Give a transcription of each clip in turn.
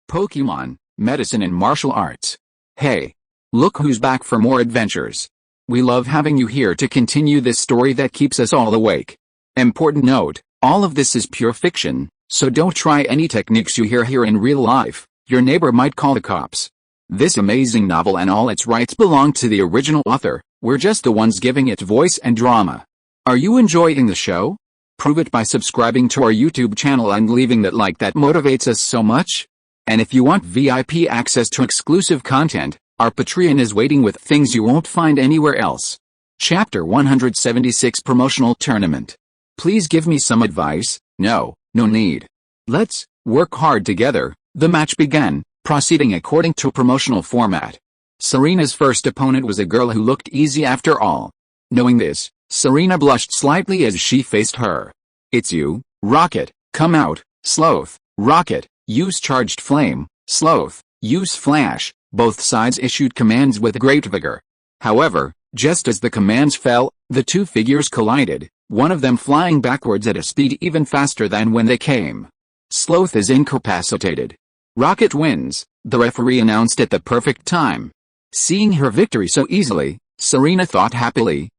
Pokémon, medicine and martial arts. Hey! Look who's back for more adventures. We love having you here to continue this story that keeps us all awake. Important note, all of this is pure fiction, so don't try any techniques you hear here in real life. Your neighbor might call the cops. This amazing novel and all its rights belong to the original author. We're just the ones giving it voice and drama. Are you enjoying the show? Prove it by subscribing to our YouTube channel and leaving that like that motivates us so much. And if you want VIP access to exclusive content, our Patreon is waiting with things you won't find anywhere else. Chapter 176 Promotional Tournament. Please give me some advice. No need. Let's work hard together. The match began, proceeding according to promotional format. Serena's first opponent was a girl who looked easy after all. Knowing this, Serena blushed slightly as she faced her. It's you, Rocket, come out, Sloth, Rocket, use Charged Flame, Sloth, use Flash. Both sides issued commands with great vigor. However, just as the commands fell, the two figures collided, one of them flying backwards at a speed even faster than when they came. Sloth is incapacitated. Rocket wins, the referee announced at the perfect time. Seeing her victory so easily, Serena thought happily,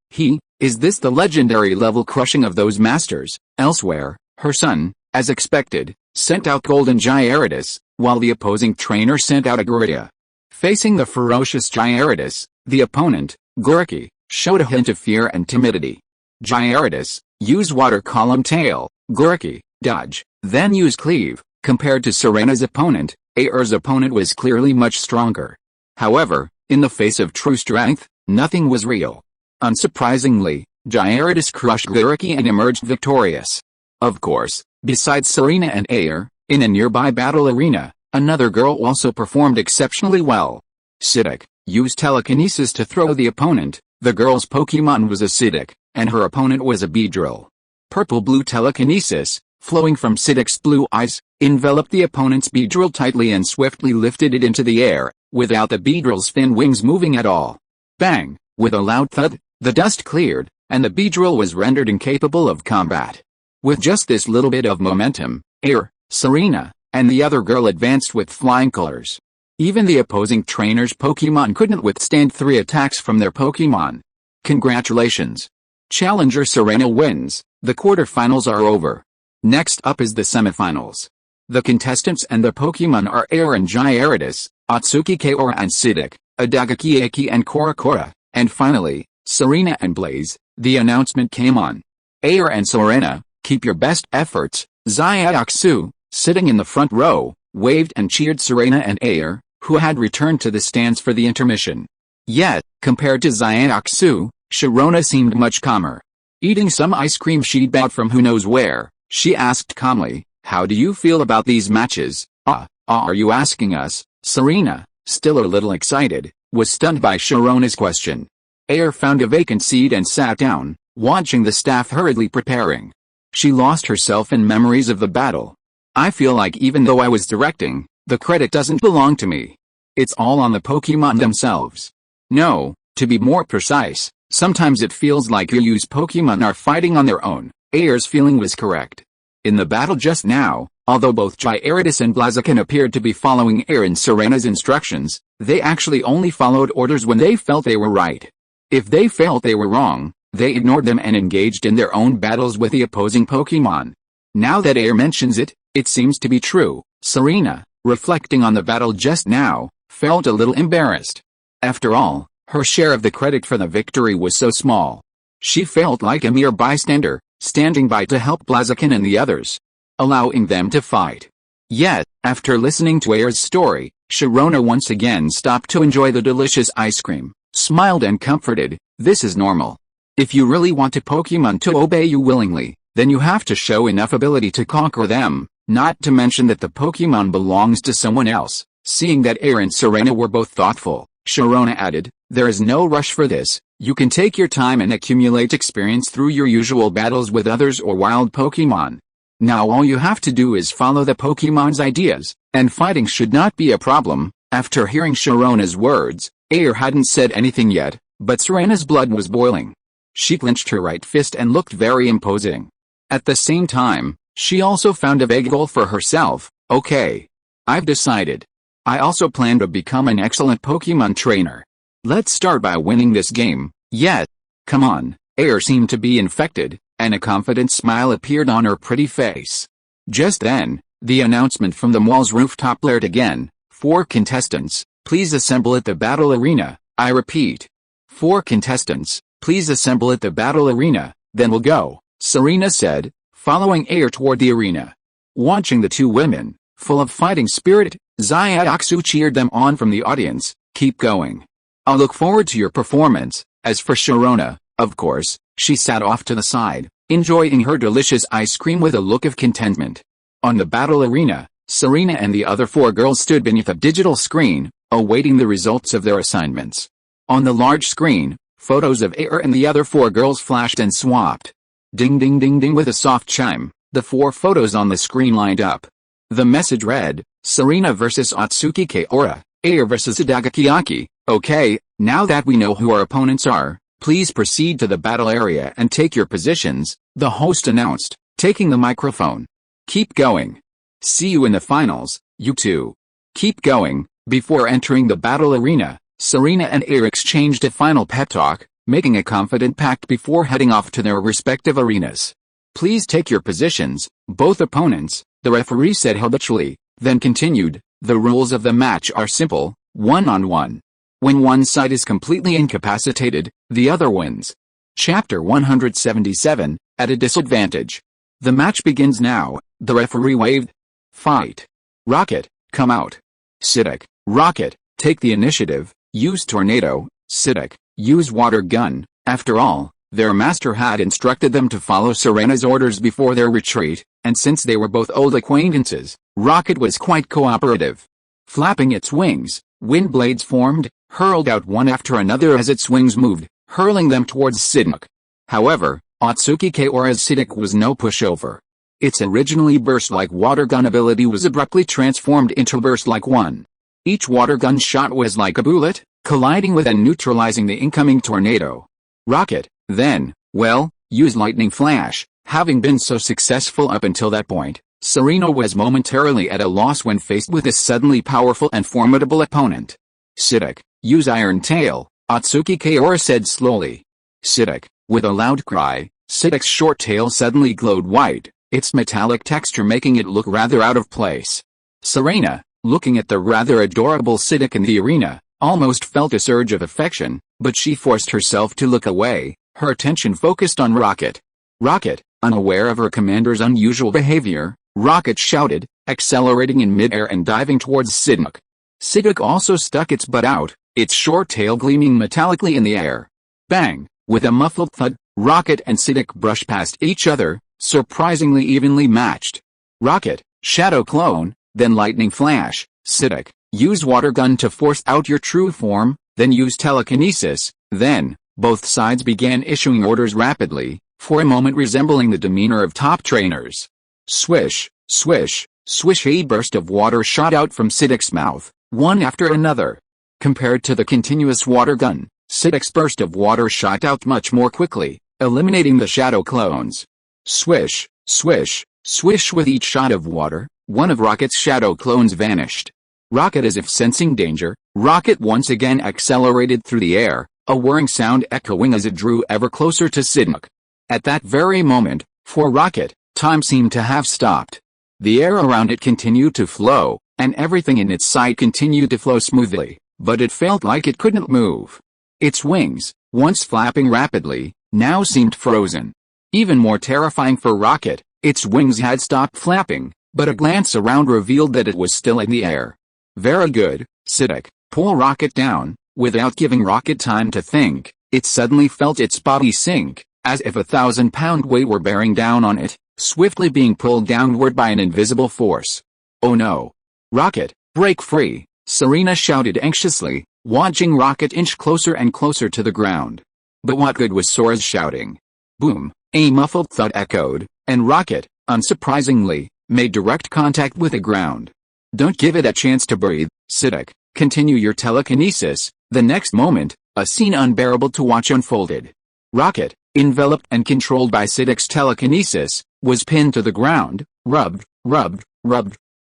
is this the legendary level crushing of those masters? Elsewhere, her son, as expected, sent out Golden Gyarados, while the opposing trainer sent out a Guridia. Facing the ferocious Gyarados, the opponent, Gurki, showed a hint of fear and timidity. Gyarados, use Water Column Tail, Gurki, dodge, then use Cleave. Compared to Serena's opponent, Air's opponent was clearly much stronger. However, in the face of true strength, nothing was real. Unsurprisingly, Gyarados crushed Gurki and emerged victorious. Of course, besides Serena and Air, in a nearby battle arena, another girl also performed exceptionally well. Psyduck used telekinesis to throw the opponent. The girl's Pokemon was a Psyduck, and her opponent was a Beedrill. Purple-blue telekinesis, flowing from Psyduck's blue eyes, enveloped the opponent's Beedrill tightly and swiftly lifted it into the air, without the Beedrill's fin wings moving at all. Bang! With a loud thud, the dust cleared, and the Beedrill was rendered incapable of combat. With just this little bit of momentum, Air, Serena, and the other girl advanced with flying colors. Even the opposing trainer's Pokemon couldn't withstand 3 attacks from their Pokemon. Congratulations! Challenger Serena wins. The quarterfinals are over. Next up is the semifinals. The contestants and their Pokemon are Air and Gyarados, Atsuki Kaora and Psyduck, Adagakiaki and Korakora, and finally, Serena and Blaze. The announcement came on. Air and Serena, keep your best efforts. Xiaoxu, sitting in the front row, waved and cheered Serena and Air, who had returned to the stands for the intermission. Yet, compared to Xiaoxu, Sharona seemed much calmer. Eating some ice cream she'd bought from who knows where, she asked calmly, how do you feel about these matches? Are you asking us? Serena, still a little excited, was stunned by Sharona's question. Air found a vacant seat and sat down, watching the staff hurriedly preparing. She lost herself in memories of the battle. I feel like even though I was directing, the credit doesn't belong to me. It's all on the Pokemon themselves. No, to be more precise, sometimes it feels like you use Pokemon are fighting on their own. Air's feeling was correct. In the battle just now, although both Gyarados and Blaziken appeared to be following Air and Serena's instructions, they actually only followed orders when they felt they were right. If they felt they were wrong, they ignored them and engaged in their own battles with the opposing Pokemon. Now that Air mentions it, it seems to be true. Serena, reflecting on the battle just now, felt a little embarrassed. After all, her share of the credit for the victory was so small. She felt like a mere bystander, standing by to help Blaziken and the others, allowing them to fight. Yet, after listening to Air's story, Sharona once again stopped to enjoy the delicious ice cream, smiled and comforted. This is normal. If you really want a Pokemon to obey you willingly, then you have to show enough ability to conquer them, not to mention that the Pokemon belongs to someone else. Seeing that Air and Serena were both thoughtful, Sharona added, there is no rush for this. You can take your time and accumulate experience through your usual battles with others or wild Pokemon. Now all you have to do is follow the Pokemon's ideas, and fighting should not be a problem. After hearing Sharona's words, Air hadn't said anything yet, but Serena's blood was boiling. She clenched her right fist and looked very imposing. At the same time, she also found a vague goal for herself. Okay. I've decided. I also plan to become an excellent Pokemon trainer. Let's start by winning this game. Yes. Come on. Air seemed to be infected, and a confident smile appeared on her pretty face. Just then, the announcement from the mall's rooftop blared again. 4 contestants, please assemble at the battle arena. I repeat. 4 contestants, please assemble at the battle arena, then we'll go, Serena said, following Air toward the arena. Watching the 2 women, full of fighting spirit, Xiaoxu cheered them on from the audience. Keep going. I'll look forward to your performance. As for Sharona, of course, she sat off to the side, enjoying her delicious ice cream with a look of contentment. On the battle arena, Serena and the other 4 girls stood beneath a digital screen, awaiting the results of their assignments. On the large screen, photos of Air and the other 4 girls flashed and swapped. Ding ding ding ding with a soft chime, the 4 photos on the screen lined up. The message read, Serena vs Atsuki Kaora, Air vs Adagakiaki. Okay, now that we know who our opponents are, please proceed to the battle area and take your positions, the host announced, taking the microphone. Keep going. See you in the finals, you two. Keep going. Before entering the battle arena, Serena and Air exchanged a final pep talk, making a confident pact before heading off to their respective arenas. Please take your positions, both opponents, the referee said habitually, then continued, the rules of the match are simple, 1-on-1. When one side is completely incapacitated, the other wins. Chapter 177, at a disadvantage. The match begins now, the referee waved. Fight. Rocket, come out. Sidic, Rocket, take the initiative, use Tornado, Sidic, use Water Gun. After all, their master had instructed them to follow Serena's orders before their retreat, and since they were both old acquaintances, Rocket was quite cooperative. Flapping its wings, wind blades formed, hurled out one after another as its wings moved, hurling them towards Sidic. However, Atsuki Kaora's Sidic was no pushover. Its originally burst-like water gun ability was abruptly transformed into burst-like one. Each water gun shot was like a bullet, colliding with and neutralizing the incoming tornado. Rocket, then, well, used Lightning Flash. Having been so successful up until that point, Serena was momentarily at a loss when faced with a suddenly powerful and formidable opponent. Sidic, use Iron Tail, Atsuki Kaora said slowly. Sidic, with a loud cry, Sidic's short tail suddenly glowed white, its metallic texture making it look rather out of place. Serena, looking at the rather adorable Sidic in the arena, almost felt a surge of affection, but she forced herself to look away, her attention focused on Rocket. Rocket, unaware of her commander's unusual behavior, Rocket shouted, accelerating in midair and diving towards Sidic. Sidic also stuck its butt out, its short tail gleaming metallically in the air. Bang! With a muffled thud, Rocket and Sidic brushed past each other, surprisingly evenly matched. Rocket, Shadow Clone, then Lightning Flash. Sidic, use Water Gun to force out your true form, then use Telekinesis. Then, both sides began issuing orders rapidly, for a moment resembling the demeanor of top trainers. Swish, swish, swish, a burst of water shot out from Sidic's mouth, one after another. Compared to the continuous water gun, Sidic's burst of water shot out much more quickly, eliminating the shadow clones. Swish, swish, swish. With each shot of water, one of Rocket's shadow clones vanished. Rocket, as if sensing danger, Rocket once again accelerated through the air, a whirring sound echoing as it drew ever closer to Sidic. At that very moment, for Rocket, time seemed to have stopped. The air around it continued to flow, and everything in its sight continued to flow smoothly, but it felt like it couldn't move. Its wings, once flapping rapidly, now seemed frozen. Even more terrifying for Rocket, its wings had stopped flapping, but a glance around revealed that it was still in the air. Very good, Sidic, pull Rocket down. Without giving Rocket time to think, it suddenly felt its body sink, as if a 1,000-pound weight were bearing down on it, swiftly being pulled downward by an invisible force. Oh no! Rocket, break free! Serena shouted anxiously, watching Rocket inch closer and closer to the ground. But what good was Sora's shouting? Boom! A muffled thud echoed, and Rocket, unsurprisingly, made direct contact with the ground. Don't give it a chance to breathe, Sidic. Continue your telekinesis. The next moment, a scene unbearable to watch unfolded. Rocket, enveloped and controlled by Sidic's telekinesis, was pinned to the ground, rubbed.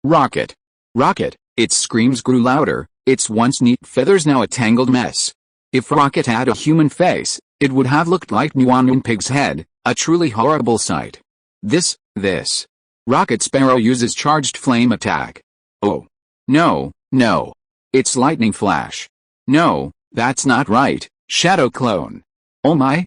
Rocket, Rocket, its screams grew louder, its once neat feathers now a tangled mess. If Rocket had a human face, it would have looked like Nuan Pig's head, a truly horrible sight. This. Rocket Sparrow uses charged flame attack. Oh. No. It's lightning flash. No, that's not right, Shadow Clone. Oh my,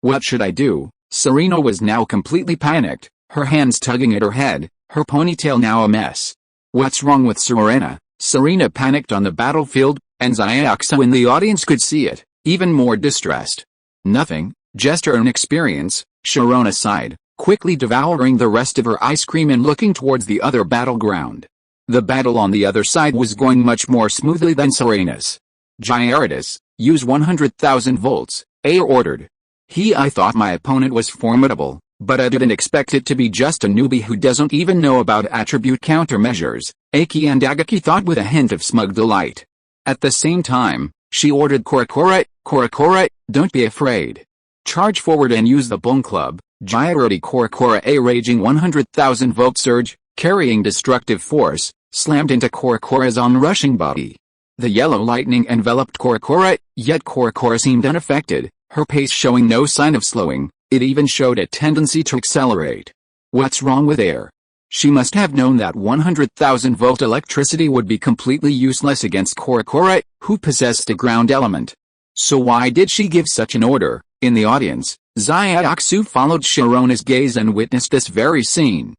what should I do? Serena was now completely panicked, her hands tugging at her head, her ponytail now a mess. What's wrong with Serena? Serena panicked on the battlefield, and Xiaoxu in the audience could see it, even more distressed. Nothing, just her inexperience, Sharona sighed, quickly devouring the rest of her ice cream and looking towards the other battleground. The battle on the other side was going much more smoothly than Serena's. Gyarados, use 100,000 volts, Air ordered. I thought my opponent was formidable, but I didn't expect it to be just a newbie who doesn't even know about attribute countermeasures, Aki and Agaki thought with a hint of smug delight. At the same time, she ordered Korokora, don't be afraid. Charge forward and use the Bone Club. Gyarados Korokora a raging 100,000 volt surge, carrying destructive force, slammed into Korokora's onrushing body. The yellow lightning enveloped Korokora, yet Korokora seemed unaffected, her pace showing no sign of slowing, it even showed a tendency to accelerate. What's wrong with Air? She must have known that 100,000 volt electricity would be completely useless against Korokora, who possessed a ground element. So why did she give such an order? In the audience, Xiaoxu followed Sharona's gaze and witnessed this very scene.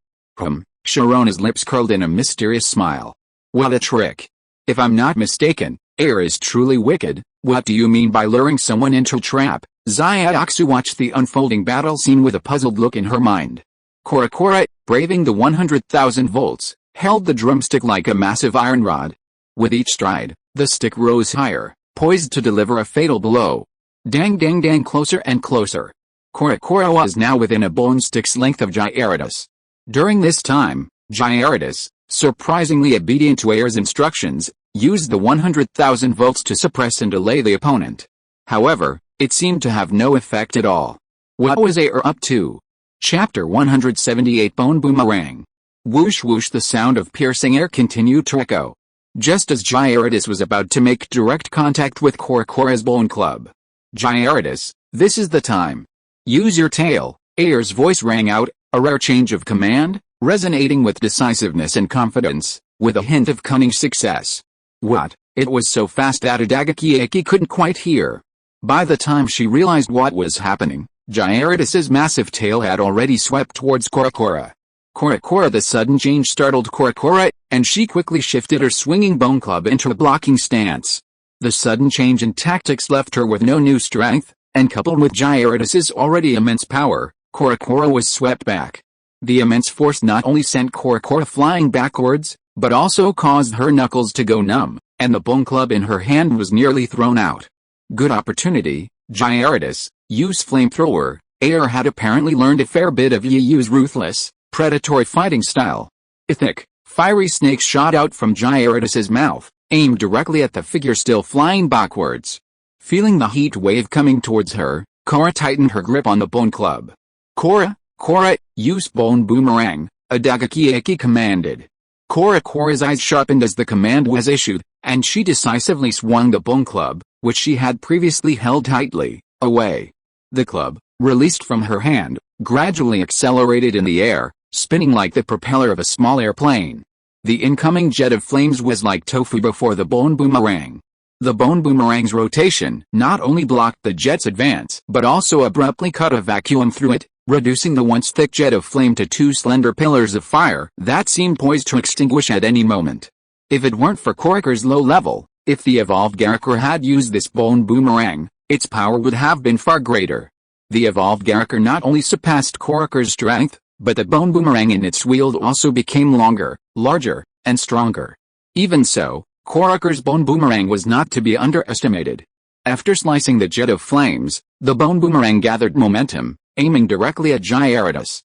Sharona's lips curled in a mysterious smile. What a trick. If I'm not mistaken, Air is truly wicked. What do you mean by luring someone into a trap? Xiaoxu watched the unfolding battle scene with a puzzled look in her mind. Korokora, braving the 100,000 volts, held the drumstick like a massive iron rod. With each stride, the stick rose higher, poised to deliver a fatal blow. Dang, closer and closer. Korokora was now within a bone stick's length of Gyarados. During this time, Gyarados, surprisingly obedient to Air's instructions, used the 100,000 volts to suppress and delay the opponent. However, it seemed to have no effect at all. What was Air up to? Chapter 178 Bone Boomerang. Whoosh whoosh, the sound of piercing air continued to echo. Just as Gyarados was about to make direct contact with Korokora's Bone Club. Gyarados, this is the time. Use your tail, Air's voice rang out, a rare change of command, resonating with decisiveness and confidence, with a hint of cunning success. What? It was so fast that Adagaki couldn't quite hear. By the time she realized what was happening, Gyarados' massive tail had already swept towards Korokora. The sudden change startled Korokora, and she quickly shifted her swinging Bone Club into a blocking stance. The sudden change in tactics left her with no new strength, and coupled with Gyarados' already immense power, Korokora was swept back. The immense force not only sent Korokora flying backwards, but also caused her knuckles to go numb, and the Bone Club in her hand was nearly thrown out. Good opportunity, Gyarados, use Flamethrower. Air had apparently learned a fair bit of Yu's ruthless, predatory fighting style. A thick, fiery snake shot out from Gyarados' mouth, aimed directly at the figure still flying backwards. Feeling the heat wave coming towards her, Korra tightened her grip on the Bone Club. Korra, use Bone Boomerang, Adagaki commanded. Kora's eyes sharpened as the command was issued, and she decisively swung the Bone Club, which she had previously held tightly, away. The club, released from her hand, gradually accelerated in the air, spinning like the propeller of a small airplane. The incoming jet of flames was like tofu before the Bone Boomerang. The Bone Boomerang's rotation not only blocked the jet's advance, but also abruptly cut a vacuum through it, reducing the once thick jet of flame to two slender pillars of fire that seemed poised to extinguish at any moment. If it weren't for Korokor's low level, if the evolved Gyarados had used this Bone Boomerang, its power would have been far greater. The evolved Gyarados not only surpassed Korokor's strength, but the Bone Boomerang in its wield also became longer, larger, and stronger. Even so, Korokor's Bone Boomerang was not to be underestimated. After slicing the jet of flames, the Bone Boomerang gathered momentum, aiming directly at Gyarados.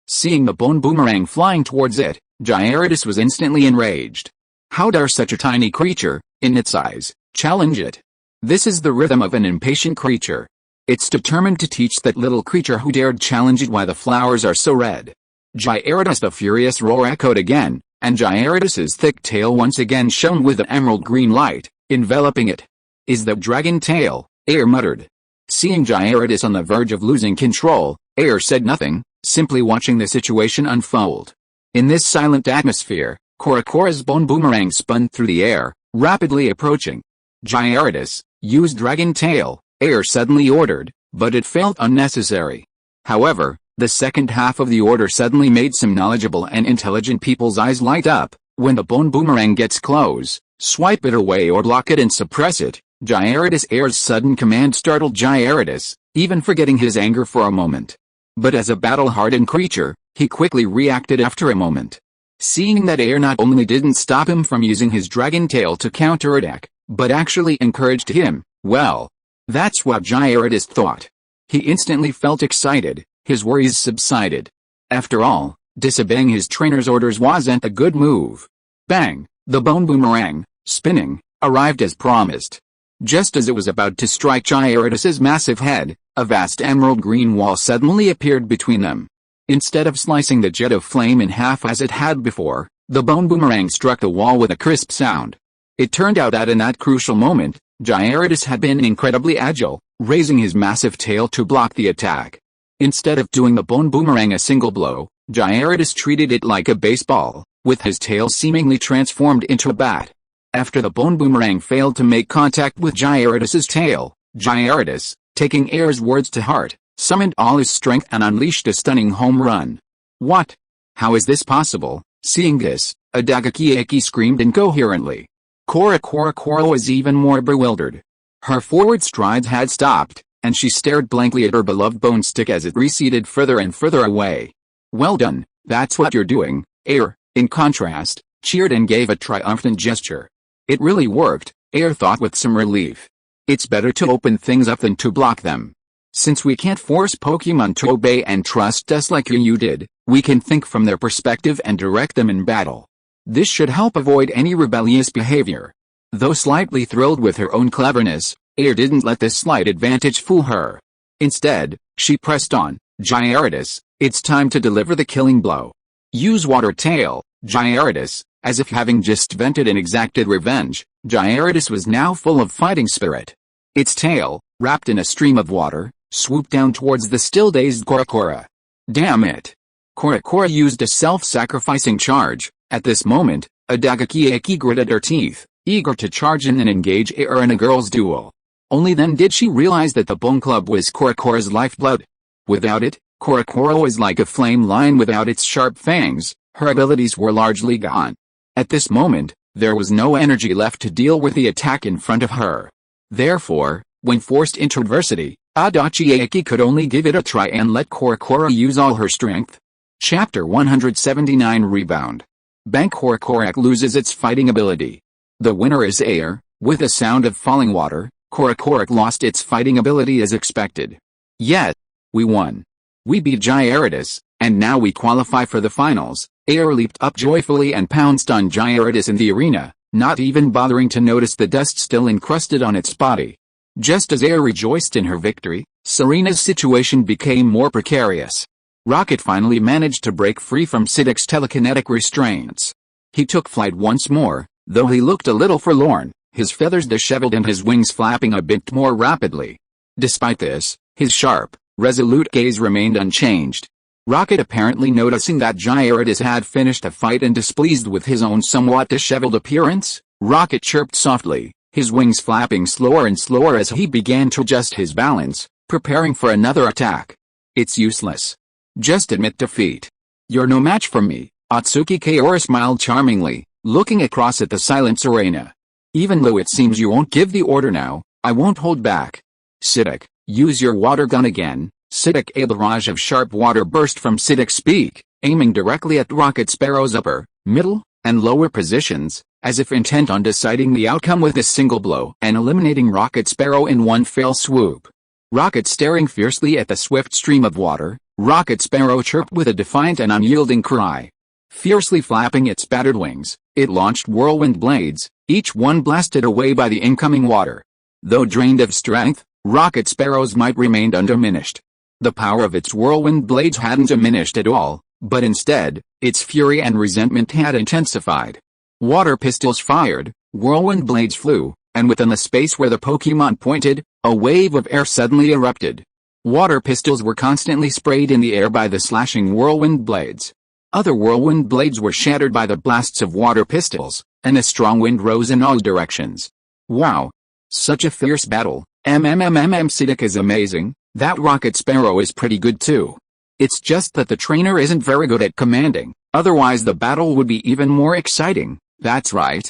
Seeing the Bone Boomerang flying towards it, Gyarados was instantly enraged. How dare such a tiny creature, in its eyes, challenge it? This is the rhythm of an impatient creature. It's determined to teach that little creature who dared challenge it why the flowers are so red. Gyarados, the furious roar echoed again, and Gyarados' thick tail once again shone with an emerald green light, enveloping it. "Is that dragon tail?" Air muttered. Seeing Gyarados on the verge of losing control, Air said nothing, simply watching the situation unfold. In this silent atmosphere, Korakora's bone boomerang spun through the air, rapidly approaching. "Gyarados, use Dragon Tail," Air suddenly ordered, but it felt unnecessary. However, the second half of the order suddenly made some knowledgeable and intelligent people's eyes light up. "When the bone boomerang gets close, swipe it away or block it and suppress it." Gyarados. Air's sudden command startled Gyarados, even forgetting his anger for a moment. But as a battle-hardened creature, he quickly reacted after a moment. Seeing that Air not only didn't stop him from using his Dragon Tail to counterattack, but actually encouraged him, well, that's what Gyarados thought. He instantly felt excited, his worries subsided. After all, disobeying his trainer's orders wasn't a good move. Bang! The bone boomerang, spinning, arrived as promised. Just as it was about to strike Gyarados' massive head, a vast emerald green wall suddenly appeared between them. Instead of slicing the jet of flame in half as it had before, the bone boomerang struck the wall with a crisp sound. It turned out that in that crucial moment, Gyarados had been incredibly agile, raising his massive tail to block the attack. Instead of doing the bone boomerang a single blow, Gyarados treated it like a baseball, with his tail seemingly transformed into a bat. After the bone boomerang failed to make contact with Gyarados' tail, Gyarados, taking Air's words to heart, summoned all his strength and unleashed a stunning home run. "What? How is this possible?" Seeing this, Adagakiaki screamed incoherently. Kora was even more bewildered. Her forward strides had stopped, and she stared blankly at her beloved bone stick as it receded further and further away. "Well done, that's what you're doing." Air, in contrast, cheered and gave a triumphant gesture. It really worked, Air thought with some relief. It's better to open things up than to block them. Since we can't force Pokemon to obey and trust us like you did, we can think from their perspective and direct them in battle. This should help avoid any rebellious behavior. Though slightly thrilled with her own cleverness, Air didn't let this slight advantage fool her. Instead, she pressed on. "Gyarados, it's time to deliver the killing blow. Use Water Tail." Gyarados, as if having just vented and exacted revenge, Gyarados was now full of fighting spirit. Its tail, wrapped in a stream of water, swooped down towards the still dazed Korakora. "Damn it!" Korakora used a self-sacrificing charge. At this moment, Adagakiaki gritted her teeth, eager to charge in and engage Air in a girl's duel. Only then did she realize that the Bone Club was Korakora's lifeblood. Without it, Korakora was like a flame lion without its sharp fangs. Her abilities were largely gone. At this moment, there was no energy left to deal with the attack in front of her. Therefore, when forced into adversity, Adachiaki could only give it a try and let Korakora use all her strength. Chapter 179 Rebound. Bank. Korakorak loses its fighting ability. The winner is Air. With a sound of falling water, Korakorak lost its fighting ability as expected. Yet, we won. We beat Gyarados, and now we qualify for the finals. Air leaped up joyfully and pounced on Gyarados in the arena, not even bothering to notice the dust still encrusted on its body. Just as Air rejoiced in her victory, Serena's situation became more precarious. Rocket finally managed to break free from Sidic's telekinetic restraints. He took flight once more, though he looked a little forlorn, his feathers disheveled and his wings flapping a bit more rapidly. Despite this, his sharp, resolute gaze remained unchanged. Rocket, apparently noticing that Gyarados had finished the fight and displeased with his own somewhat disheveled appearance, Rocket chirped softly, his wings flapping slower and slower as he began to adjust his balance, preparing for another attack. "It's useless. Just admit defeat. You're no match for me." Atsuki Kaora smiled charmingly, looking across at the silent Serena. "Even though it seems you won't give the order now, I won't hold back. Sidic, use your water gun again." Sidic. A barrage of sharp water burst from Sidic's beak, aiming directly at Rocket Sparrow's upper, middle, and lower positions, as if intent on deciding the outcome with a single blow and eliminating Rocket Sparrow in one fell swoop. Rocket staring fiercely at the swift stream of water, Rocket Sparrow chirped with a defiant and unyielding cry. Fiercely flapping its battered wings, it launched whirlwind blades, each one blasted away by the incoming water. Though drained of strength, Rocket Sparrow's might remained undiminished. The power of its whirlwind blades hadn't diminished at all, But instead, its fury and resentment had intensified. Water pistols fired, whirlwind blades flew, and within the space where the Pokémon pointed, a wave of air suddenly erupted. Water pistols were constantly sprayed in the air by the slashing whirlwind blades. Other whirlwind blades were shattered by the blasts of water pistols, and a strong wind rose in all directions. Wow! Such a fierce battle. Psyduck is amazing. That Rocket Sparrow is pretty good too. It's just that the trainer isn't very good at commanding, otherwise the battle would be even more exciting. That's right,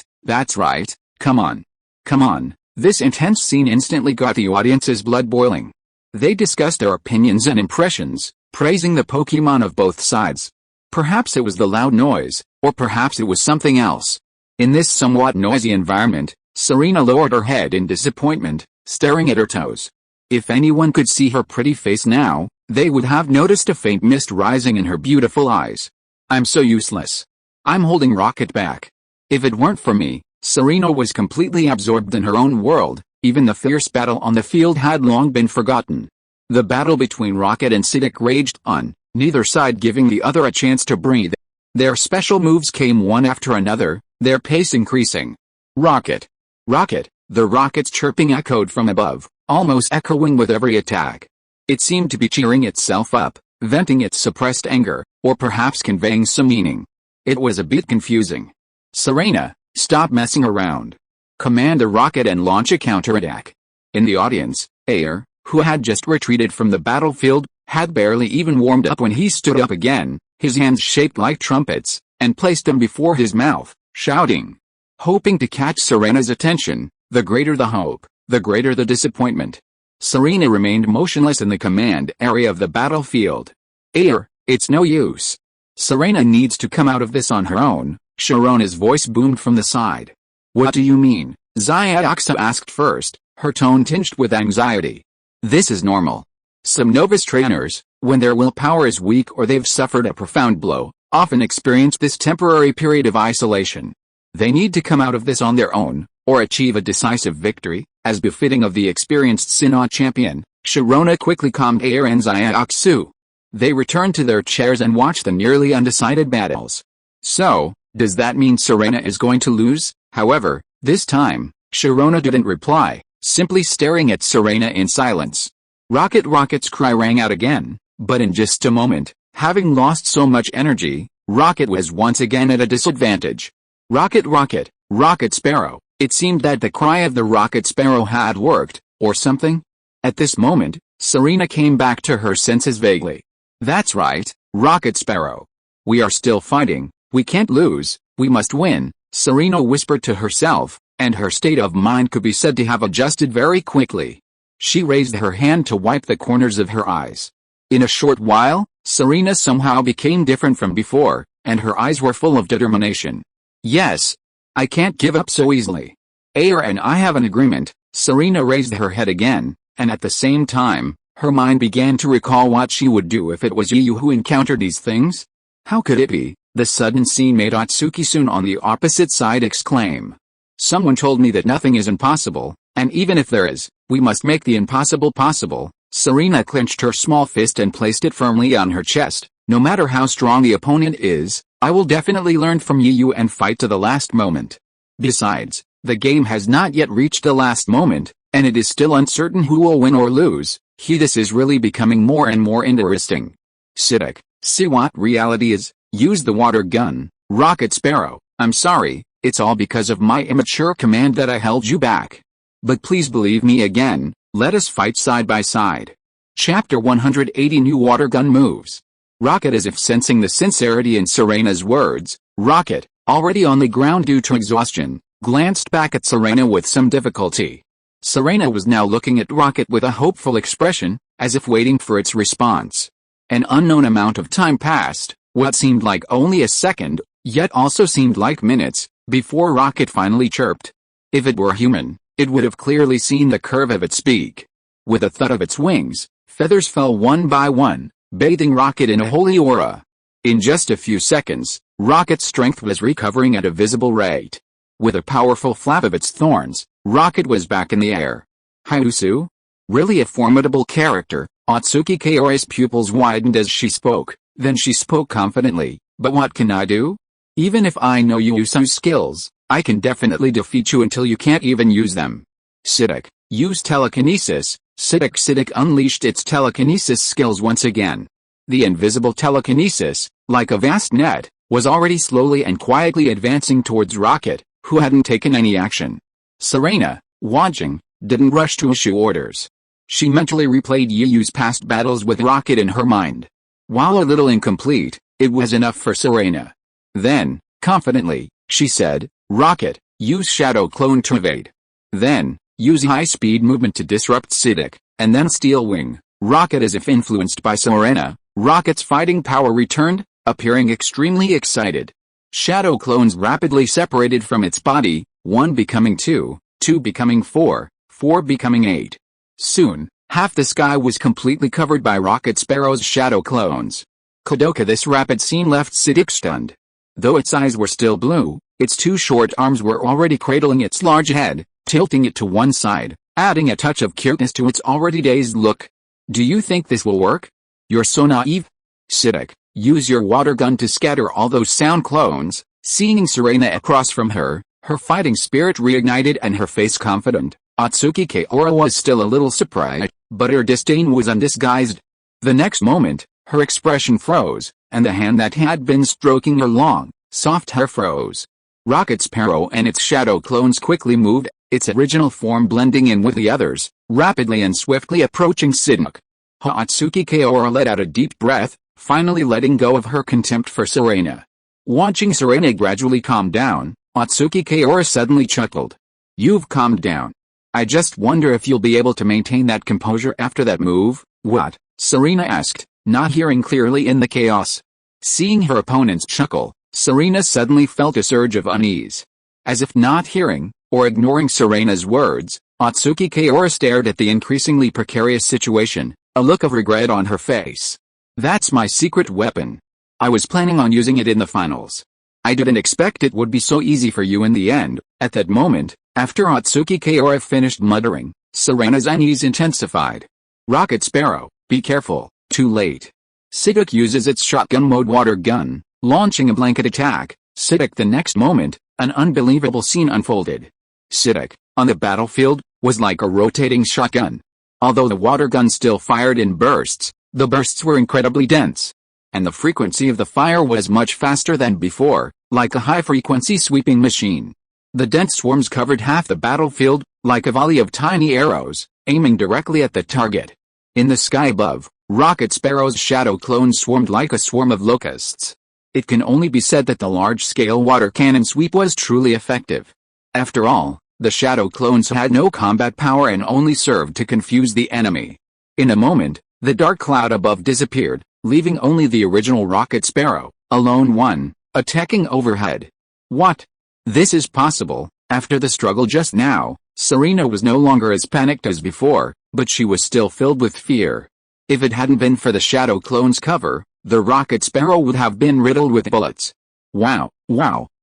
come on. Come on. This intense scene instantly got the audience's blood boiling. They discussed their opinions and impressions, praising the Pokémon of both sides. Perhaps it was the loud noise, or perhaps it was something else. In this somewhat noisy environment, Serena lowered her head in disappointment, staring at her toes. If anyone could see her pretty face now, they would have noticed a faint mist rising in her beautiful eyes. I'm so useless. I'm holding Rocket back. If it weren't for me, Serena was completely absorbed in her own world. Even the fierce battle on the field had long been forgotten. The battle between Rocket and Psyduck raged on, neither side giving the other a chance to breathe. Their special moves came one after another, their pace increasing. Rocket! Rocket! The rocket's chirping echoed from above, almost echoing with every attack. It seemed to be cheering itself up, venting its suppressed anger, or perhaps conveying some meaning. It was a bit confusing. Serena, stop messing around. Command the rocket and launch a counterattack. In the audience, Air, who had just retreated from the battlefield, had barely even warmed up when he stood up again, his hands shaped like trumpets, and placed them before his mouth, shouting. Hoping to catch Serena's attention, the greater the hope, the greater the disappointment. Serena remained motionless in the command area of the battlefield. Air, it's no use. Serena needs to come out of this on her own, Sharona's voice boomed from the side. What do you mean? Xiaoxia asked first, her tone tinged with anxiety. This is normal. Some novice trainers, when their willpower is weak or they've suffered a profound blow, often experience this temporary period of isolation. They need to come out of this on their own, or achieve a decisive victory, as befitting of the experienced Sinnoh champion. Sharona quickly calmed Air and Xiaoxia. They returned to their chairs and watched the nearly undecided battles. So, does that mean Serena is going to lose? However, this time, Sharona didn't reply, simply staring at Serena in silence. Rocket's cry rang out again, but in just a moment, having lost so much energy, Rocket was once again at a disadvantage. Rocket Sparrow. It seemed that the cry of the Rocket Sparrow had worked, or something. At this moment, Serena came back to her senses vaguely. That's right, Rocket Sparrow. We are still fighting, we can't lose, we must win, Serena whispered to herself, and her state of mind could be said to have adjusted very quickly. She raised her hand to wipe the corners of her eyes. In a short while, Serena somehow became different from before, and her eyes were full of determination. Yes. I can't give up so easily. Air and I have an agreement. Serena raised her head again, and at the same time, her mind began to recall what she would do if it was you who encountered these things. How could it be? The sudden scene made Atsuki-san on the opposite side exclaim. Someone told me that nothing is impossible, and even if there is, we must make the impossible possible. Serena clenched her small fist and placed it firmly on her chest. No matter how strong the opponent is, I will definitely learn from you and fight to the last moment. Besides, the game has not yet reached the last moment, and it is still uncertain who will win or lose. This is really becoming more and more interesting. Psyduck, see what reality is? Use the water gun. Rocket Sparrow, I'm sorry, it's all because of my immature command that I held you back. But please believe me again, let us fight side by side. Chapter 180 New Water Gun Moves. Rocket, as if sensing the sincerity in Serena's words, Rocket, already on the ground due to exhaustion, glanced back at Serena with some difficulty. Serena was now looking at Rocket with a hopeful expression, as if waiting for its response. An unknown amount of time passed, what seemed like only a second, yet also seemed like minutes, before Rocket finally chirped. If it were human, it would have clearly seen the curve of its beak. With a thud of its wings, feathers fell one by one, bathing Rocket in a holy aura. In just a few seconds, Rocket's strength was recovering at a visible rate. With a powerful flap of its thorns, Rocket was back in the air. Hyusu? Really a formidable character, Atsuki Kaori's pupils widened as she spoke. Then she spoke confidently, but what can I do? Even if I know you use some skills, I can definitely defeat you until you can't even use them. Psyduck, use telekinesis. Psyduck unleashed its telekinesis skills once again. The invisible telekinesis, like a vast net, was already slowly and quietly advancing towards Rocket, who hadn't taken any action. Serena, watching, didn't rush to issue orders. She mentally replayed Yu's past battles with Rocket in her mind. While a little incomplete, it was enough for Serena. Then, confidently, she said, Rocket, use Shadow Clone to evade. Then, use high-speed movement to disrupt Psyduck, and then Steel Wing. Rocket, as if influenced by Serena, Rocket's fighting power returned, appearing extremely excited. Shadow clones rapidly separated from its body, 1 becoming 2, 2 becoming 4, 4 becoming 8. Soon, half the sky was completely covered by Rocket Sparrow's shadow clones. Kodoka, this rapid scene left Psyduck stunned. Though its eyes were still blue, its 2 short arms were already cradling its large head, tilting it to one side, adding a touch of cuteness to its already dazed look. Do you think this will work? You're so naive. Psyduck, use your water gun to scatter all those sound clones. Seeing Serena across from her, her fighting spirit reignited and her face confident. Atsuki Kaora was still a little surprised, but her disdain was undisguised. The next moment, her expression froze, and the hand that had been stroking her long, soft hair froze. Rocket Sparrow and its shadow clones quickly moved, its original form blending in with the others, rapidly and swiftly approaching Psyduck. Atsuki Kaora let out a deep breath, finally letting go of her contempt for Serena. Watching Serena gradually calm down, Atsuki Kaora suddenly chuckled. You've calmed down. I just wonder if you'll be able to maintain that composure after that move. What? Serena asked, not hearing clearly in the chaos. Seeing her opponents chuckle, Serena suddenly felt a surge of unease. As if not hearing, or ignoring Serena's words, Atsuki Kaora stared at the increasingly precarious situation, a look of regret on her face. That's my secret weapon. I was planning on using it in the finals. I didn't expect it would be so easy for you in the end. At that moment, after Atsuki Kaora finished muttering, Serena's unease intensified. Rocket Sparrow, be careful, too late. Psyduck uses its shotgun mode water gun, launching a blanket attack. Psyduck, the next moment, an unbelievable scene unfolded. Psyduck, on the battlefield, was like a rotating shotgun. Although the water gun still fired in bursts, the bursts were incredibly dense. And the frequency of the fire was much faster than before, like a high-frequency sweeping machine. The dense swarms covered half the battlefield, like a volley of tiny arrows, aiming directly at the target. In the sky above, Rocket Sparrow's shadow clones swarmed like a swarm of locusts. It can only be said that the large-scale water cannon sweep was truly effective. After all, the shadow clones had no combat power and only served to confuse the enemy. In a moment, the dark cloud above disappeared, leaving only the original Rocket Sparrow, a lone one, attacking overhead. What? This is possible. After the struggle just now, Serena was no longer as panicked as before, but she was still filled with fear. If it hadn't been for the shadow clone's cover, the Rocket Sparrow would have been riddled with bullets. Wow,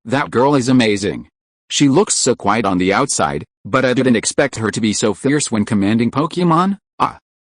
that girl is amazing. She looks so quiet on the outside, but I didn't expect her to be so fierce when commanding Pokémon.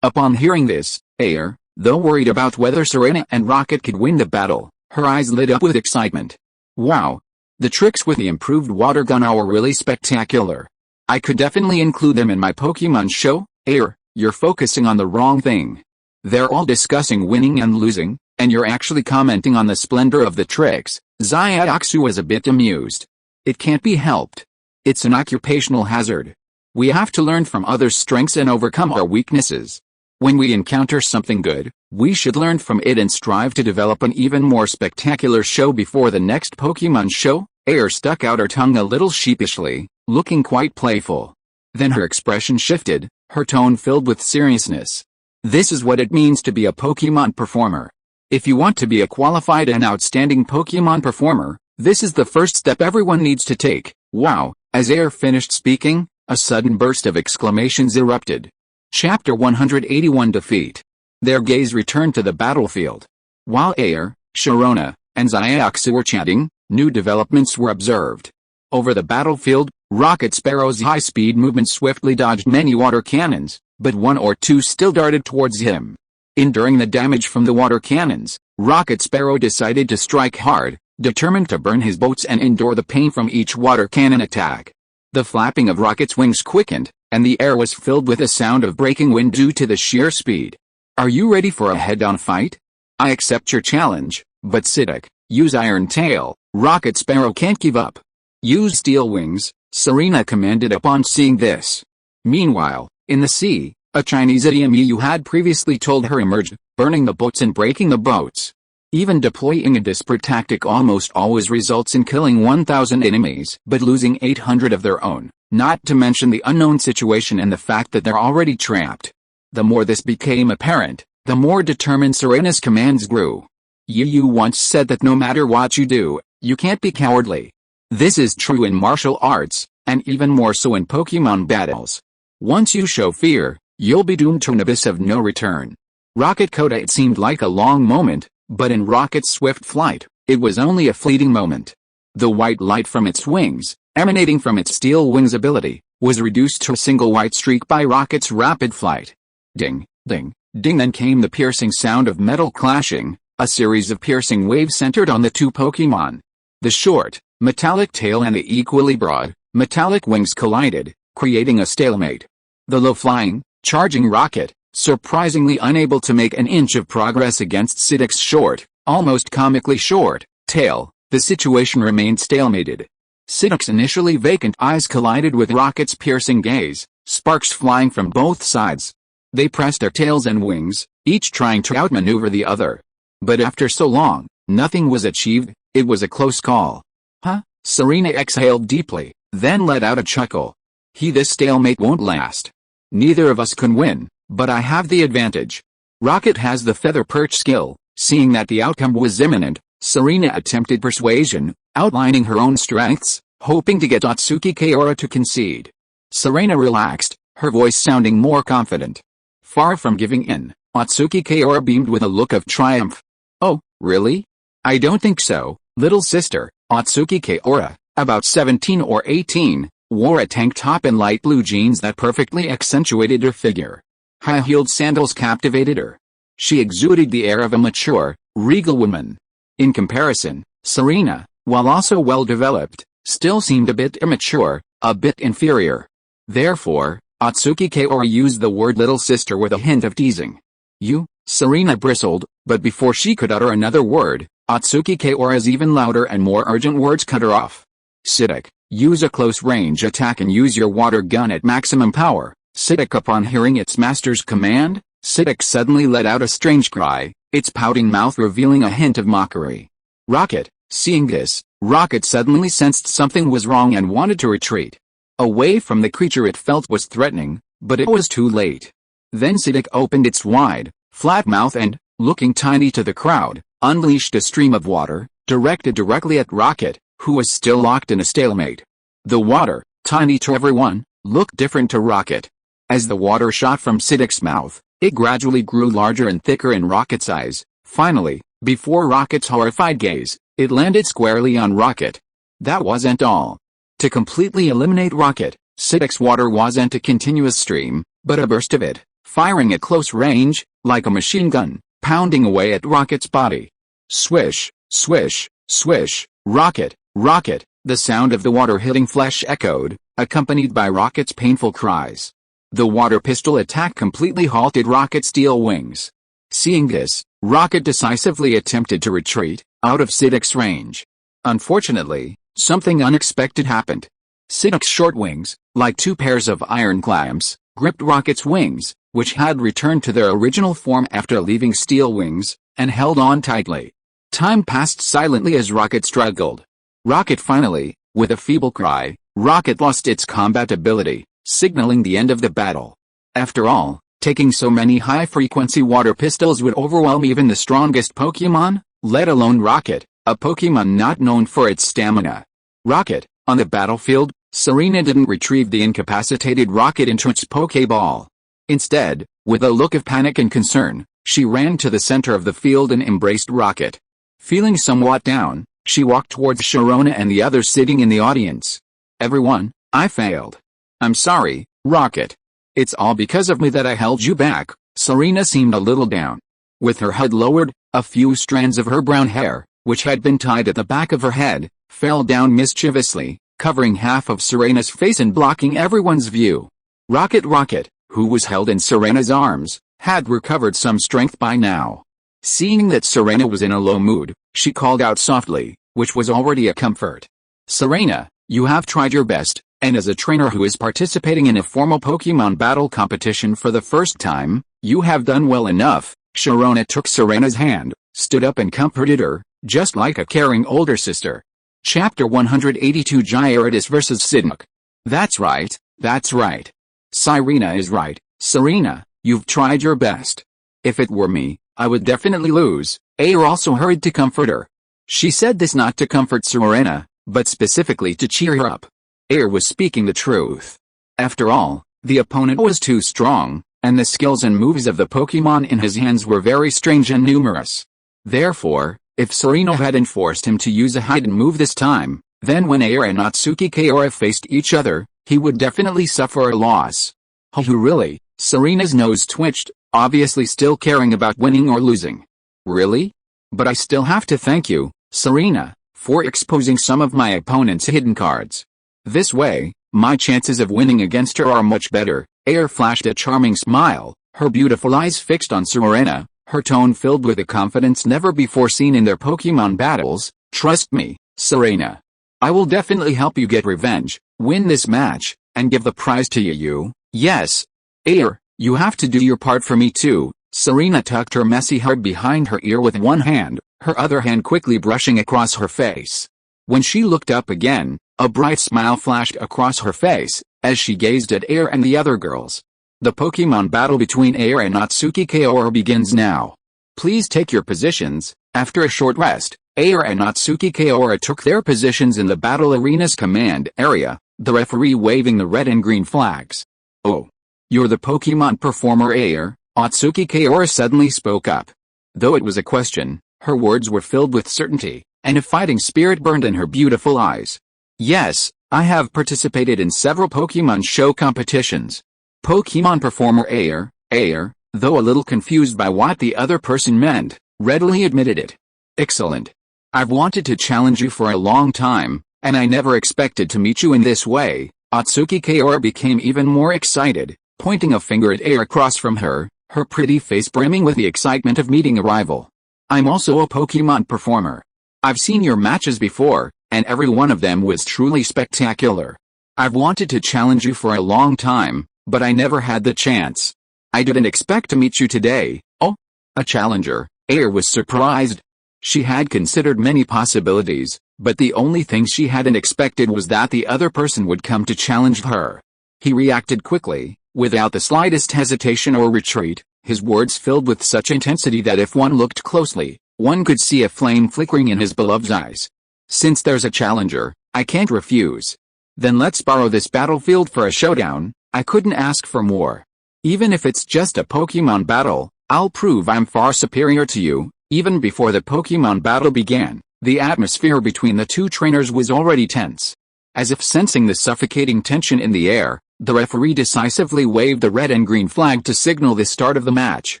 Upon hearing this, Air, though worried about whether Serena and Rocket could win the battle, her eyes lit up with excitement. Wow! The tricks with the improved water gun are really spectacular. I could definitely include them in my Pokémon show. Air, you're focusing on the wrong thing. They're all discussing winning and losing, and you're actually commenting on the splendor of the tricks. Xiaoxu was a bit amused. It can't be helped. It's an occupational hazard. We have to learn from others' strengths and overcome our weaknesses. When we encounter something good, we should learn from it and strive to develop an even more spectacular show before the next Pokémon show. Air stuck out her tongue a little sheepishly, looking quite playful. Then her expression shifted, her tone filled with seriousness. This is what it means to be a Pokémon performer. If you want to be a qualified and outstanding Pokémon performer, this is the first step everyone needs to take. Wow! As Air finished speaking, a sudden burst of exclamations erupted. Chapter 181 Defeat. Their gaze returned to the battlefield. While Air, Sharona, and Xiaoxu were chatting, new developments were observed. Over the battlefield, Rocket Sparrow's high-speed movement swiftly dodged many water cannons, but one or two still darted towards him. Enduring the damage from the water cannons, Rocket Sparrow decided to strike hard, determined to burn his boats and endure the pain from each water cannon attack. The flapping of Rocket's wings quickened, and the air was filled with a sound of breaking wind due to the sheer speed. Are you ready for a head-on fight? I accept your challenge, but Psyduck, use Iron Tail. Rocket Sparrow can't give up. Use Steel Wings, Serena commanded upon seeing this. Meanwhile, in the sea, a Chinese idiom Yu had previously told her emerged, burning the boats and breaking the boats. Even deploying a desperate tactic almost always results in killing 1,000 enemies but losing 800 of their own, not to mention the unknown situation and the fact that they're already trapped. The more this became apparent, the more determined Serena's commands grew. Yu once said that no matter what you do, you can't be cowardly. This is true in martial arts, and even more so in Pokémon battles. Once you show fear, you'll be doomed to an abyss of no return. Rocket Coda. It seemed like a long moment, but in Rocket's swift flight, it was only a fleeting moment. The white light from its wings, emanating from its Steel Wings ability, was reduced to a single white streak by Rocket's rapid flight. Ding, ding, ding. Then came the piercing sound of metal clashing, a series of piercing waves centered on the two Pokémon. The short, metallic tail and the equally broad, metallic wings collided, creating a stalemate. The low-flying, charging Rocket, surprisingly unable to make an inch of progress against Psyduck's short, almost comically short, tail, the situation remained stalemated. Psyduck's initially vacant eyes collided with Rocket's piercing gaze, sparks flying from both sides. They pressed their tails and wings, each trying to outmaneuver the other. But after so long, nothing was achieved. It was a close call. Huh? Serena exhaled deeply, then let out a chuckle. This stalemate won't last. Neither of us can win, but I have the advantage. Rocket has the feather perch skill. Seeing that the outcome was imminent, Serena attempted persuasion, outlining her own strengths, hoping to get Atsuki Kaora to concede. Serena relaxed, her voice sounding more confident. Far from giving in, Atsuki Kaora beamed with a look of triumph. Oh, really? I don't think so, little sister. Atsuki Kaora, about 17 or 18, wore a tank top and light blue jeans that perfectly accentuated her figure. High-heeled sandals captivated her. She exuded the air of a mature, regal woman. In comparison, Serena, while also well-developed, still seemed a bit immature, a bit inferior. Therefore, Atsuki Kaora used the word little sister with a hint of teasing. You? Serena bristled, but before she could utter another word, Atsuki Kaora's even louder and more urgent words cut her off. Psyduck, use a close-range attack and use your water gun at maximum power. Psyduck. Upon hearing its master's command, Psyduck suddenly let out a strange cry, its pouting mouth revealing a hint of mockery. Rocket, seeing this, Rocket suddenly sensed something was wrong and wanted to retreat. Away from the creature it felt was threatening, but it was too late. Then Psyduck opened its wide, flat mouth and, looking tiny to the crowd, unleashed a stream of water, directed directly at Rocket, who was still locked in a stalemate. The water, tiny to everyone, looked different to Rocket. As the water shot from Psyduck's mouth, it gradually grew larger and thicker in Rocket's eyes. Finally, before Rocket's horrified gaze, it landed squarely on Rocket. That wasn't all. To completely eliminate Rocket, Psyduck's water wasn't a continuous stream, but a burst of it, firing at close range, like a machine gun, pounding away at Rocket's body. Swish, swish, swish, Rocket, Rocket, the sound of the water hitting flesh echoed, accompanied by Rocket's painful cries. The water pistol attack completely halted Rocket's steel wings. Seeing this, Rocket decisively attempted to retreat, out of Psyduck's range. Unfortunately, something unexpected happened. Psyduck's short wings, like two pairs of iron clamps, gripped Rocket's wings, which had returned to their original form after leaving Steel Wings, and held on tightly. Time passed silently as Rocket struggled. Rocket finally, with a feeble cry, Rocket lost its combat ability, signaling the end of the battle. After all, taking so many high-frequency water pistols would overwhelm even the strongest Pokémon, let alone Rocket, a Pokémon not known for its stamina. Rocket, on the battlefield, Serena didn't retrieve the incapacitated Rocket into its Pokéball. Instead, with a look of panic and concern, she ran to the center of the field and embraced Rocket. Feeling somewhat down, she walked towards Sharona and the others sitting in the audience. Everyone, I failed. I'm sorry, Rocket. It's all because of me that I held you back. Serena seemed a little down. With her head lowered, a few strands of her brown hair, which had been tied at the back of her head, fell down mischievously, covering half of Serena's face and blocking everyone's view. Rocket, who was held in Serena's arms, had recovered some strength by now. Seeing that Serena was in a low mood, she called out softly, which was already a comfort. Serena, you have tried your best, and as a trainer who is participating in a formal Pokemon battle competition for the first time, you have done well enough. Sharona took Serena's hand, stood up and comforted her, just like a caring older sister. Chapter 182 Gyarados vs Psyduck. That's right. Serena is right. Serena, you've tried your best. If it were me, I would definitely lose. Air also hurried to comfort her. She said this not to comfort Serena, but specifically to cheer her up. Air was speaking the truth. After all, the opponent was too strong, and the skills and moves of the Pokemon in his hands were very strange and numerous. Therefore, if Serena hadn't forced him to use a hidden move this time, then when Air and Natsuki Kaora faced each other, he would definitely suffer a loss. Oh really? Serena's nose twitched, obviously still caring about winning or losing. Really? But I still have to thank you, Serena, for exposing some of my opponent's hidden cards. This way, my chances of winning against her are much better. Air flashed a charming smile, her beautiful eyes fixed on Serena, her tone filled with a confidence never before seen in their Pokemon battles. Trust me, Serena. I will definitely help you get revenge, win this match, and give the prize to you. Yes. Air, you have to do your part for me too. Serena tucked her messy hair behind her ear with one hand, her other hand quickly brushing across her face. When she looked up again, a bright smile flashed across her face, as she gazed at Air and the other girls. The Pokemon battle between Air and Natsuki Kaora begins now. Please take your positions. After a short rest, Air and Natsuki Kaora took their positions in the battle arena's command area, the referee waving the red and green flags. Oh. You're the Pokemon performer Air, Natsuki Kaora suddenly spoke up. Though it was a question, her words were filled with certainty, and a fighting spirit burned in her beautiful eyes. Yes, I have participated in several Pokemon show competitions. Pokemon performer Air, though a little confused by what the other person meant, readily admitted it. Excellent. I've wanted to challenge you for a long time, and I never expected to meet you in this way. Natsuki Kaora became even more excited, pointing a finger at Air across from her, her pretty face brimming with the excitement of meeting a rival. I'm also a Pokemon performer. I've seen your matches before, and every one of them was truly spectacular. I've wanted to challenge you for a long time, but I never had the chance. I didn't expect to meet you today. Oh, a challenger. Air was surprised. She had considered many possibilities, but the only thing she hadn't expected was that the other person would come to challenge her. He reacted quickly, without the slightest hesitation or retreat, his words filled with such intensity that if one looked closely, one could see a flame flickering in his beloved's eyes. Since there's a challenger, I can't refuse. Then let's borrow this battlefield for a showdown. I couldn't ask for more. Even if it's just a Pokemon battle, I'll prove I'm far superior to you. Even before the Pokemon battle began, the atmosphere between the two trainers was already tense. As if sensing the suffocating tension in the air, the referee decisively waved the red and green flag to signal the start of the match.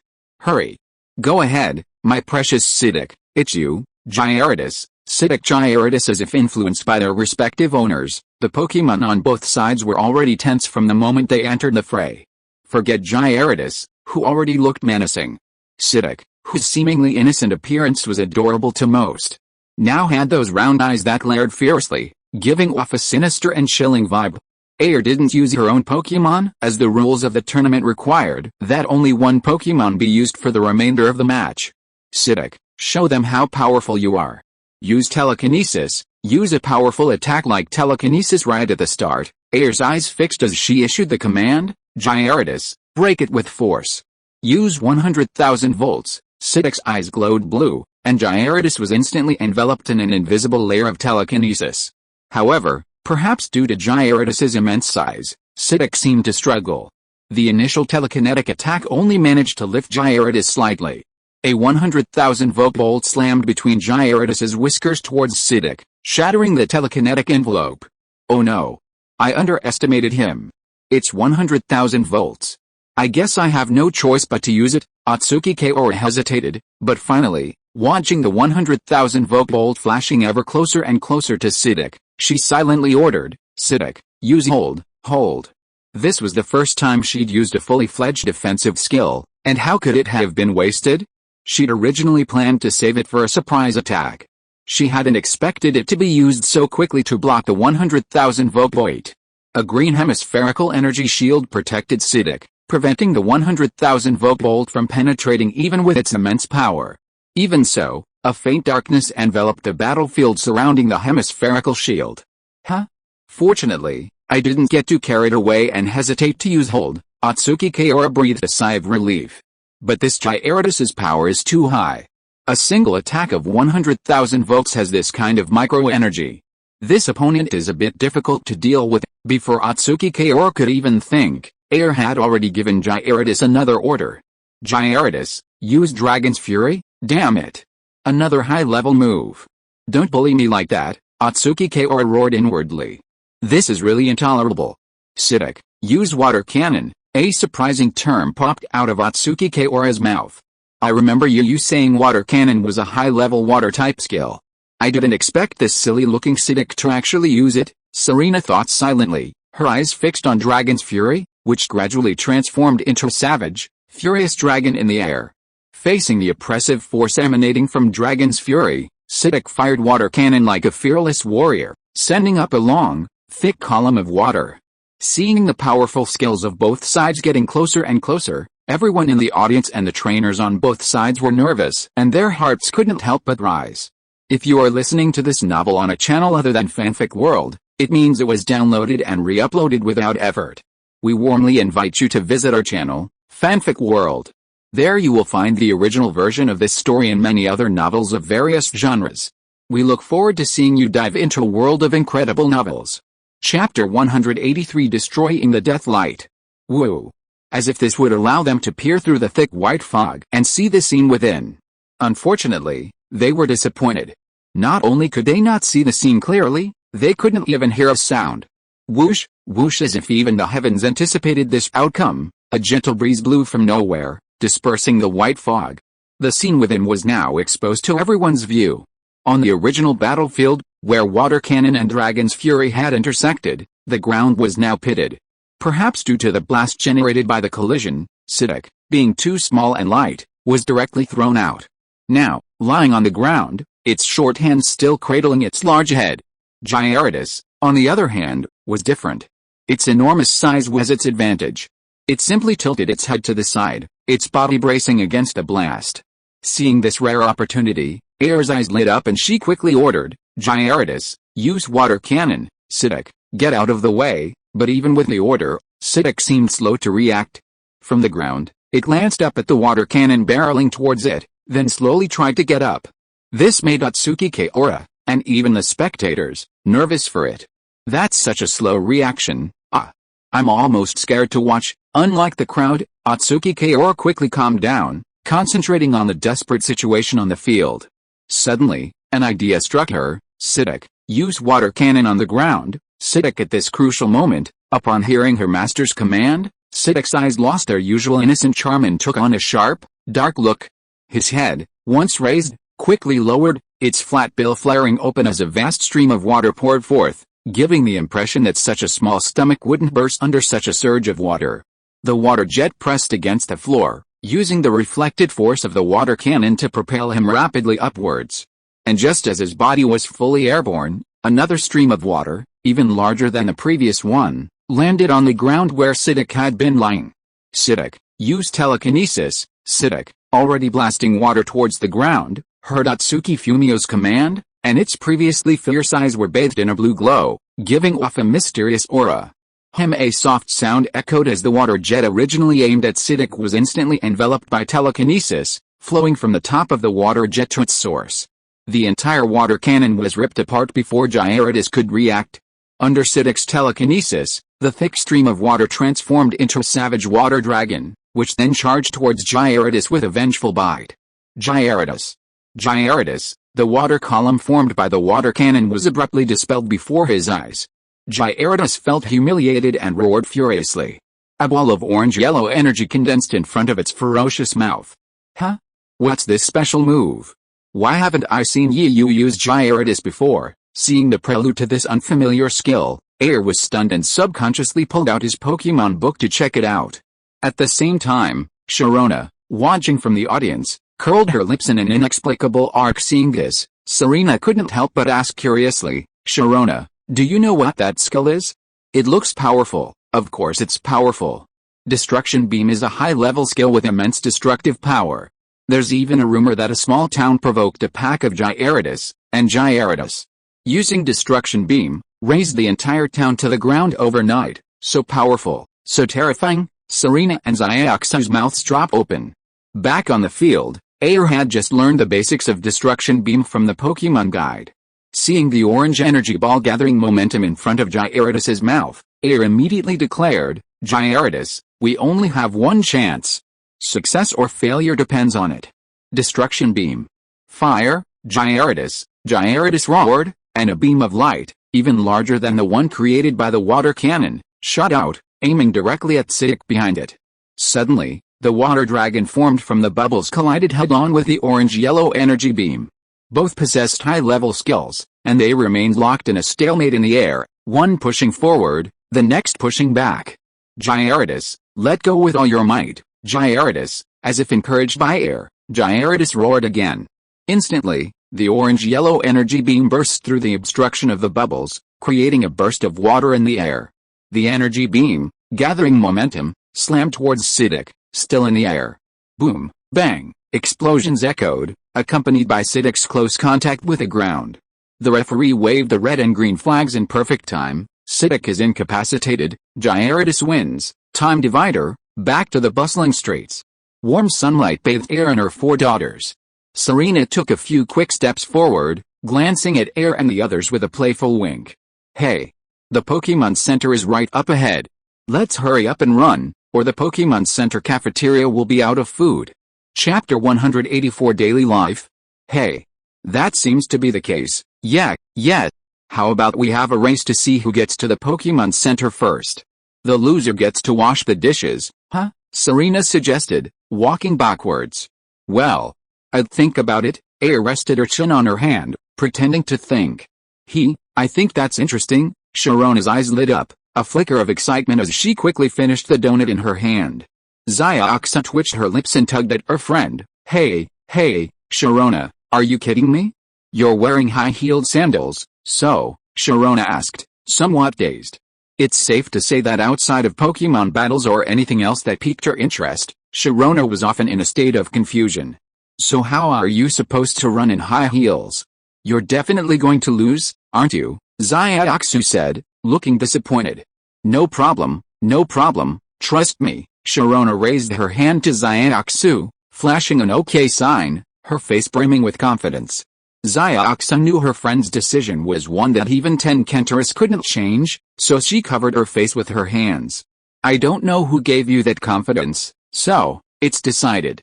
Hurry. Go ahead, my precious Psyduck. It's you, Gyarados. Psyduck Gyarados. As if influenced by their respective owners, the Pokemon on both sides were already tense from the moment they entered the fray. Forget Gyarados, who already looked menacing. Psyduck, whose seemingly innocent appearance was adorable to most, now had those round eyes that glared fiercely, giving off a sinister and chilling vibe. Air didn't use her own Pokemon, as the rules of the tournament required that only one Pokemon be used for the remainder of the match. Psyduck, show them how powerful you are. Use telekinesis. Use a powerful attack like telekinesis right at the start. Air's eyes fixed as she issued the command. Gyarados, break it with force. Use 100,000 volts. Psyduck's eyes glowed blue, and Gyarados was instantly enveloped in an invisible layer of telekinesis. However, perhaps due to Gyarados' immense size, Psyduck seemed to struggle. The initial telekinetic attack only managed to lift Gyarados slightly. A 100,000 volt bolt slammed between Gyarados' whiskers towards Psyduck, shattering the telekinetic envelope. Oh no. I underestimated him. It's 100,000 volts. I guess I have no choice but to use it. Atsuki Kaora hesitated, but finally, watching the 100,000 Vogue bolt flashing ever closer and closer to Siddiq, she silently ordered, "Siddiq, use hold, hold." This was the first time she'd used a fully fledged defensive skill, and how could it have been wasted? She'd originally planned to save it for a surprise attack. She hadn't expected it to be used so quickly to block the 100,000 Vogue bolt. A green hemispherical energy shield protected Siddiq, preventing the 100,000 Vogue bolt from penetrating even with its immense power. Even so, a faint darkness enveloped the battlefield surrounding the hemispherical shield. Fortunately, I didn't get too carried away and hesitate to use hold. Atsuki Kaora breathed a sigh of relief. But this Gyarados' power is too high. A single attack of 100,000 volts has this kind of micro-energy. This opponent is a bit difficult to deal with. Before Atsuki Kaora could even think, Air had already given Gyarados another order. "Gyarados, use Dragon's Fury? Damn it. Another high-level move. Don't bully me like that," Atsuki Kaora roared inwardly. "This is really intolerable." "Siddiq, use Water Cannon." A surprising term popped out of Atsuki Kaora's mouth. "I remember you saying Water Cannon was a high-level water-type skill. I didn't expect this silly-looking Siddiq to actually use it," Serena thought silently, her eyes fixed on Dragon's Fury, which gradually transformed into a savage, furious dragon in the air. Facing the oppressive force emanating from Dragon's Fury, Siddiq fired Water Cannon like a fearless warrior, sending up a long, thick column of water. Seeing the powerful skills of both sides getting closer and closer, everyone in the audience and the trainers on both sides were nervous and their hearts couldn't help but rise. If you are listening to this novel on a channel other than Fanfic World, it means it was downloaded and re-uploaded without effort. We warmly invite you to visit our channel, Fanfic World. There you will find the original version of this story and many other novels of various genres. We look forward to seeing you dive into a world of incredible novels. Chapter 183, Destroying the Deathlight. Woo! As if this would allow them to peer through the thick white fog and see the scene within. Unfortunately, they were disappointed. Not only could they not see the scene clearly, they couldn't even hear a sound. Whoosh, whoosh, as if even the heavens anticipated this outcome, a gentle breeze blew from nowhere, dispersing the white fog. The scene within was now exposed to everyone's view. On the original battlefield, where Water Cannon and Dragon's Fury had intersected, the ground was now pitted. Perhaps due to the blast generated by the collision, Siddiq, being too small and light, was directly thrown out. Now, lying on the ground, its short hands still cradling its large head. Gyarados, on the other hand, was different. Its enormous size was its advantage. It simply tilted its head to the side, its body bracing against the blast. Seeing this rare opportunity, Air's eyes lit up and she quickly ordered, "Gyarados, use Water Cannon." "Siddiq, get out of the way," but even with the order, Siddiq seemed slow to react. From the ground, it glanced up at the Water Cannon barreling towards it, then slowly tried to get up. This made Atsuki Kaora, and even the spectators, nervous for it. That's such a slow reaction. I'm almost scared to watch. Unlike the crowd, Atsuki Kaora quickly calmed down, concentrating on the desperate situation on the field. Suddenly, an idea struck her. "Siddiq, use Water Cannon on the ground." Siddiq at this crucial moment, upon hearing her master's command, Siddiq's eyes lost their usual innocent charm and took on a sharp, dark look. His head, once raised, quickly lowered, its flat bill flaring open as a vast stream of water poured forth, giving the impression that such a small stomach wouldn't burst under such a surge of water. The water jet pressed against the floor, using the reflected force of the Water Cannon to propel him rapidly upwards. And just as his body was fully airborne, another stream of water, even larger than the previous one, landed on the ground where Siddiq had been lying. "Siddiq, use telekinesis." Siddiq, already blasting water towards the ground, heard Atsuki Fumio's command, and its previously fierce eyes were bathed in a blue glow, giving off a mysterious aura. A soft sound echoed as the water jet originally aimed at Siddiq was instantly enveloped by telekinesis, flowing from the top of the water jet to its source. The entire Water Cannon was ripped apart before Gyarados could react. Under Siddiq's telekinesis, the thick stream of water transformed into a savage water dragon, which then charged towards Gyarados with a vengeful bite. Gyarados. Gyarados, the water column formed by the Water Cannon was abruptly dispelled before his eyes. Gyarados felt humiliated and roared furiously. A ball of orange-yellow energy condensed in front of its ferocious mouth. Huh? What's this special move? Why haven't I seen you use Gyarados before? Seeing the prelude to this unfamiliar skill, Air was stunned and subconsciously pulled out his Pokemon book to check it out. At the same time, Sharona, watching from the audience, curled her lips in an inexplicable arc. Seeing this, Serena couldn't help but ask curiously, Sharona, do you know what that skill is? It looks powerful. Of course it's powerful. Destruction Beam is a high-level skill with immense destructive power. There's even a rumor that a small town provoked a pack of Gyarados, and Gyarados, using Destruction Beam, raised the entire town to the ground overnight. So powerful, so terrifying. Serena and Xiaoguang's mouths drop open. Back on the field, Air had just learned the basics of Destruction Beam from the Pokemon Guide. Seeing the orange energy ball gathering momentum in front of Gyarados' mouth, Air immediately declared, Gyarados, we only have one chance. Success or failure depends on it. Destruction Beam. Fire, Gyarados. Gyarados roared, and a beam of light, even larger than the one created by the water cannon, shot out, aiming directly at Psyduck behind it. Suddenly, the water dragon formed from the bubbles collided head-on with the orange-yellow energy beam. Both possessed high-level skills, and they remained locked in a stalemate in the air, one pushing forward, the next pushing back. Gyarados, let go with all your might. Gyarados, as if encouraged by Air, Gyarados roared again. Instantly, the orange-yellow energy beam burst through the obstruction of the bubbles, creating a burst of water in the air. The energy beam, gathering momentum, slammed towards Psyduck, still in the air. Boom, bang, explosions echoed, accompanied by Psyduck's close contact with the ground. The referee waved the red and green flags in perfect time. Psyduck is incapacitated. Gyarados wins. Time divider, back to the bustling streets. Warm sunlight bathed Air and her 4 daughters. Serena took a few quick steps forward, glancing at Air and the others with a playful wink. Hey! The Pokemon Center is right up ahead. Let's hurry up and run, or the Pokemon Center cafeteria will be out of food. Chapter 184 Daily Life. Hey! That seems to be the case. Yeah. How about we have a race to see who gets to the Pokemon Center first? The loser gets to wash the dishes, huh? Serena suggested, walking backwards. Well, I'd think about it. Air rested her chin on her hand, pretending to think. I think that's interesting. Sharona's eyes lit up, a flicker of excitement as she quickly finished the donut in her hand. Xiaoguang twitched her lips and tugged at her friend. Hey, Sharona, are you kidding me? You're wearing high-heeled sandals, so, Sharona asked, somewhat dazed. It's safe to say that outside of Pokemon battles or anything else that piqued her interest, Sharona was often in a state of confusion. So how are you supposed to run in high heels? You're definitely going to lose, aren't you? Xiaoguang said, looking disappointed. No problem, trust me. Sharona raised her hand to Xiaoguang, flashing an OK sign, her face brimming with confidence. Xiaoguang knew her friend's decision was one that even 10 Kantoras couldn't change, so she covered her face with her hands. I don't know who gave you that confidence, so, it's decided.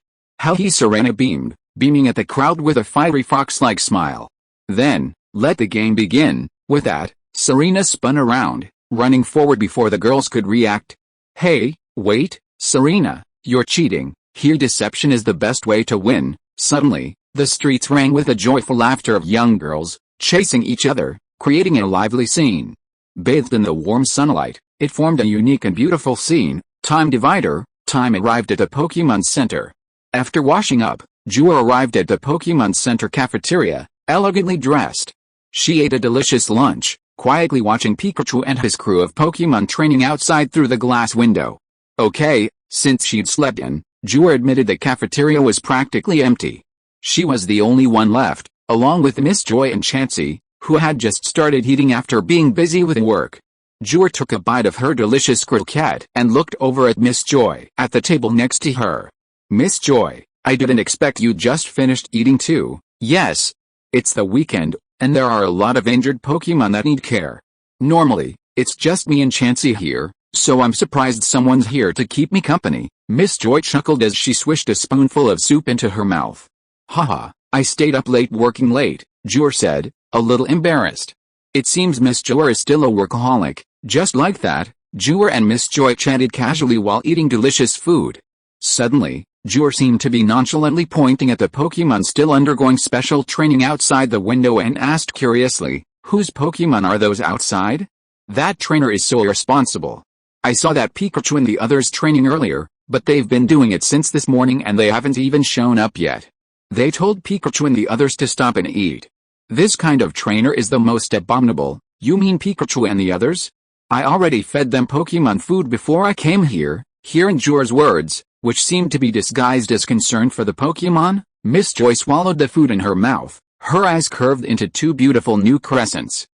Serena beamed, beaming at the crowd with a fiery fox-like smile. Then, let the game begin. With that, Serena spun around, running forward before the girls could react. Hey, wait, Serena, you're cheating. Here deception is the best way to win. Suddenly, the streets rang with the joyful laughter of young girls, chasing each other, creating a lively scene. Bathed in the warm sunlight, it formed a unique and beautiful scene. Time divider, time arrived at the Pokemon Center. After washing up, Jua arrived at the Pokemon Center cafeteria, elegantly dressed. She ate a delicious lunch, quietly watching Pikachu and his crew of Pokemon training outside through the glass window. Okay, since she'd slept in, Jua admitted the cafeteria was practically empty. She was the only one left, along with Miss Joy and Chansey, who had just started eating after being busy with work. Jua took a bite of her delicious croquette and looked over at Miss Joy at the table next to her. Miss Joy, I didn't expect you just finished eating too. Yes. It's the weekend, and there are a lot of injured Pokemon that need care. Normally, it's just me and Chansey here, so I'm surprised someone's here to keep me company. Miss Joy chuckled as she swished a spoonful of soup into her mouth. Haha, I stayed up late working late, Jua said, a little embarrassed. It seems Miss Joy is still a workaholic. Just like that, Jur and Miss Joy chatted casually while eating delicious food. Suddenly, Jur seemed to be nonchalantly pointing at the Pokémon still undergoing special training outside the window and asked curiously, "Whose Pokémon are those outside? That trainer is so irresponsible. I saw that Pikachu and the others training earlier, but they've been doing it since this morning and they haven't even shown up yet. They told Pikachu and the others to stop and eat. This kind of trainer is the most abominable." "You mean Pikachu and the others? I already fed them Pokémon food before I came here." Hearing Jur's words, which seemed to be disguised as concern for the Pokémon, Miss Joy swallowed the food in her mouth, her eyes curved into two beautiful new crescents.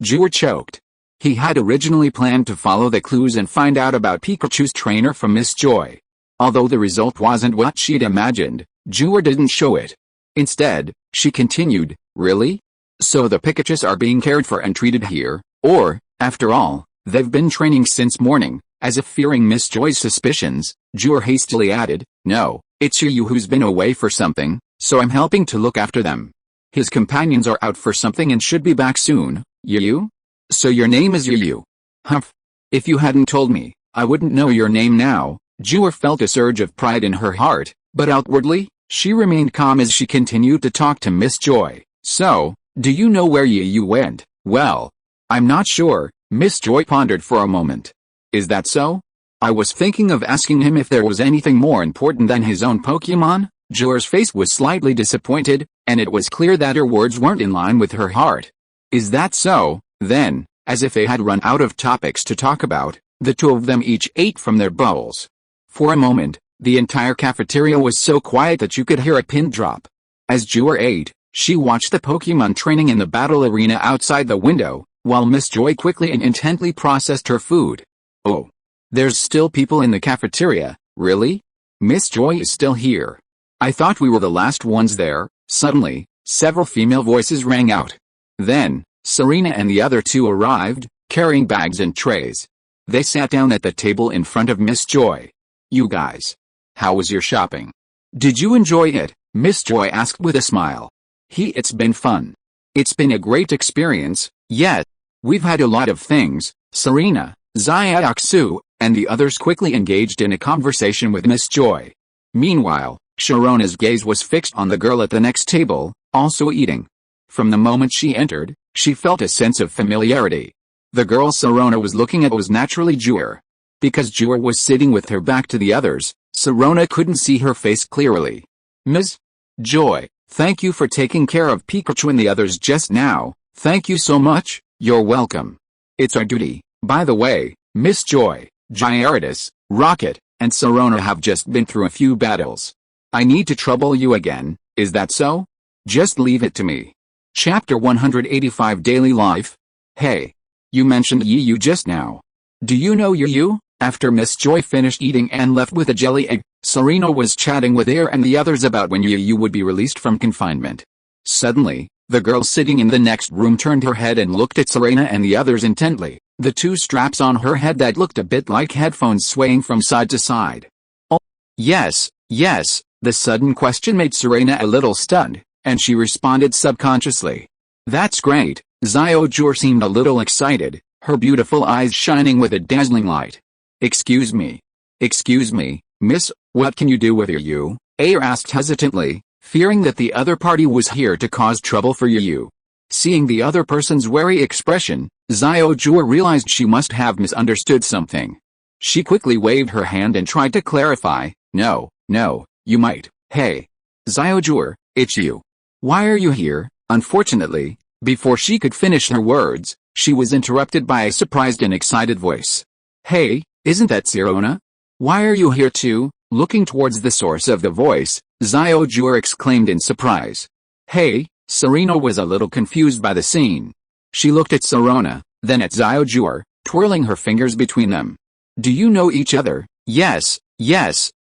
Jur choked. He had originally planned to follow the clues and find out about Pikachu's trainer from Miss Joy. Although the result wasn't what she'd imagined, Jur didn't show it. Instead, she continued, "Really? So the Pikachus are being cared for and treated here, or, after all, they've been training since morning." As if fearing Miss Joy's suspicions, Jur hastily added, "No, it's you who's been away for something, so I'm helping to look after them. His companions are out for something and should be back soon." "You? So your name is Yu? Humph. If you hadn't told me, I wouldn't know your name now." Jur felt a surge of pride in her heart, but outwardly, she remained calm as she continued to talk to Miss Joy. "So, do you know where Yu went?" "Well, I'm not sure." Miss Joy pondered for a moment. "Is that so? I was thinking of asking him if there was anything more important than his own Pokémon." Jur's face was slightly disappointed, and it was clear that her words weren't in line with her heart. "Is that so?" Then, as if they had run out of topics to talk about, the two of them each ate from their bowls. For a moment, the entire cafeteria was so quiet that you could hear a pin drop. As Jur ate, she watched the Pokémon training in the battle arena outside the window, while Miss Joy quickly and intently processed her food. "Oh, there's still people in the cafeteria, really? Miss Joy is still here. I thought we were the last ones there." Suddenly, several female voices rang out. Then, Serena and the other two arrived, carrying bags and trays. They sat down at the table in front of Miss Joy. "You guys, how was your shopping? Did you enjoy it?" Miss Joy asked with a smile. It's been fun. It's been a great experience." "Yes, we've had a lot of things." Serena, Xiaoxu, and the others quickly engaged in a conversation with Miss Joy. Meanwhile, Sharona's gaze was fixed on the girl at the next table, also eating. From the moment she entered, she felt a sense of familiarity. The girl Sharona was looking at was naturally Jur. Because Jur was sitting with her back to the others, Sharona couldn't see her face clearly. "Ms. Joy, thank you for taking care of Pikachu and the others just now." "Thank you so much." "You're welcome. It's our duty." "By the way, Miss Joy, Gyarados, Rocket, and Sharona have just been through a few battles. I need to trouble you again, is that so? Just leave it to me." Chapter 185 Daily Life. "Hey. You mentioned Yu just now. Do you know Yu?" After Miss Joy finished eating and left with a jelly egg, Serena was chatting with Air and the others about when Yu would be released from confinement. Suddenly, the girl sitting in the next room turned her head and looked at Serena and the others intently, the two straps on her head that looked a bit like headphones swaying from side to side. "Oh, yes. The sudden question made Serena a little stunned, and she responded subconsciously. "That's great." Xiaojur seemed a little excited, her beautiful eyes shining with a dazzling light. Excuse me, miss, what can you do with Yu?" Air asked hesitantly, fearing that the other party was here to cause trouble for Yu. Seeing the other person's wary expression, Xiaojur realized she must have misunderstood something. She quickly waved her hand and tried to clarify, No, you might. "Hey. Xiaojur, it's you. Why are you here?" Unfortunately, before she could finish her words, she was interrupted by a surprised and excited voice. "Hey, isn't that Serena? Why are you here too?" Looking towards the source of the voice, Xiaojur exclaimed in surprise. "Hey." Serena was a little confused by the scene. She looked at Serena, then at Xiaojur, twirling her fingers between them. "Do you know each other?" Yes,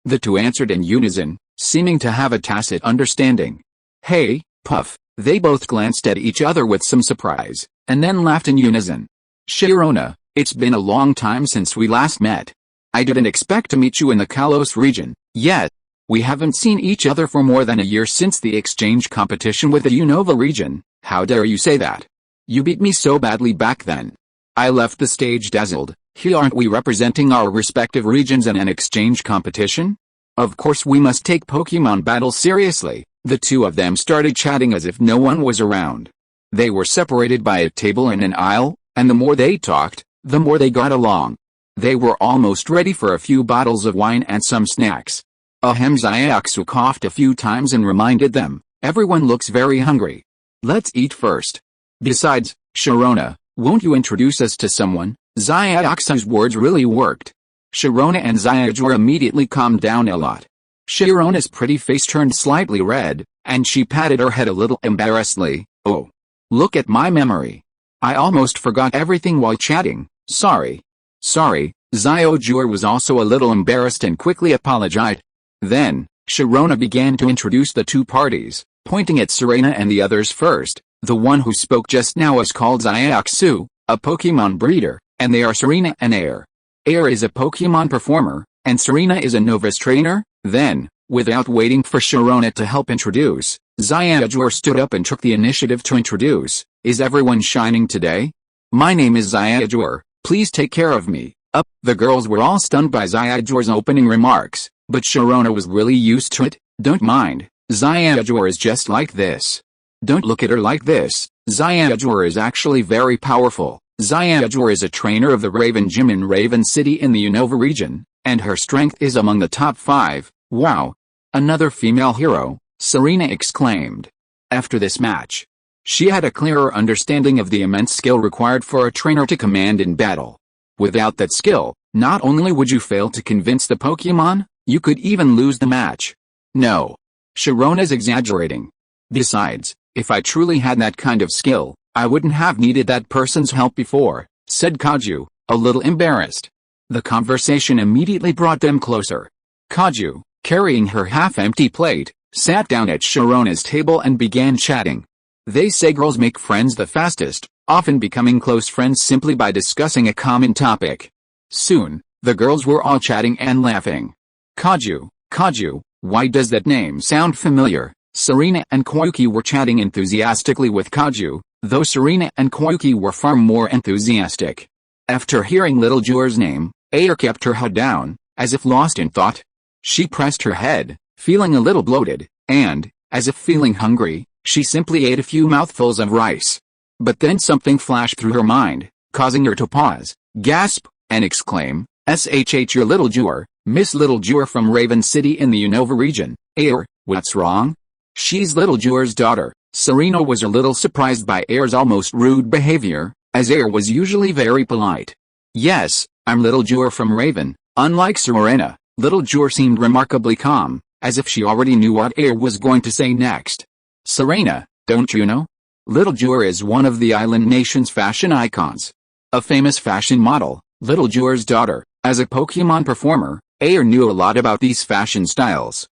the two answered in unison, seeming to have a tacit understanding. "Hey, Puff." They both glanced at each other with some surprise, and then laughed in unison. "Sharona, it's been a long time since we last met. I didn't expect to meet you in the Kalos region, yet. We haven't seen each other for more than a year since the exchange competition with the Unova region. How dare you say that? You beat me so badly back then. I left the stage dazzled, Here aren't we representing our respective regions in an exchange competition? Of course we must take Pokemon battles seriously. The two of them started chatting as if no one was around. They were separated by a table and an aisle, and the more they talked, the more they got along. They were almost ready for a few bottles of wine and some snacks. Xiaoxu coughed a few times and reminded them, everyone looks very hungry. Let's eat first. Besides, Sharona, won't you introduce us to someone? Xiaoxu's words really worked. Sharona and Xiaojuor immediately calmed down a lot. Sharona's pretty face turned slightly red, and she patted her head a little embarrassedly. Oh. Look at my memory. I almost forgot everything while chatting. Sorry. Sorry. Xiaojuor was also a little embarrassed and quickly apologized. Then, Sharona began to introduce the two parties, pointing at Serena and the others first. The one who spoke just now is called Xiaoxu, a Pokemon breeder, and they are Serena and Air. Air is a Pokemon performer, and Serena is a novice trainer. Then, without waiting for Sharona to help introduce, Xiaojuor stood up and took the initiative to introduce. Is everyone shining today? My name is Xiaojuor, please take care of me. Up, the girls were all stunned by Xiaojuor's opening remarks, but Sharona was really used to it. Don't mind, Xiaojuor is just like this. Don't look at her like this. Xiaojuor is actually very powerful. Xiaojuor is a trainer of the Raven Gym in Raven City in the Unova region, and her strength is among the top 5. Wow! Another female hero, Serena exclaimed. After this match, she had a clearer understanding of the immense skill required for a trainer to command in battle. Without that skill, not only would you fail to convince the Pokemon, you could even lose the match. No. Sharona's exaggerating. Besides, if I truly had that kind of skill, I wouldn't have needed that person's help before, said Kaju, a little embarrassed. The conversation immediately brought them closer. Kaju, carrying her half-empty plate, sat down at Sharona's table and began chatting. They say girls make friends the fastest, often becoming close friends simply by discussing a common topic. Soon, the girls were all chatting and laughing. Kaju, why does that name sound familiar? Serena and Koyuki were chatting enthusiastically with Kaju, though Serena and Koyuki were far more enthusiastic. After hearing Little Juor's name, Air kept her head down, as if lost in thought. She pressed her head, feeling a little bloated, and, as if feeling hungry, she simply ate a few mouthfuls of rice. But then something flashed through her mind, causing her to pause, gasp, and exclaim, "SHH your Little Juor, Miss Little Juor from Raven City in the Unova region. Air, what's wrong?" She's Little Juor's daughter. Serena was a little surprised by Air's almost rude behavior, as Air was usually very polite. Yes, I'm Little Juor from Raven. Unlike Serena, Little Juor seemed remarkably calm, as if she already knew what Air was going to say next. Serena, don't you know? Little Juor is one of the island nation's fashion icons. A famous fashion model, Little Juor's daughter. As a Pokemon performer, Air knew a lot about these fashion styles.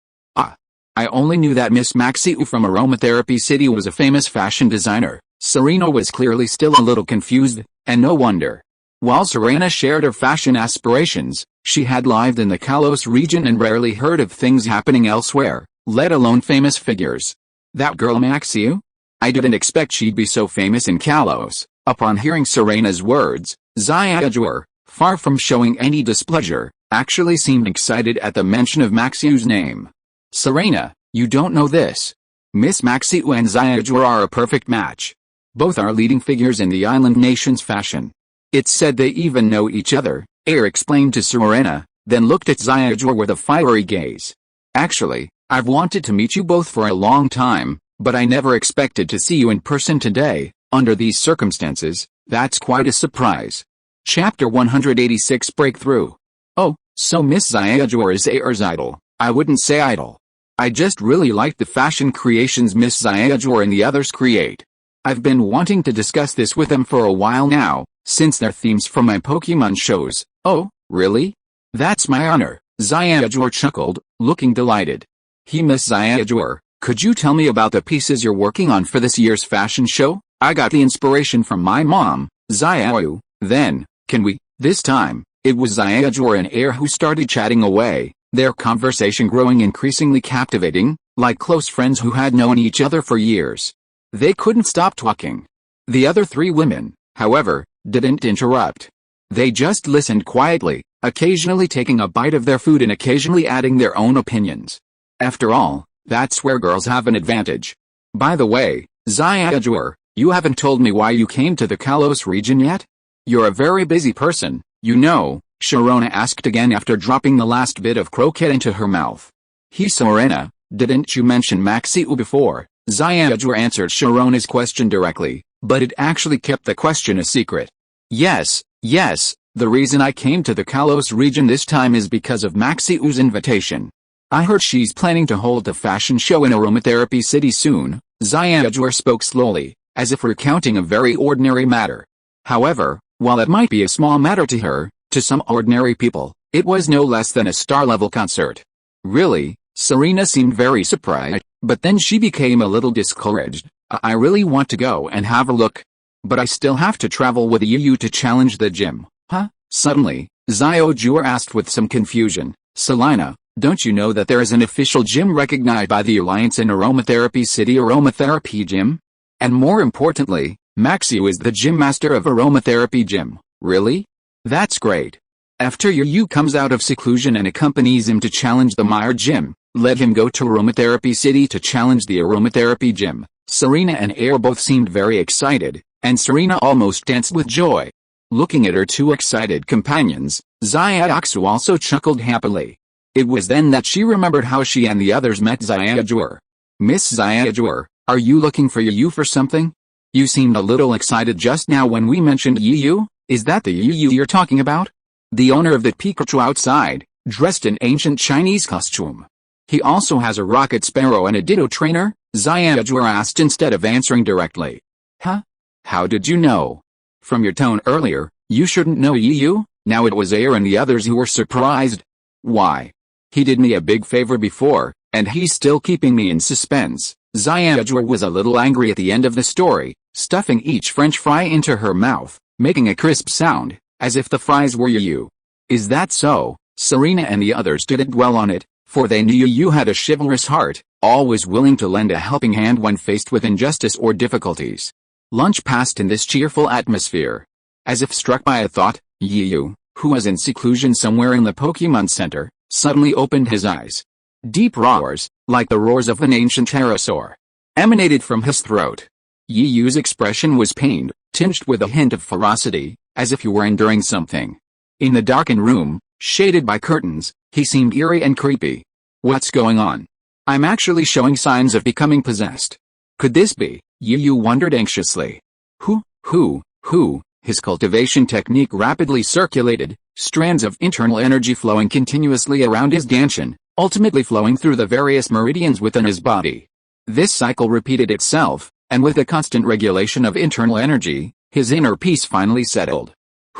I only knew that Miss Maxiu from Aromatherapy City was a famous fashion designer. Serena was clearly still a little confused, and no wonder. While Serena shared her fashion aspirations, she had lived in the Kalos region and rarely heard of things happening elsewhere, let alone famous figures. That girl Maxiu? I didn't expect she'd be so famous in Kalos. Upon hearing Serena's words, Xiaojuor, far from showing any displeasure, actually seemed excited at the mention of Maxiu's name. Serena, you don't know this. Miss Maxiu and Xiaojuor are a perfect match. Both are leading figures in the island nation's fashion. It's said they even know each other, Air explained to Serena, then looked at Xiaojuor with a fiery gaze. Actually, I've wanted to meet you both for a long time, but I never expected to see you in person today. Under these circumstances, that's quite a surprise. Chapter 186 Breakthrough. Oh, so Miss Xiaojuor is Air's idol. I wouldn't say idol. I just really like the fashion creations Miss Xiaojuor and the others create. I've been wanting to discuss this with them for a while now, since they're themes for my Pokemon shows. Oh, really? That's my honor, Xiaojuor chuckled, looking delighted. Miss Xiaojuor, could you tell me about the pieces you're working on for this year's fashion show? I got the inspiration from my mom, Xiaoyu. Then, can we? This time, it was Xiaojuor and Air who started chatting away, their conversation growing increasingly captivating, like close friends who had known each other for years. They couldn't stop talking. The other three women, however, didn't interrupt. They just listened quietly, occasionally taking a bite of their food and occasionally adding their own opinions. After all, that's where girls have an advantage. By the way, Xiaoguang, you haven't told me why you came to the Kalos region yet? You're a very busy person, you know, Serena asked again after dropping the last bit of croquette into her mouth. Serena, didn't you mention Maxiu before? Xiaoguang answered Serena's question directly, but it actually kept the question a secret. Yes, the reason I came to the Kalos region this time is because of Maxiu's invitation. I heard she's planning to hold a fashion show in Aromatherapy City soon. Xiaoguang spoke slowly, as if recounting a very ordinary matter. However, while it might be a small matter to her, to some ordinary people, it was no less than a star-level concert. Really? Serena seemed very surprised, but then she became a little discouraged. I really want to go and have a look. But I still have to travel with you to challenge the gym. Huh? Suddenly, Xiaoguang asked with some confusion. Selina, don't you know that there is an official gym recognized by the Alliance in Aromatherapy City Aromatherapy Gym? And more importantly, Maxiu is the gym master of Aromatherapy Gym. Really? That's great. After Yu comes out of seclusion and accompanies him to challenge the Meyer Gym, let him go to Aromatherapy City to challenge the Aromatherapy Gym. Serena and Air both seemed very excited, and Serena almost danced with joy. Looking at her two excited companions, Xiaoguang also chuckled happily. It was then that she remembered how she and the others met Xiaoguang. Miss Xiaoguang, are you looking for Yu for something? You seemed a little excited just now when we mentioned Yu. Is that the Yu you're talking about? The owner of the Pikachu outside, dressed in ancient Chinese costume. He also has a rocket sparrow and a ditto trainer? Xiaoguang asked instead of answering directly. Huh? How did you know? From your tone earlier, you shouldn't know Yu. Now it was Air and the others who were surprised. Why? He did me a big favor before, and he's still keeping me in suspense. Xiaoguang was a little angry at the end of the story, stuffing each French fry into her mouth, making a crisp sound, as if the fries were Yu. Is that so? Serena and the others didn't dwell on it, for they knew Yu had a chivalrous heart, always willing to lend a helping hand when faced with injustice or difficulties. Lunch passed in this cheerful atmosphere. As if struck by a thought, Yu, who was in seclusion somewhere in the Pokémon Center, suddenly opened his eyes. Deep roars, like the roars of an ancient pterosaur, emanated from his throat. Yu's expression was pained, tinged with a hint of ferocity, as if he were enduring something. In the darkened room, shaded by curtains, he seemed eerie and creepy. What's going on? I'm actually showing signs of becoming possessed. Could this be? Yu wondered anxiously. Who? His cultivation technique rapidly circulated, strands of internal energy flowing continuously around his Danshan, ultimately flowing through the various meridians within his body. This cycle repeated itself, and with the constant regulation of internal energy, his inner peace finally settled.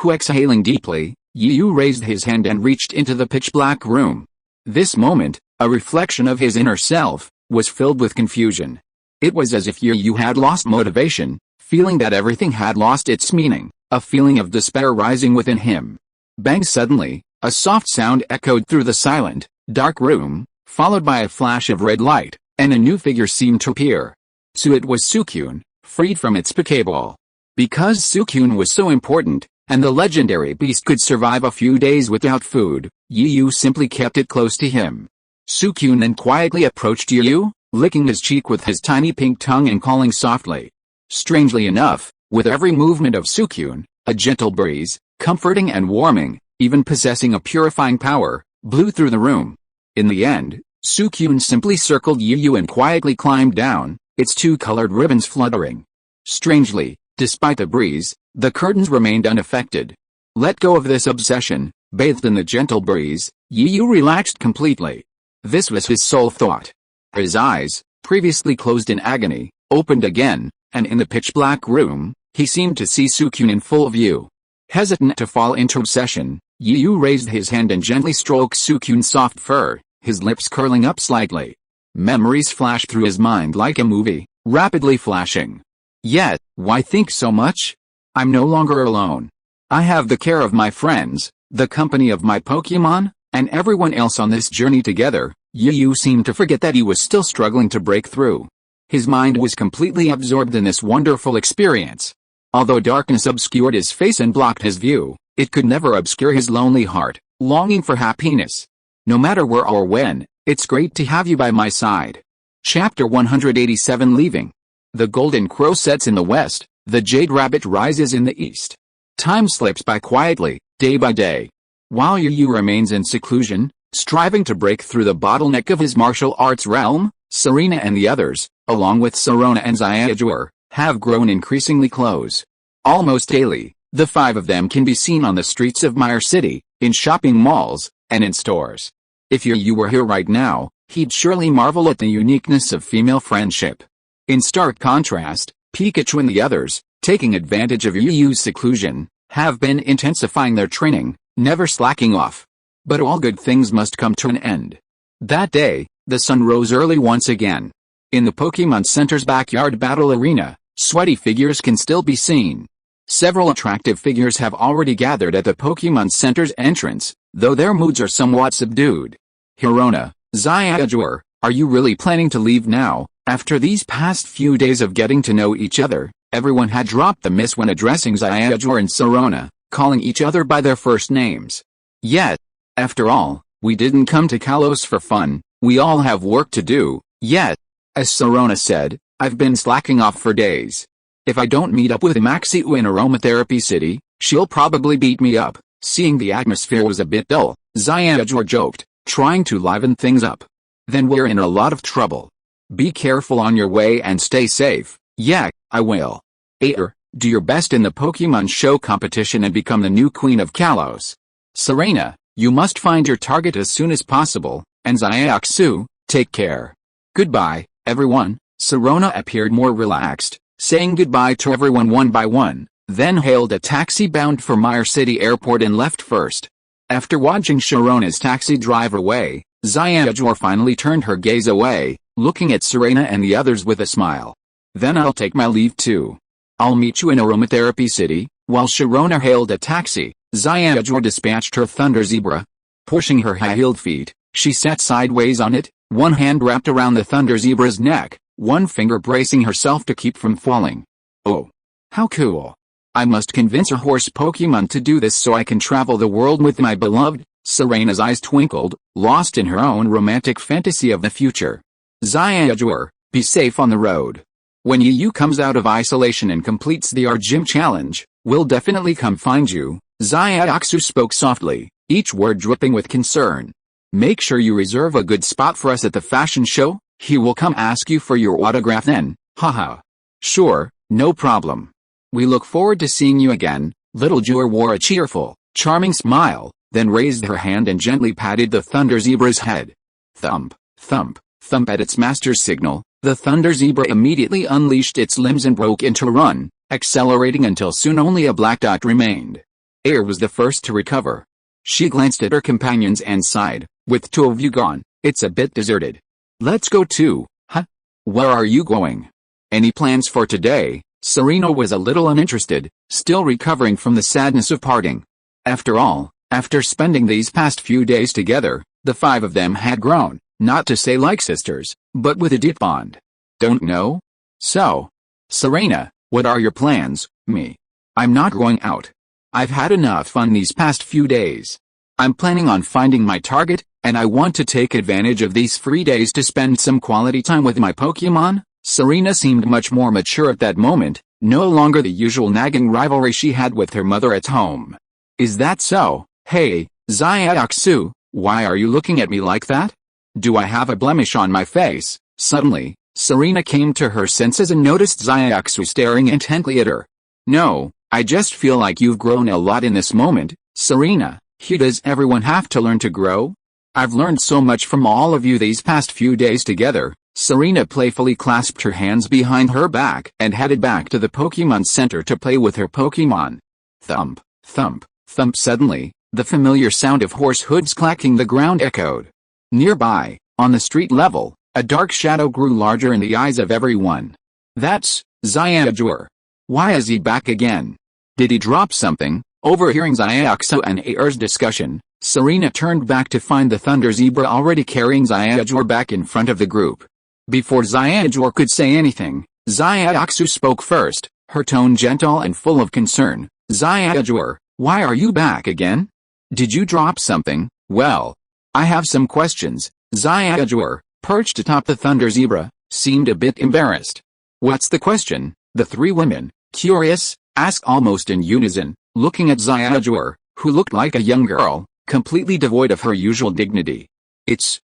Exhaling deeply, Yu raised his hand and reached into the pitch-black room. This moment, a reflection of his inner self, was filled with confusion. It was as if Yu had lost motivation, feeling that everything had lost its meaning, a feeling of despair rising within him. Bang! Suddenly, a soft sound echoed through the silent, dark room, followed by a flash of red light, and a new figure seemed to appear. So it was Suicune, freed from its Pokeball. Because Suicune was so important, and the legendary beast could survive a few days without food, Yu simply kept it close to him. Suicune then quietly approached Yu, licking his cheek with his tiny pink tongue and calling softly. Strangely enough, with every movement of Suicune, a gentle breeze, comforting and warming, even possessing a purifying power, blew through the room. In the end, Suicune simply circled Yu and quietly climbed down, its two colored ribbons fluttering. Strangely, despite the breeze, the curtains remained unaffected. Let go of this obsession, bathed in the gentle breeze, Yu relaxed completely. This was his sole thought. His eyes, previously closed in agony, opened again, and in the pitch-black room, he seemed to see Suicune in full view. Hesitant to fall into obsession, Yu raised his hand and gently stroked Suicune's soft fur, his lips curling up slightly. Memories flashed through his mind like a movie, rapidly flashing. Yet, why think so much? I'm no longer alone. I have the care of my friends, the company of my Pokémon, and everyone else on this journey together. Yu seemed to forget that he was still struggling to break through. His mind was completely absorbed in this wonderful experience. Although darkness obscured his face and blocked his view, It could never obscure his lonely heart, longing for happiness. No matter where or when, it's great to have you by my side. Chapter 187 Leaving. The golden crow sets in the west, the jade rabbit rises in the east. Time slips by quietly, day by day. While Yu remains in seclusion, striving to break through the bottleneck of his martial arts realm, Serena and the others, along with Serena and Xiaoguang, have grown increasingly close. Almost daily, the five of them can be seen on the streets of Mire City, in shopping malls, and in stores. If Yu were here right now, he'd surely marvel at the uniqueness of female friendship. In stark contrast, Pikachu and the others, taking advantage of Yu's seclusion, have been intensifying their training, never slacking off. But all good things must come to an end. That day, the sun rose early once again. In the Pokémon Center's backyard battle arena, sweaty figures can still be seen. Several attractive figures have already gathered at the Pokémon Center's entrance, though their moods are somewhat subdued. Hirona, Xiaoguang, are you really planning to leave now? After these past few days of getting to know each other, everyone had dropped the miss when addressing Xiaoguang and Serena, calling each other by their first names. Yet, after all, we didn't come to Kalos for fun, we all have work to do. Yet, as Serena said, I've been slacking off for days. If I don't meet up with Maxiu in Aromatherapy City, she'll probably beat me up. Seeing the atmosphere was a bit dull, Xiaoguang joked, trying to liven things up. Then we're in a lot of trouble. Be careful on your way and stay safe. Yeah, I will. Do your best in the Pokemon Show competition and become the new Queen of Kalos. Serena, you must find your target as soon as possible, and Xiaoguang, take care. Goodbye, everyone. Serena appeared more relaxed, saying goodbye to everyone one by one, then hailed a taxi bound for Mire City Airport and left first. After watching Serena's taxi drive away, Xiaoguang finally turned her gaze away, looking at Serena and the others with a smile. Then I'll take my leave too. I'll meet you in Aromatherapy City. While Serena hailed a taxi, Xiaoguang dispatched her Thunder Zebra. Pushing her high-heeled feet, she sat sideways on it, one hand wrapped around the Thunder Zebra's neck, one finger bracing herself to keep from falling. Oh, how cool. I must convince a horse Pokemon to do this so I can travel the world with my beloved. Serena's eyes twinkled, lost in her own romantic fantasy of the future. Xiaoguang, be safe on the road. When Yu comes out of isolation and completes the art gym challenge, we'll definitely come find you. Xiaoguang spoke softly, each word dripping with concern. Make sure you reserve a good spot for us at the fashion show. He will come ask you for your autograph then. Haha. Sure, no problem. We look forward to seeing you again. Little Jur wore a cheerful, charming smile, then raised her hand and gently patted the Thunder Zebra's head. Thump, thump, thump. At its master's signal, the Thunder Zebra immediately unleashed its limbs and broke into a run, accelerating until soon only a black dot remained. Air was the first to recover. She glanced at her companions and sighed, with two of you gone, it's a bit deserted. Let's go too, huh? Where are you going? Any plans for today? Serena was a little uninterested, still recovering from the sadness of parting. After all, after spending these past few days together, the five of them had grown, not to say like sisters, but with a deep bond. Don't know? So, Serena, what are your plans? Me. I'm not going out. I've had enough fun these past few days. I'm planning on finding my target, and I want to take advantage of these free days to spend some quality time with my Pokemon. Serena seemed much more mature at that moment, no longer the usual nagging rivalry she had with her mother at home. Is that so? Hey, Xiaoguang, why are you looking at me like that? Do I have a blemish on my face? Suddenly, Serena came to her senses and noticed Xiaoguang staring intently at her. No, I just feel like you've grown a lot in this moment, Serena. Does everyone have to learn to grow? I've learned so much from all of you these past few days together. Serena playfully clasped her hands behind her back and headed back to the Pokémon Center to play with her Pokémon. Thump, thump, thump. Suddenly, the familiar sound of horse hooves clacking the ground echoed. Nearby, on the street level, a dark shadow grew larger in the eyes of everyone. That's Xiaoguang. Why is he back again? Did he drop something? Overhearing Xiaoguang and Air's discussion, Serena turned back to find the Thunder Zebra already carrying Xiaoguang back in front of the group. Before Xiaoguang could say anything, Xiaoguang spoke first, her tone gentle and full of concern. Xiaoguang, why are you back again? Did you drop something? Well, I have some questions. Xiaoguang, perched atop the thunder zebra, seemed a bit embarrassed. What's the question? The three women, curious, asked almost in unison, looking at Xiaoguang, who looked like a young girl, completely devoid of her usual dignity. It's,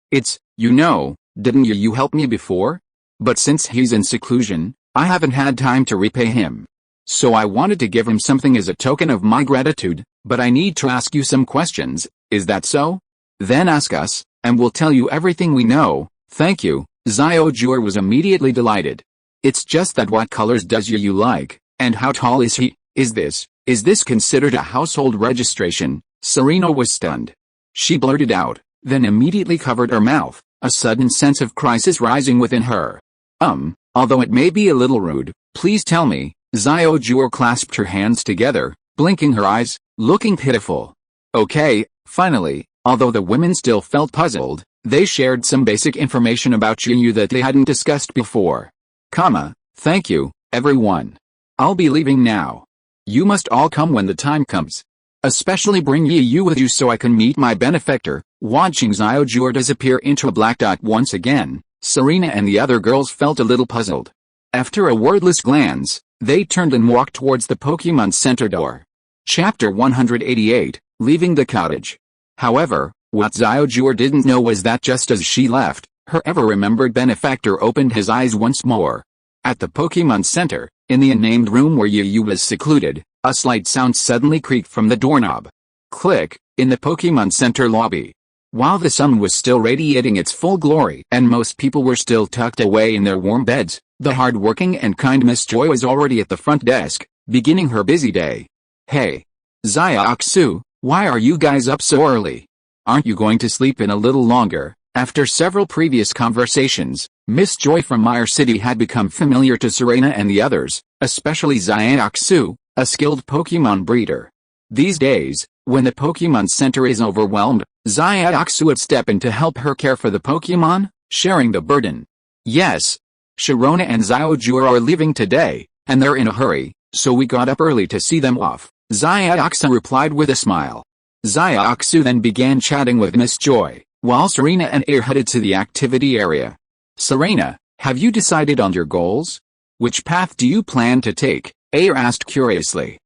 you know, didn't you help me before? But since he's in seclusion, I haven't had time to repay him. So I wanted to give him something as a token of my gratitude, but I need to ask you some questions, is that so? Then ask us, and we'll tell you everything we know. Thank you. Xiaoguang was immediately delighted. It's just that what colors does you like, and how tall is he? Is this considered a household registration? Serena was stunned. She blurted out, then immediately covered her mouth, a sudden sense of crisis rising within her. Although it may be a little rude, please tell me. Xiaoguang clasped her hands together, blinking her eyes, looking pitiful. Okay, finally, although the women still felt puzzled, they shared some basic information about you that they hadn't discussed before. Thank you, everyone. I'll be leaving now. You must all come when the time comes. Especially bring you with you so I can meet my benefactor. Watching Xiaoguang disappear into a black dot once again, Serena and the other girls felt a little puzzled. After a wordless glance, they turned and walked towards the Pokémon Center door. Chapter 188, Leaving the Cottage. However, what Xiaoguang didn't know was that just as she left, her ever-remembered benefactor opened his eyes once more. At the Pokémon Center, in the unnamed room where Yu was secluded, a slight sound suddenly creaked from the doorknob. Click, in the Pokémon Center lobby. While the sun was still radiating its full glory and most people were still tucked away in their warm beds, the hard-working and kind Miss Joy was already at the front desk, beginning her busy day. Hey, Xiaoguang, why are you guys up so early? Aren't you going to sleep in a little longer? After several previous conversations, Miss Joy from Mire City had become familiar to Serena and the others, especially Xiaoguang, a skilled Pokémon breeder. These days, when the Pokémon Center is overwhelmed, Xiaoguang would step in to help her care for the Pokémon, sharing the burden. Yes, Serena and Xiaoguang are leaving today, and they're in a hurry, so we got up early to see them off, Xiaoguang replied with a smile. Xiaoguang then began chatting with Miss Joy, while Serena and Air headed to the activity area. Serena, have you decided on your goals? Which path do you plan to take? Air asked curiously.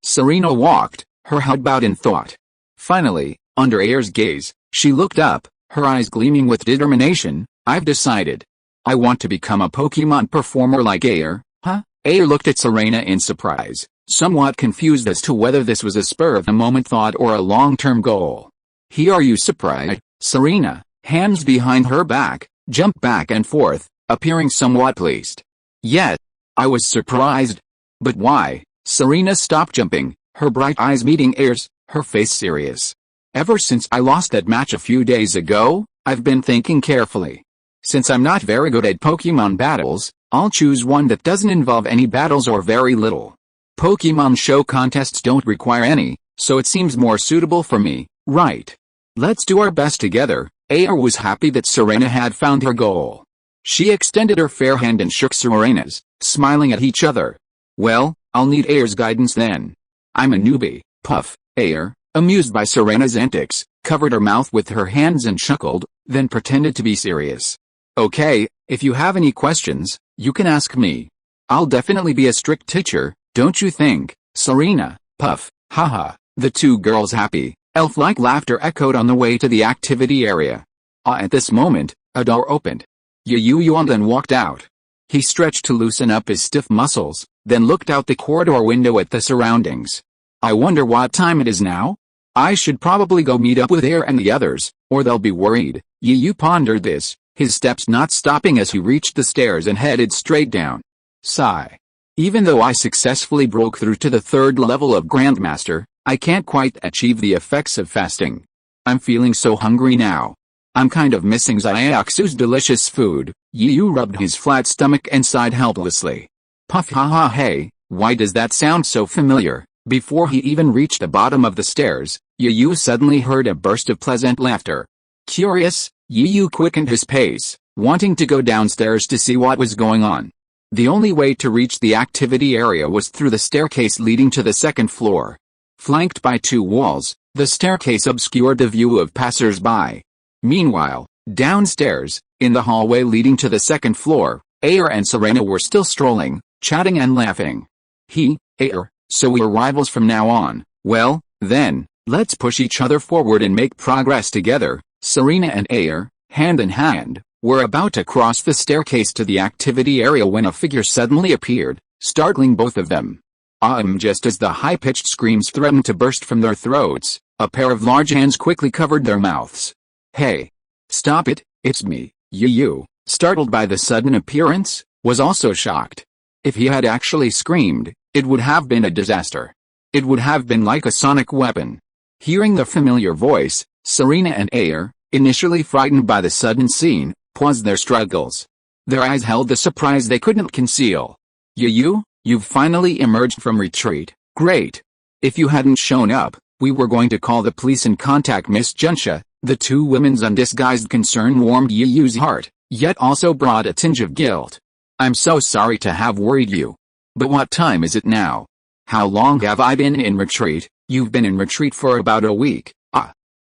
Serena walked, her head bowed in thought. Finally, under Air's gaze, she looked up, her eyes gleaming with determination. I've decided. I want to become a Pokémon performer like Air. Huh? Air looked at Serena in surprise, somewhat confused as to whether this was a spur-of-the-moment thought or a long-term goal. Are you surprised? Serena, hands behind her back, jumped back and forth, appearing somewhat pleased. Yes, I was surprised. But why? Serena stopped jumping, her bright eyes meeting Air's, her face serious. Ever since I lost that match a few days ago, I've been thinking carefully. Since I'm not very good at Pokémon battles, I'll choose one that doesn't involve any battles or very little. Pokémon show contests don't require any, so it seems more suitable for me, right? Let's do our best together. Air was happy that Serena had found her goal. She extended her fair hand and shook Serena's, smiling at each other. Well, I'll need Air's guidance then. I'm a newbie. Puff. Air, amused by Serena's antics, covered her mouth with her hands and chuckled, then pretended to be serious. Okay, if you have any questions, you can ask me. I'll definitely be a strict teacher, don't you think? Serena, Puff, haha. The two girls' happy, elf-like laughter echoed on the way to the activity area. At this moment, a door opened. Yu yawned and walked out. He stretched to loosen up his stiff muscles, then looked out the corridor window at the surroundings. I wonder what time it is now? I should probably go meet up with Air and the others, or they'll be worried. Yu pondered this, his steps not stopping as he reached the stairs and headed straight down. Sigh. Even though I successfully broke through to the 3rd level of Grandmaster, I can't quite achieve the effects of fasting. I'm feeling so hungry now. I'm kind of missing Xiaoguang's delicious food. Yu rubbed his flat stomach and sighed helplessly. Puff haha hey, why does that sound so familiar? Before he even reached the bottom of the stairs, Yu suddenly heard a burst of pleasant laughter. Curious, Yu quickened his pace, wanting to go downstairs to see what was going on. The only way to reach the activity area was through the staircase leading to the 2nd floor. Flanked by two walls, the staircase obscured the view of passers-by. Meanwhile, downstairs, in the hallway leading to the second floor, Air and Serena were still strolling, chatting and laughing. Air, so we're rivals from now on. Well, then, let's push each other forward and make progress together. Serena and Air, hand in hand, were about to cross the staircase to the activity area when a figure suddenly appeared, startling both of them. Just as the high-pitched screams threatened to burst from their throats, a pair of large hands quickly covered their mouths. Hey! Stop it, it's me. Yu, startled by the sudden appearance, was also shocked. If he had actually screamed, it would have been a disaster. It would have been like a sonic weapon. Hearing the familiar voice, Serena and Air, initially frightened by the sudden scene, paused their struggles. Their eyes held the surprise they couldn't conceal. Yu, you've finally emerged from retreat. Great. If you hadn't shown up, we were going to call the police and contact Miss Junsha. The two women's undisguised concern warmed Yu's heart, yet also brought a tinge of guilt. I'm so sorry to have worried you. But what time is it now? How long have I been in retreat? You've been in retreat for about a week.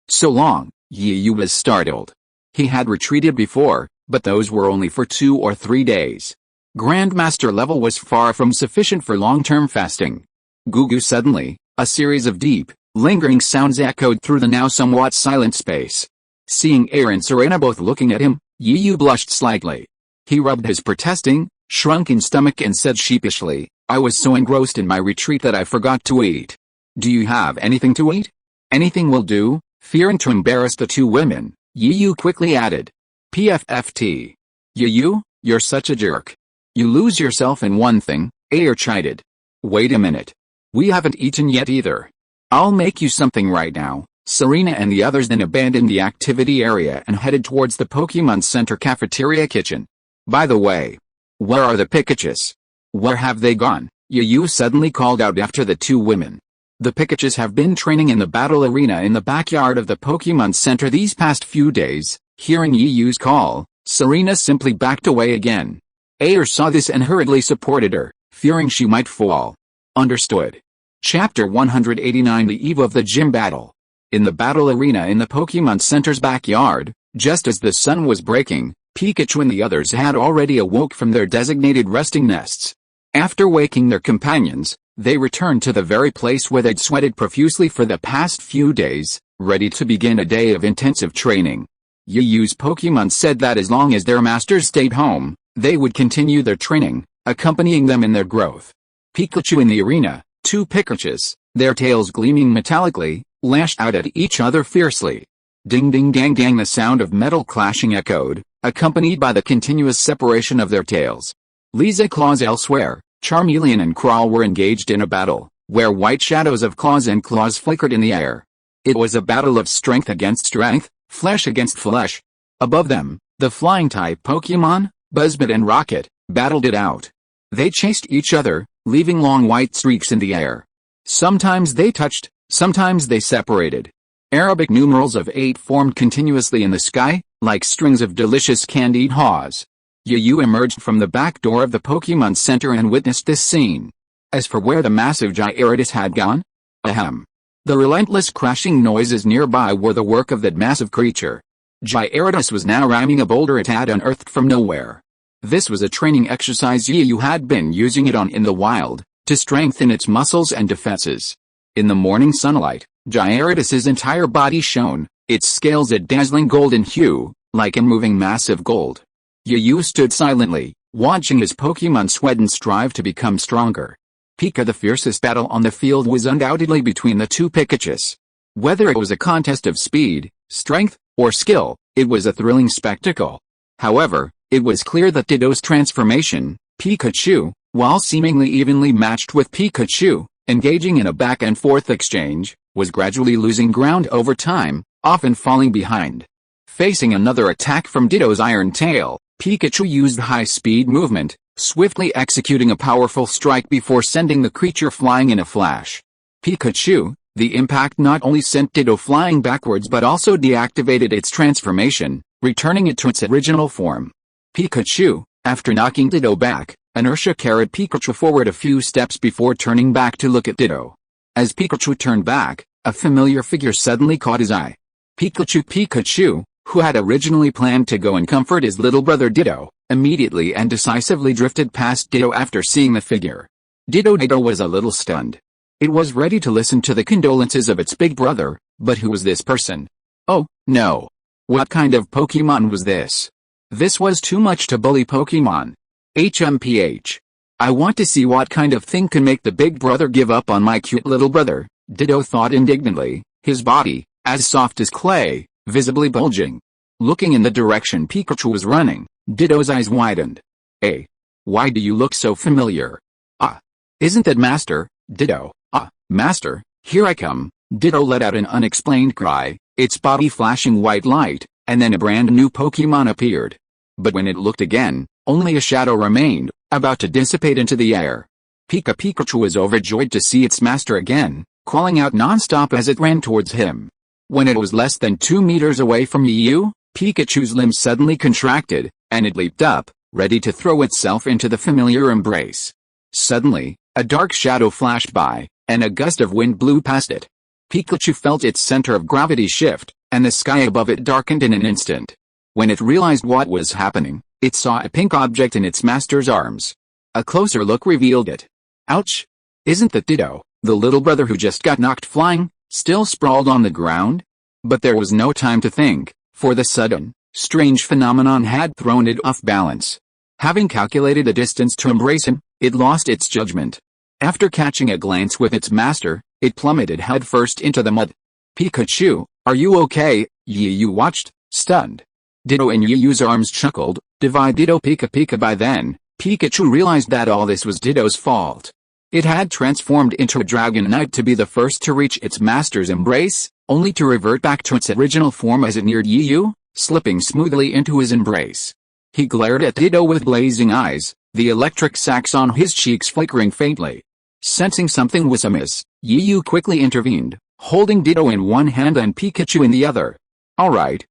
So long. Yu was startled. He had retreated before, but those were only for 2 or 3 days. Grandmaster level was far from sufficient for long-term fasting. Gugu suddenly, a series of deep, lingering sounds echoed through the now somewhat silent space. Seeing Air and Serena both looking at him, Yu blushed slightly. He rubbed his protesting, shrunken stomach and said sheepishly, I was so engrossed in my retreat that I forgot to eat. Do you have anything to eat? Anything will do. Fearing to embarrass the two women, Yu quickly added. PFFT. Yu, you're such a jerk. You lose yourself in one thing, Air chided. Wait a minute. We haven't eaten yet either. I'll make you something right now. Serena and the others then abandoned the activity area and headed towards the Pokémon Center cafeteria kitchen. By the way, where are the Pikachus? Where have they gone? Yu suddenly called out after the two women. The Pikachus have been training in the battle arena in the backyard of the Pokémon Center these past few days. Hearing Yu's call, Serena simply backed away again. Air saw this and hurriedly supported her, fearing she might fall. Understood. Chapter 189 The Eve of the Gym Battle. In the battle arena in the Pokémon Center's backyard, just as the sun was breaking, Pikachu and the others had already awoke from their designated resting nests. After waking their companions, they returned to the very place where they'd sweated profusely for the past few days, ready to begin a day of intensive training. Yu's Pokémon said that as long as their masters stayed home, they would continue their training, accompanying them in their growth. Pikachu in the arena, two Pikachus, their tails gleaming metallically, lashed out at each other fiercely. Ding ding dang dang, the sound of metal clashing echoed, accompanied by the continuous separation of their tails. Lisa Claws elsewhere, Charmeleon and Crawl were engaged in a battle, where white shadows of claws and claws flickered in the air. It was a battle of strength against strength, flesh against flesh. Above them, the flying-type Pokémon, Buzzbot and Rocket, battled it out. They chased each other, leaving long white streaks in the air. Sometimes they touched, sometimes they separated. Arabic numerals of 8 formed continuously in the sky, like strings of delicious candied haws. Yu emerged from the back door of the Pokémon Center and witnessed this scene. As for where the massive Gyarados had gone? Ahem. The relentless crashing noises nearby were the work of that massive creature. Gyarados was now ramming a boulder it had unearthed from nowhere. This was a training exercise Yu had been using it on in the wild, to strengthen its muscles and defenses. In the morning sunlight, Gyarados' entire body shone, its scales a dazzling golden hue, like a moving mass of gold. Yu stood silently, watching his Pokémon sweat and strive to become stronger. The fiercest battle on the field was undoubtedly between the two Pikachus. Whether it was a contest of speed, strength, or skill, it was a thrilling spectacle. However, it was clear that Ditto's transformation, Pikachu, while seemingly evenly matched with Pikachu, engaging in a back-and-forth exchange, was gradually losing ground over time, often falling behind. Facing another attack from Ditto's Iron Tail, Pikachu used high-speed movement, swiftly executing a powerful strike before sending the creature flying in a flash. Pikachu, the impact not only sent Ditto flying backwards but also deactivated its transformation, returning it to its original form. Pikachu, after knocking Ditto back, inertia carried Pikachu forward a few steps before turning back to look at Ditto. As Pikachu turned back, a familiar figure suddenly caught his eye. Pikachu, who had originally planned to go and comfort his little brother Ditto, immediately and decisively drifted past Ditto after seeing the figure. Ditto was a little stunned. It was ready to listen to the condolences of its big brother, but who was this person? Oh, no. What kind of Pokemon was this? This was too much to bully Pokemon. HMPH. I want to see what kind of thing can make the big brother give up on my cute little brother, Ditto thought indignantly, his body, as soft as clay, visibly bulging. Looking in the direction Pikachu was running, Ditto's eyes widened. Hey. Why do you look so familiar? Ah. Isn't that Master, Ditto? Ah, Master, here I come. Ditto let out an unexplained cry, its body flashing white light, and then a brand new Pokemon appeared. But when it looked again, only a shadow remained, about to dissipate into the air. Pikachu was overjoyed to see its master again, calling out non-stop as it ran towards him. When it was less than 2 meters away from Yu, Pikachu's limbs suddenly contracted, and it leaped up, ready to throw itself into the familiar embrace. Suddenly, a dark shadow flashed by, and a gust of wind blew past it. Pikachu felt its center of gravity shift, and the sky above it darkened in an instant. When it realized what was happening, it saw a pink object in its master's arms. A closer look revealed it. Ouch! Isn't that Ditto, the little brother who just got knocked flying, still sprawled on the ground? But there was no time to think, for the sudden, strange phenomenon had thrown it off balance. Having calculated the distance to embrace him, it lost its judgment. After catching a glance with its master, it plummeted headfirst into the mud. Pikachu, are you okay? Yu watched, stunned. Ditto in Yu's arms chuckled, divide Ditto Pika. By then, Pikachu realized that all this was Ditto's fault. It had transformed into a Dragonite to be the first to reach its master's embrace, only to revert back to its original form as it neared Yu, slipping smoothly into his embrace. He glared at Ditto with blazing eyes, the electric sacs on his cheeks flickering faintly. Sensing something was amiss, Yu quickly intervened, holding Ditto in one hand and Pikachu in the other. Alright,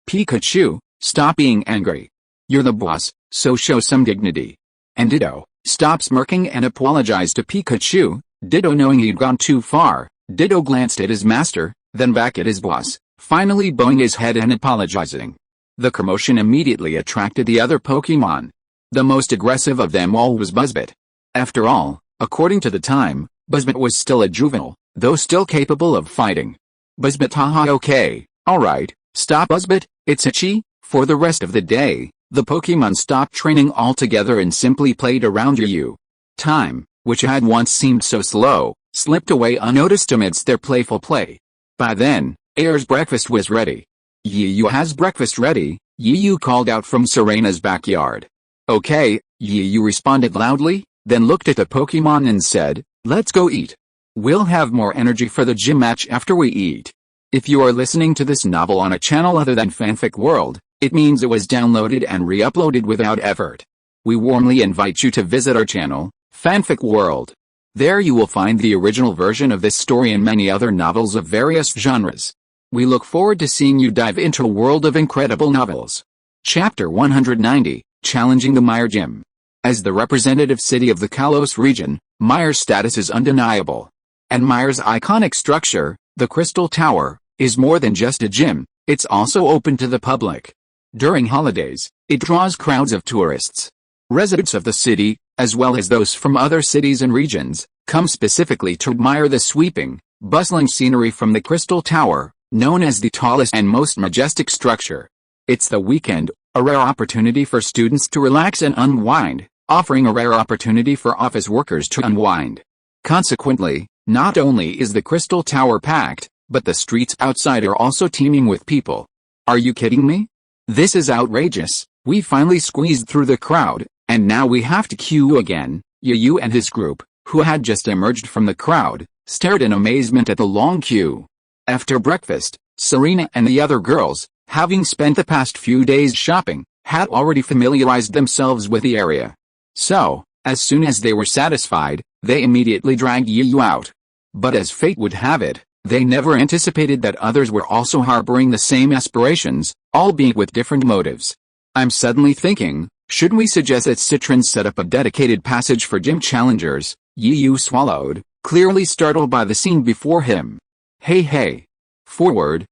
Pikachu, stop being angry. You're the boss, so show some dignity. And Ditto, stop smirking and apologize to Pikachu. Ditto, knowing he'd gone too far, Ditto glanced at his master, then back at his boss, finally bowing his head and apologizing. The commotion immediately attracted the other Pokemon. The most aggressive of them all was Buzzbit. After all, according to the time, Buzzbit was still a juvenile, though still capable of fighting. Buzzbit, haha, okay, alright, stop Buzzbit, it's itchy. For the rest of the day, the Pokemon stopped training altogether and simply played around Yu. Time, which had once seemed so slow, slipped away unnoticed amidst their playful play. By then, Air's breakfast was ready. Yu has breakfast ready, Yu called out from Serena's backyard. Okay, Yu responded loudly, then looked at the Pokemon and said, let's go eat. We'll have more energy for the gym match after we eat. If you are listening to this novel on a channel other than Fanfic World, it means it was downloaded and re-uploaded without effort. We warmly invite you to visit our channel, Fanfic World. There you will find the original version of this story and many other novels of various genres. We look forward to seeing you dive into a world of incredible novels. Chapter 190, Challenging the Mire Gym. As the representative city of the Kalos region, Mire's status is undeniable. And Mire's iconic structure, the Crystal Tower, is more than just a gym, it's also open to the public. During holidays, it draws crowds of tourists. Residents of the city, as well as those from other cities and regions, come specifically to admire the sweeping, bustling scenery from the Crystal Tower, known as the tallest and most majestic structure. It's the weekend, a rare opportunity for students to relax and unwind, offering a rare opportunity for office workers to unwind. Consequently, not only is the Crystal Tower packed, but the streets outside are also teeming with people. Are you kidding me? This is outrageous. We finally squeezed through the crowd, and now we have to queue again. Yu and his group, who had just emerged from the crowd, stared in amazement at the long queue. After breakfast, Serena and the other girls, having spent the past few days shopping, had already familiarized themselves with the area. So, as soon as they were satisfied, they immediately dragged Yu out. But as fate would have it, they never anticipated that others were also harboring the same aspirations, albeit with different motives. I'm suddenly thinking, shouldn't we suggest that Citron set up a dedicated passage for gym challengers? Yu swallowed, clearly startled by the scene before him. Hey. Forward,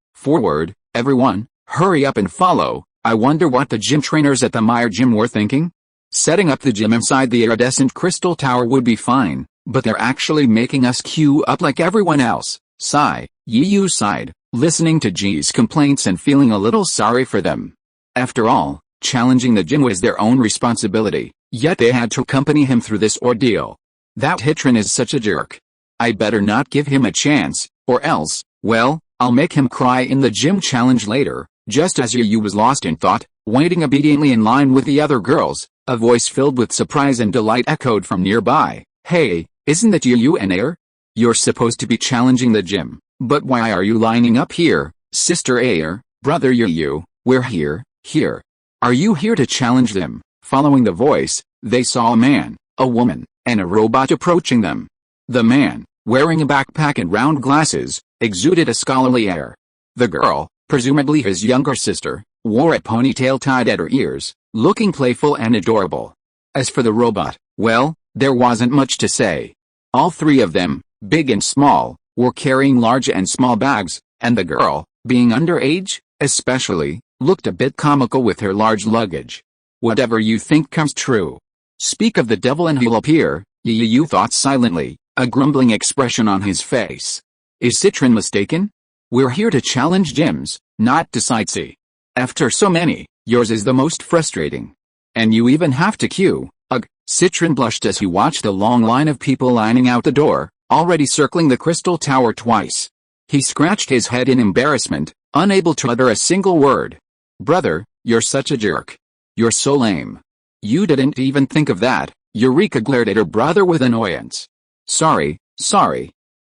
everyone, hurry up and follow. I wonder what the gym trainers at the Meyer gym were thinking? Setting up the gym inside the iridescent crystal tower would be fine, but they're actually making us queue up like everyone else. Sigh. Yu sighed, listening to Ji's complaints and feeling a little sorry for them. After all, challenging the gym was their own responsibility, yet they had to accompany him through this ordeal. That Hitron is such a jerk. I better not give him a chance, or else, well, I'll make him cry in the gym challenge later. Just as Yu was lost in thought, waiting obediently in line with the other girls, a voice filled with surprise and delight echoed from nearby. Hey, isn't that Yu and Air? You're supposed to be challenging the gym, but why are you lining up here, Sister Air, Brother Yu? We're here. Are you here to challenge them? Following the voice, they saw a man, a woman, and a robot approaching them. The man, wearing a backpack and round glasses, exuded a scholarly air. The girl, presumably his younger sister, wore a ponytail tied at her ears, looking playful and adorable. As for the robot, well, there wasn't much to say. All three of them, big and small, were carrying large and small bags, and the girl, being underage, especially, looked a bit comical with her large luggage. Whatever you think comes true. Speak of the devil and he'll appear, Yu thought silently, a grumbling expression on his face. Is Citron mistaken? We're here to challenge gyms, not to sightsee. After so many, yours is the most frustrating. And you even have to queue. Ugh. Citron blushed as he watched the long line of people lining out the door, already circling the crystal tower twice. He scratched his head in embarrassment, unable to utter a single word. Brother, you're such a jerk. You're so lame. You didn't even think of that. Eureka glared at her brother with annoyance. Sorry.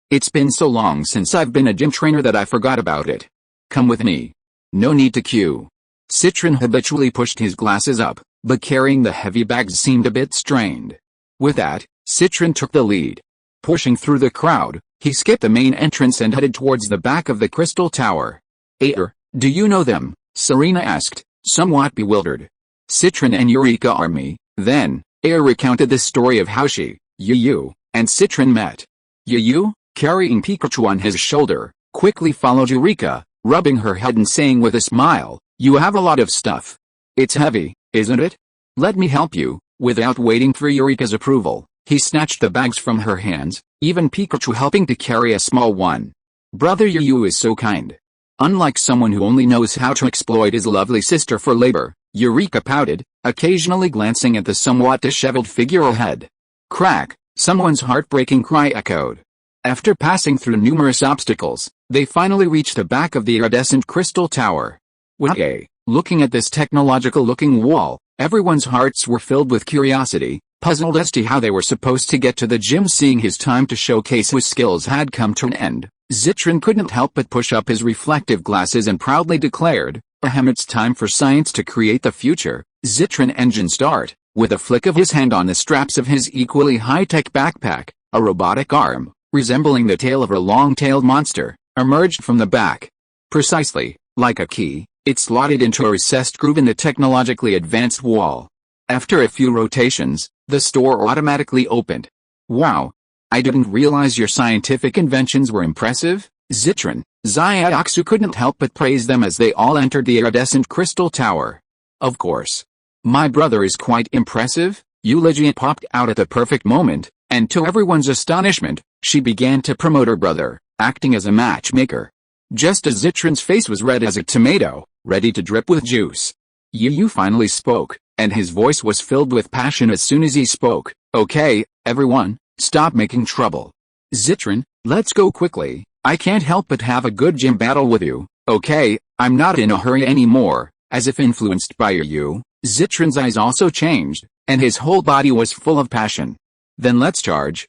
It's been so long since I've been a gym trainer that I forgot about it. Come with me. No need to queue. Citron habitually pushed his glasses up, but carrying the heavy bags seemed a bit strained. With that, Citron took the lead. Pushing through the crowd, he skipped the main entrance and headed towards the back of the crystal tower. Air, do you know them? Serena asked, somewhat bewildered. Citron and Eureka are me. Then, Air recounted the story of how she, Yu, and Citron met. Yu, carrying Pikachu on his shoulder, quickly followed Eureka, rubbing her head and saying with a smile, you have a lot of stuff. It's heavy, isn't it? Let me help you. Without waiting for Eureka's approval, he snatched the bags from her hands, even Pikachu helping to carry a small one. Brother Yu is so kind. Unlike someone who only knows how to exploit his lovely sister for labor, Eureka pouted, occasionally glancing at the somewhat disheveled figure ahead. Crack, someone's heartbreaking cry echoed. After passing through numerous obstacles, they finally reached the back of the iridescent crystal tower. Wait, looking at this technological-looking wall, everyone's hearts were filled with curiosity, puzzled as to how they were supposed to get to the gym. Seeing his time to showcase his skills had come to an end, Citron couldn't help but push up his reflective glasses and proudly declared, ahem, it's time for science to create the future. Citron engine start. With a flick of his hand on the straps of his equally high-tech backpack, a robotic arm, resembling the tail of a long-tailed monster, emerged from the back. Precisely, like a key, it slotted into a recessed groove in the technologically advanced wall. After a few rotations, the store automatically opened. Wow! I didn't realize your scientific inventions were impressive. Citron, Xiaoxu couldn't help but praise them as they all entered the iridescent crystal tower. Of course. My brother is quite impressive. Eulogia popped out at the perfect moment, and to everyone's astonishment, she began to promote her brother, acting as a matchmaker. Just as Citron's face was red as a tomato, ready to drip with juice. Yu finally spoke, and his voice was filled with passion as soon as he spoke. Okay, everyone, stop making trouble. Citron, let's go quickly. I can't help but have a good gym battle with you. Okay, I'm not in a hurry anymore. As if influenced by Yu, Citron's eyes also changed, and his whole body was full of passion. Then let's charge.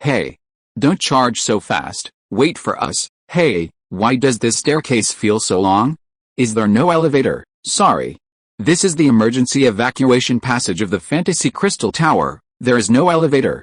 Hey. Don't charge so fast, wait for us. Hey, why does this staircase feel so long? Is there no elevator? Sorry. This is the emergency evacuation passage of the Fantasy Crystal Tower, there is no elevator.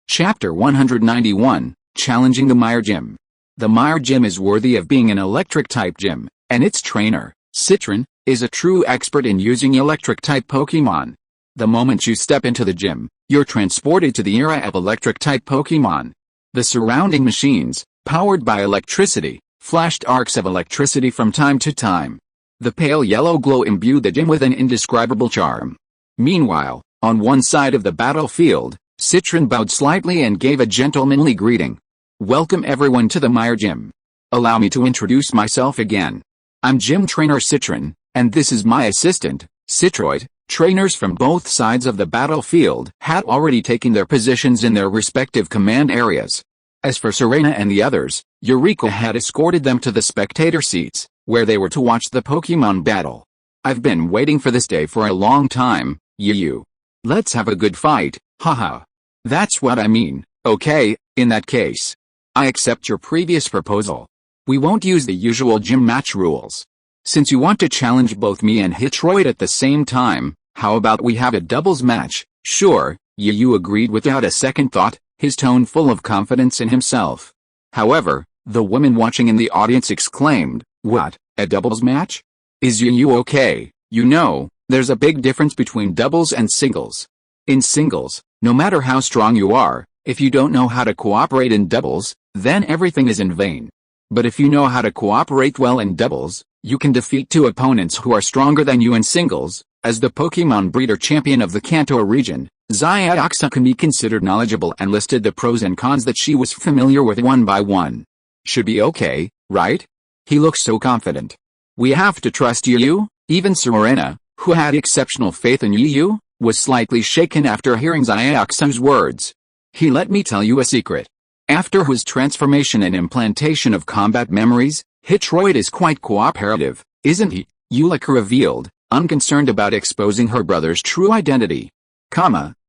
Chapter 191, Challenging the Meyer Gym. The Meyer Gym is worthy of being an electric-type gym, and its trainer, Citron, is a true expert in using electric-type Pokémon. The moment you step into the gym, you're transported to the era of electric-type Pokémon. The surrounding machines, powered by electricity, flashed arcs of electricity from time to time. The pale yellow glow imbued the gym with an indescribable charm. Meanwhile, on one side of the battlefield, Citron bowed slightly and gave a gentlemanly greeting. Welcome everyone to the Meyer Gym. Allow me to introduce myself again. I'm Gym Trainer Citron, and this is my assistant, Citroid. Trainers from both sides of the battlefield had already taken their positions in their respective command areas. As for Serena and the others, Eureka had escorted them to the spectator seats, where they were to watch the Pokémon battle. I've been waiting for this day for a long time, Yu. Let's have a good fight, haha. That's what I mean. Okay, in that case, I accept your previous proposal. We won't use the usual gym match rules. Since you want to challenge both me and Hitroid at the same time, how about we have a doubles match? Sure, Yu agreed without a second thought, his tone full of confidence in himself. However, the woman watching in the audience exclaimed, what, a doubles match? Is Yu okay? You know, there's a big difference between doubles and singles. In singles, no matter how strong you are, if you don't know how to cooperate in doubles, then everything is in vain. But if you know how to cooperate well in doubles, you can defeat two opponents who are stronger than you in singles. As the Pokemon breeder champion of the Kanto region, Xiaoguang can be considered knowledgeable and listed the pros and cons that she was familiar with one by one. Should be okay, right? He looks so confident. We have to trust Yu. Even Serena, who had exceptional faith in Yu, was slightly shaken after hearing Xiaoguang's words. Let me tell you a secret. After his transformation and implantation of combat memories, Hitroid is quite cooperative, isn't he? Yulika revealed, unconcerned about exposing her brother's true identity.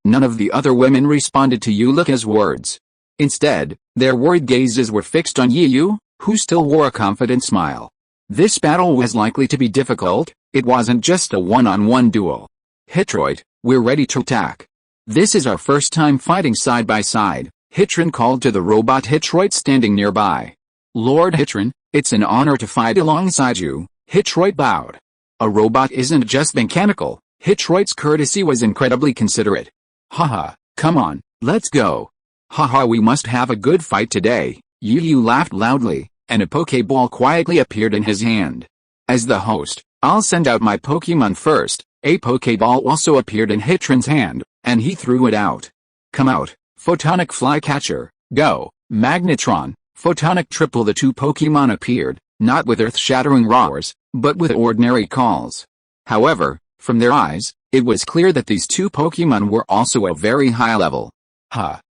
None of the other women responded to Yulika's words. Instead, their worried gazes were fixed on Yu, who still wore a confident smile. This battle was likely to be difficult. It wasn't just a one-on-one duel. Hitroid, we're ready to attack. This is our first time fighting side by side, Hitron called to the robot Hitroid standing nearby. Lord Hitron, it's an honor to fight alongside you, Hitroid bowed. A robot isn't just mechanical. Hitroid's courtesy was incredibly considerate. Haha, come on, let's go. Haha, we must have a good fight today. Yu laughed loudly, and a Pokeball quietly appeared in his hand. As the host, I'll send out my Pokemon first. A Pokeball also appeared in Hitron's hand, and he threw it out. Come out, Photonic Flycatcher, go, Magnetron, Photonic Triple. The two Pokemon appeared, not with earth-shattering roars, but with ordinary calls. However, from their eyes, it was clear that these two Pokemon were also a very high level.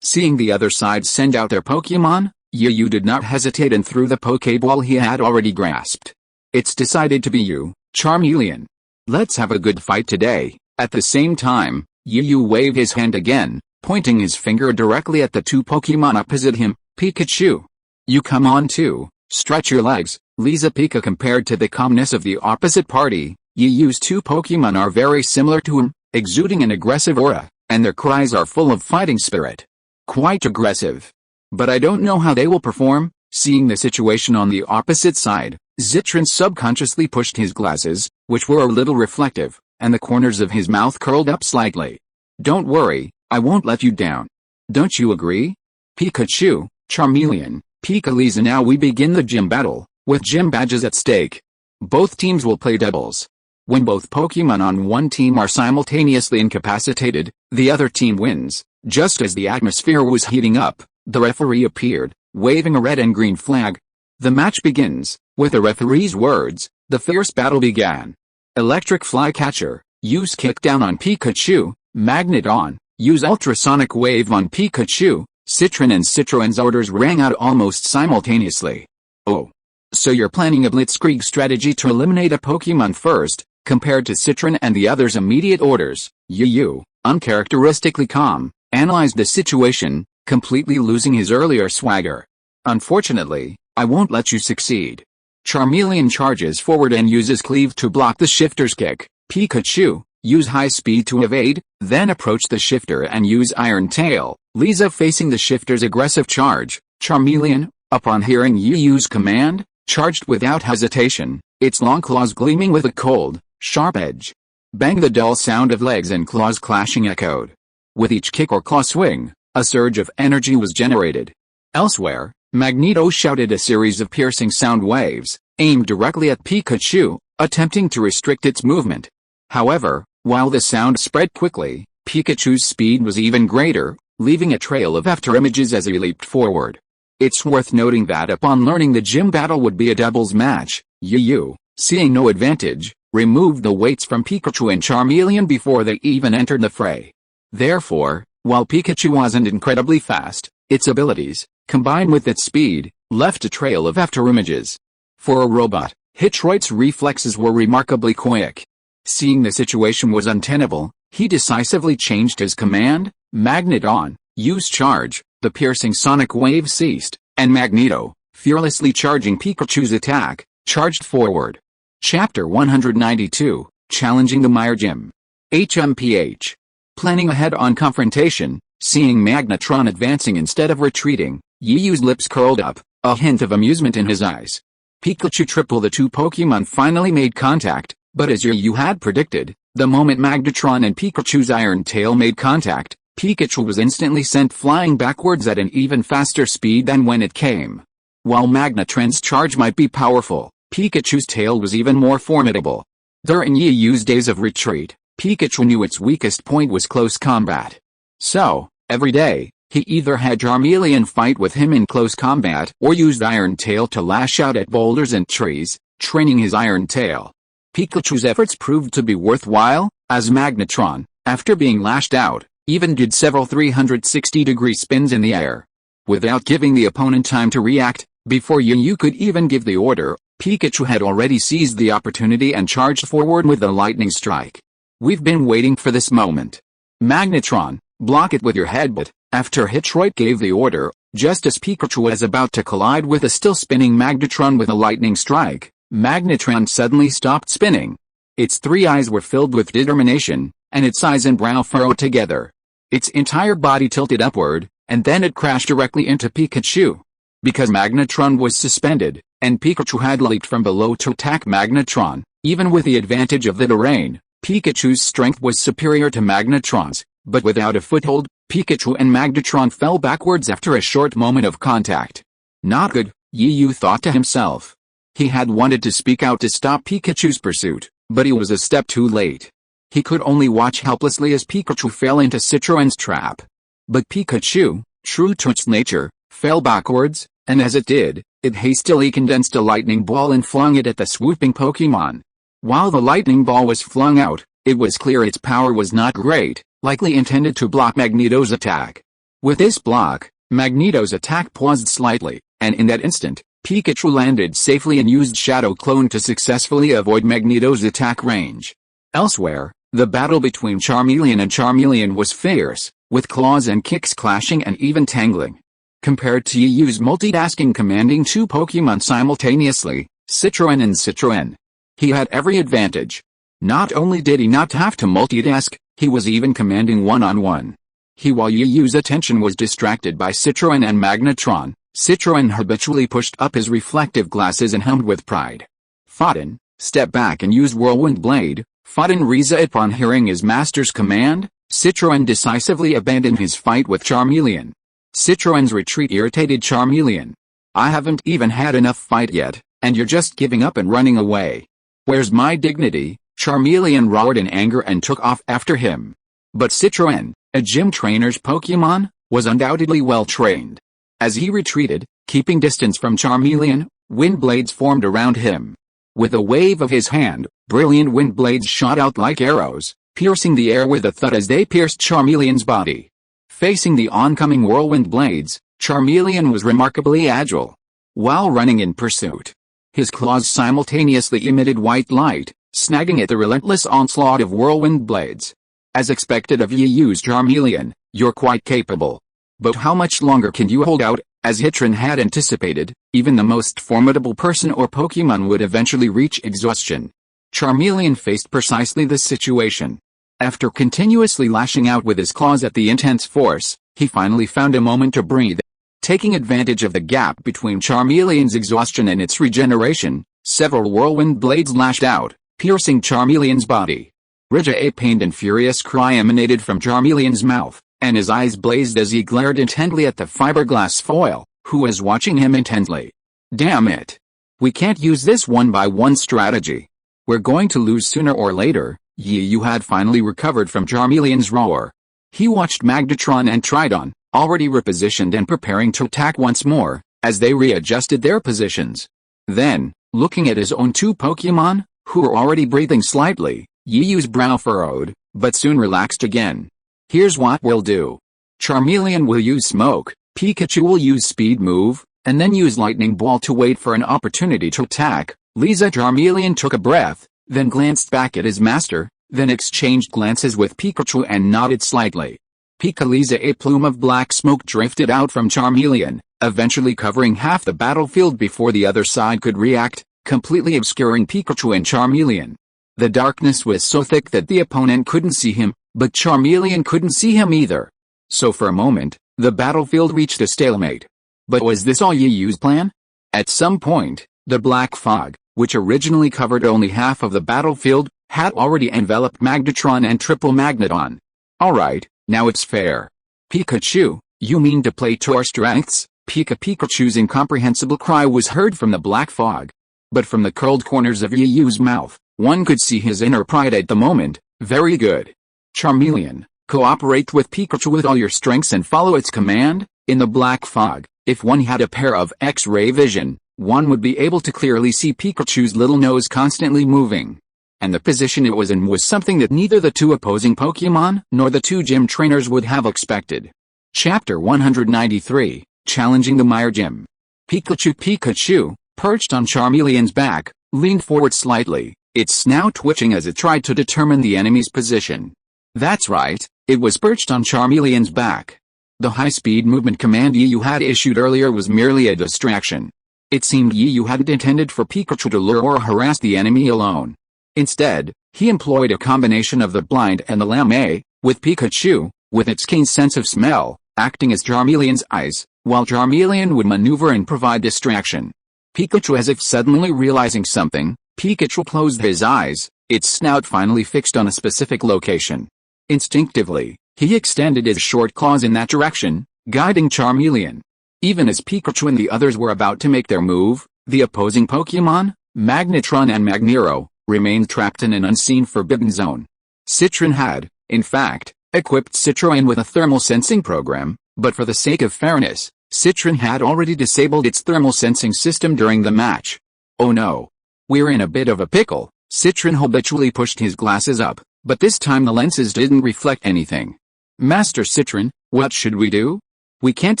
Seeing the other side send out their Pokemon, Yu did not hesitate and threw the Pokeball he had already grasped. It's decided to be you, Charmeleon. Let's have a good fight today. At the same time, Yu waved his hand again, pointing his finger directly at the two Pokemon opposite him. Pikachu, you come on too, stretch your legs, Lisa Pika. Compared to the calmness of the opposite party, Yuyu's two Pokemon are very similar to him, exuding an aggressive aura, and their cries are full of fighting spirit. Quite aggressive. But I don't know how they will perform. Seeing the situation on the opposite side, Zitron subconsciously pushed his glasses, which were a little reflective, and the corners of his mouth curled up slightly. Don't worry, I won't let you down. Don't you agree? Pikachu, Charmeleon, Pika-Lisa. Now we begin the gym battle, with gym badges at stake. Both teams will play doubles. When both Pokemon on one team are simultaneously incapacitated, the other team wins. Just as the atmosphere was heating up, the referee appeared, waving a red and green flag. The match begins. With the referee's words, the fierce battle began. Electric Flycatcher, use Kickdown on Pikachu. Magnet on, use Ultrasonic Wave on Pikachu. Citron and Citroen's orders rang out almost simultaneously. Oh. So you're planning a blitzkrieg strategy to eliminate a Pokemon first, compared to Citron and the others' immediate orders. Yu, uncharacteristically calm, analyzed the situation, completely losing his earlier swagger. Unfortunately, I won't let you succeed. Charmeleon charges forward and uses Cleave to block the shifter's kick. Pikachu, use High Speed to evade, then approach the shifter and use Iron Tail. Lisa facing the shifter's aggressive charge. Charmeleon, upon hearing Yuyu's command, charged without hesitation, its long claws gleaming with a cold, sharp edge. Bang! The dull sound of legs and claws clashing echoed. With each kick or claw swing, a surge of energy was generated. Elsewhere, Magneto shouted a series of piercing sound waves, aimed directly at Pikachu, attempting to restrict its movement. However, while the sound spread quickly, Pikachu's speed was even greater, leaving a trail of afterimages as he leaped forward. It's worth noting that upon learning the gym battle would be a doubles match, Yu, seeing no advantage, removed the weights from Pikachu and Charmeleon before they even entered the fray. Therefore, while Pikachu wasn't incredibly fast, its abilities, combined with its speed, left a trail of afterimages. For a robot, Hitroit's reflexes were remarkably quick. Seeing the situation was untenable, he decisively changed his command, Magneton, use charge. The piercing sonic wave ceased, and Magneto, fearlessly charging Pikachu's attack, charged forward. Chapter 192, Challenging the Mire Gym. HMPH. Planning a head-on confrontation, seeing Magnetron advancing instead of retreating, Yuyu's lips curled up, a hint of amusement in his eyes. Pikachu triple the two Pokemon finally made contact, but as Yuyu had predicted, the moment Magnetron and Pikachu's Iron Tail made contact, Pikachu was instantly sent flying backwards at an even faster speed than when it came. While Magnetron's charge might be powerful, Pikachu's tail was even more formidable. During Yuyu's days of retreat, Pikachu knew its weakest point was close combat. So, every day, he either had Charmeleon fight with him in close combat or used Iron Tail to lash out at boulders and trees, training his Iron Tail. Pikachu's efforts proved to be worthwhile, as Magnetron, after being lashed out, even did several 360-degree spins in the air. Without giving the opponent time to react, before Yuyu could even give the order, Pikachu had already seized the opportunity and charged forward with a lightning strike. We've been waiting for this moment. Magnetron, block it with your headbutt. After Hitroit gave the order, just as Pikachu was about to collide with a still spinning Magnetron with a lightning strike, Magnetron suddenly stopped spinning. Its three eyes were filled with determination, and its eyes and brow furrowed together. Its entire body tilted upward, and then it crashed directly into Pikachu. Because Magnetron was suspended, and Pikachu had leaped from below to attack Magnetron, even with the advantage of the terrain, Pikachu's strength was superior to Magnetron's, but without a foothold, Pikachu and Magnetron fell backwards after a short moment of contact. Not good, Yu thought to himself. He had wanted to speak out to stop Pikachu's pursuit, but he was a step too late. He could only watch helplessly as Pikachu fell into Citroen's trap. But Pikachu, true to its nature, fell backwards, and as it did, it hastily condensed a lightning ball and flung it at the swooping Pokémon. While the lightning ball was flung out, it was clear its power was not great, likely intended to block Magneto's attack. With this block, Magneto's attack paused slightly, and in that instant, Pikachu landed safely and used Shadow Clone to successfully avoid Magneto's attack range. Elsewhere, the battle between Charmeleon and Charmeleon was fierce, with claws and kicks clashing and even tangling. Compared to Yuyu's multitasking commanding two Pokemon simultaneously, Citroen and Citroen, he had every advantage. Not only did he not have to multitask, he was even commanding one-on-one. While Yuyu's attention was distracted by Citroen and Magnetron, Citroen habitually pushed up his reflective glasses and hummed with pride. Fodden, step back and use Whirlwind Blade. Fodden Riza. Upon hearing his master's command, Citroen decisively abandoned his fight with Charmeleon. Citroen's retreat irritated Charmeleon. I haven't even had enough fight yet, and you're just giving up and running away. Where's my dignity? Charmeleon roared in anger and took off after him. But Citroen, a gym trainer's Pokemon, was undoubtedly well trained. As he retreated, keeping distance from Charmeleon, wind blades formed around him. With a wave of his hand, brilliant wind blades shot out like arrows, piercing the air with a thud as they pierced Charmeleon's body. Facing the oncoming whirlwind blades, Charmeleon was remarkably agile. While running in pursuit, his claws simultaneously emitted white light, snagging at the relentless onslaught of whirlwind blades. As expected of Yuyu's Charmeleon, you're quite capable. But how much longer can you hold out? As Hitron had anticipated, even the most formidable person or Pokemon would eventually reach exhaustion. Charmeleon faced precisely this situation. After continuously lashing out with his claws at the intense force, he finally found a moment to breathe. Taking advantage of the gap between Charmeleon's exhaustion and its regeneration, several whirlwind blades lashed out, piercing Charmeleon's body. A pained and furious cry emanated from Charmeleon's mouth, and his eyes blazed as he glared intently at the fiberglass foil, who was watching him intently. Damn it. We can't use this one-by-one strategy. We're going to lose sooner or later. Yi Yu had finally recovered from Charmeleon's roar. He watched Magnetron and Tridon, already repositioned and preparing to attack once more, as they readjusted their positions. Then, looking at his own two Pokémon, who were already breathing slightly, Yi Yu's brow furrowed, but soon relaxed again. Here's what we'll do. Charmeleon will use Smoke, Pikachu will use Speed Move, and then use Lightning Ball to wait for an opportunity to attack. Charmeleon took a breath, then glanced back at his master, then exchanged glances with Pikachu and nodded slightly. A plume of black smoke drifted out from Charmeleon, eventually covering half the battlefield before the other side could react, completely obscuring Pikachu and Charmeleon. The darkness was so thick that the opponent couldn't see him, but Charmeleon couldn't see him either. So for a moment, the battlefield reached a stalemate. But was this all Yi Yu's plan? At some point, the black fog, which originally covered only half of the battlefield, had already enveloped Magnetron and Triple Magneton. Alright, now it's fair. Pikachu, you mean to play to our strengths? Pikachu's incomprehensible cry was heard from the black fog. But from the curled corners of Yi Yu's mouth, one could see his inner pride at the moment. Very good. Charmeleon, cooperate with Pikachu with all your strengths and follow its command. In the black fog, if one had a pair of X-ray vision, one would be able to clearly see Pikachu's little nose constantly moving. And the position it was in was something that neither the two opposing Pokémon nor the two gym trainers would have expected. Chapter 193, Challenging the Mire Gym. Pikachu, perched on Charmeleon's back, leaned forward slightly, its snout twitching as it tried to determine the enemy's position. That's right, it was perched on Charmeleon's back. The high-speed movement command Yi Yu had issued earlier was merely a distraction. It seemed Yi Yu hadn't intended for Pikachu to lure or harass the enemy alone. Instead, he employed a combination of the blind and the lame, with Pikachu, with its keen sense of smell, acting as Charmeleon's eyes, while Charmeleon would maneuver and provide distraction. Pikachu, as if suddenly realizing something, Pikachu closed his eyes, its snout finally fixed on a specific location. Instinctively, he extended his short claws in that direction, guiding Charmeleon. Even as Pikachu and the others were about to make their move, the opposing Pokémon, Magnetron and Magneto, remained trapped in an unseen forbidden zone. Citron had, in fact, equipped Citroën with a thermal sensing program, but for the sake of fairness, Citron had already disabled its thermal sensing system during the match. Oh no. We're in a bit of a pickle. Citron habitually pushed his glasses up, but this time the lenses didn't reflect anything. Master Citron, what should we do? We can't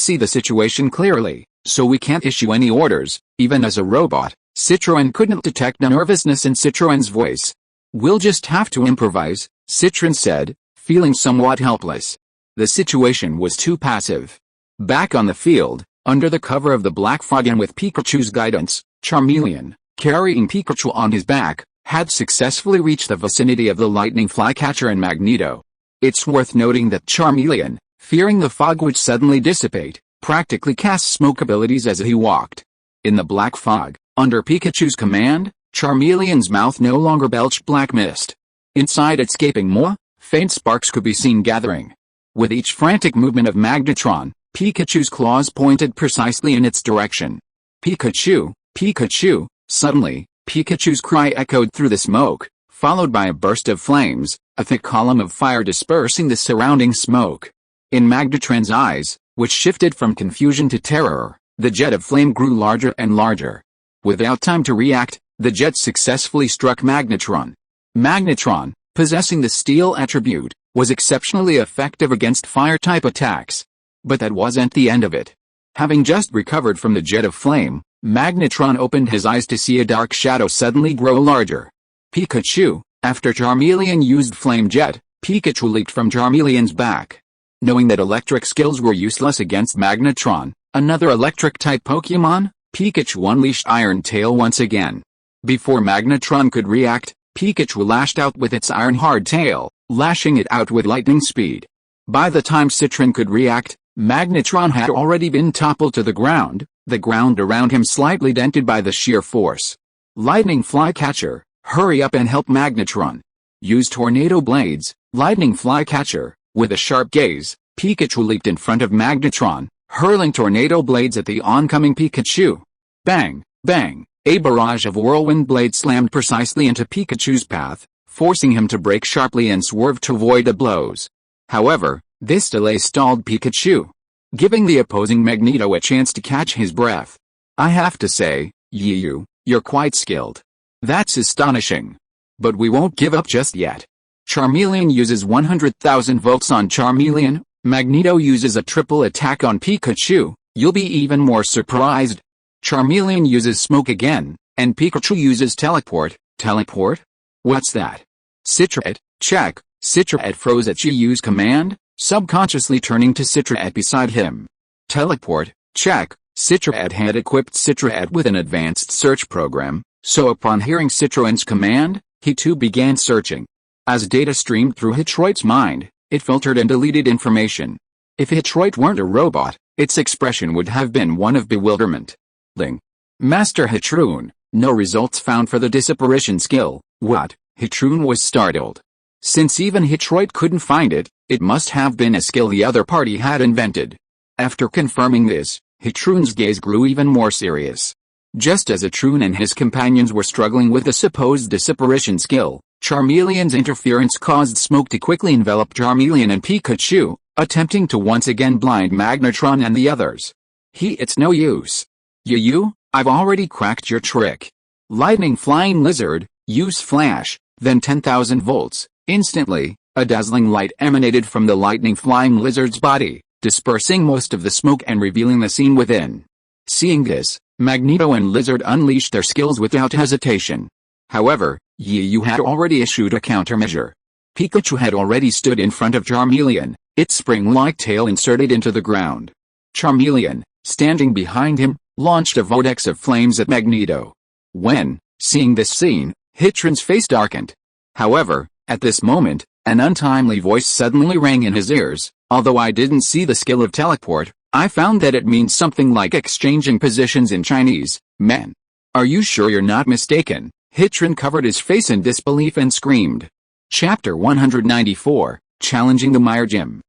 see the situation clearly, so we can't issue any orders. Even as a robot, Citroën couldn't detect the nervousness in Citroën's voice. We'll just have to improvise, Citron said, feeling somewhat helpless. The situation was too passive. Back on the field, under the cover of the black fog and with Pikachu's guidance, Charmeleon, carrying Pikachu on his back, had successfully reached the vicinity of the lightning flycatcher and Magneto. It's worth noting that Charmeleon, fearing the fog would suddenly dissipate, practically cast smoke abilities as he walked. In the black fog, under Pikachu's command, Charmeleon's mouth no longer belched black mist. Inside its gaping maw, faint sparks could be seen gathering. With each frantic movement of Magnetron, Pikachu's claws pointed precisely in its direction. Pikachu, Pikachu! Suddenly, Pikachu's cry echoed through the smoke, followed by a burst of flames, a thick column of fire dispersing the surrounding smoke. In Magnetron's eyes, which shifted from confusion to terror, the jet of flame grew larger and larger. Without time to react, the jet successfully struck Magnetron. Magnetron, possessing the steel attribute, was exceptionally effective against fire-type attacks. But that wasn't the end of it. Having just recovered from the jet of flame, Magnetron opened his eyes to see a dark shadow suddenly grow larger. Pikachu, after Charmeleon used Flame Jet, Pikachu leaped from Charmeleon's back. Knowing that electric skills were useless against Magnetron, another electric-type Pokémon, Pikachu unleashed Iron Tail once again. Before Magnetron could react, Pikachu lashed out with its iron-hard tail, lashing it out with lightning speed. By the time Citron could react, Magnetron had already been toppled to the ground around him slightly dented by the sheer force. Lightning Flycatcher, hurry up and help Magnetron. Use Tornado Blades, Lightning Flycatcher. With a sharp gaze, Pikachu leaped in front of Magnetron, hurling tornado blades at the oncoming Pikachu. Bang, bang, a barrage of whirlwind blades slammed precisely into Pikachu's path, forcing him to brake sharply and swerve to avoid the blows. However, this delay stalled Pikachu, giving the opposing Magneto a chance to catch his breath. I have to say, Yiyu, you're quite skilled. That's astonishing. But we won't give up just yet. Charmeleon uses 100,000 volts on Charmeleon, Magneto uses a triple attack on Pikachu, you'll be even more surprised. Charmeleon uses smoke again, and Pikachu uses teleport. Teleport? What's that? Citraet, check. Citraet froze at Yiyu's command, subconsciously turning to Citraet beside him. Teleport, check. Citraet had equipped Citraet with an advanced search program, so upon hearing Citroen's command, he too began searching. As data streamed through Hitroit's mind, it filtered and deleted information. If Hitroit weren't a robot, its expression would have been one of bewilderment. Ling. Master Hitrun, no results found for the disapparition skill. What? Hitrun was startled. Since even Hitroit couldn't find it, it must have been a skill the other party had invented. After confirming this, Hitrun's gaze grew even more serious. Just as Hitrun and his companions were struggling with the supposed disapparition skill, Charmeleon's interference caused smoke to quickly envelop Charmeleon and Pikachu, attempting to once again blind Magnetron and the others. It's no use. Yiyu, I've already cracked your trick. Lightning Flying Lizard, use Flash, then 10,000 volts. Instantly, a dazzling light emanated from the Lightning Flying Lizard's body, dispersing most of the smoke and revealing the scene within. Seeing this, Magneto and Lizard unleashed their skills without hesitation. However, Yiyu had already issued a countermeasure. Pikachu had already stood in front of Charmeleon, its spring-like tail inserted into the ground. Charmeleon, standing behind him, launched a vortex of flames at Magneto. When, seeing this scene, Hitrun's face darkened. However, at this moment, an untimely voice suddenly rang in his ears. Although I didn't see the skill of teleport, I found that it means something like exchanging positions in Chinese. Man. Are you sure you're not mistaken? Hitrun covered his face in disbelief and screamed. Chapter 194, Challenging the Meyer Gym.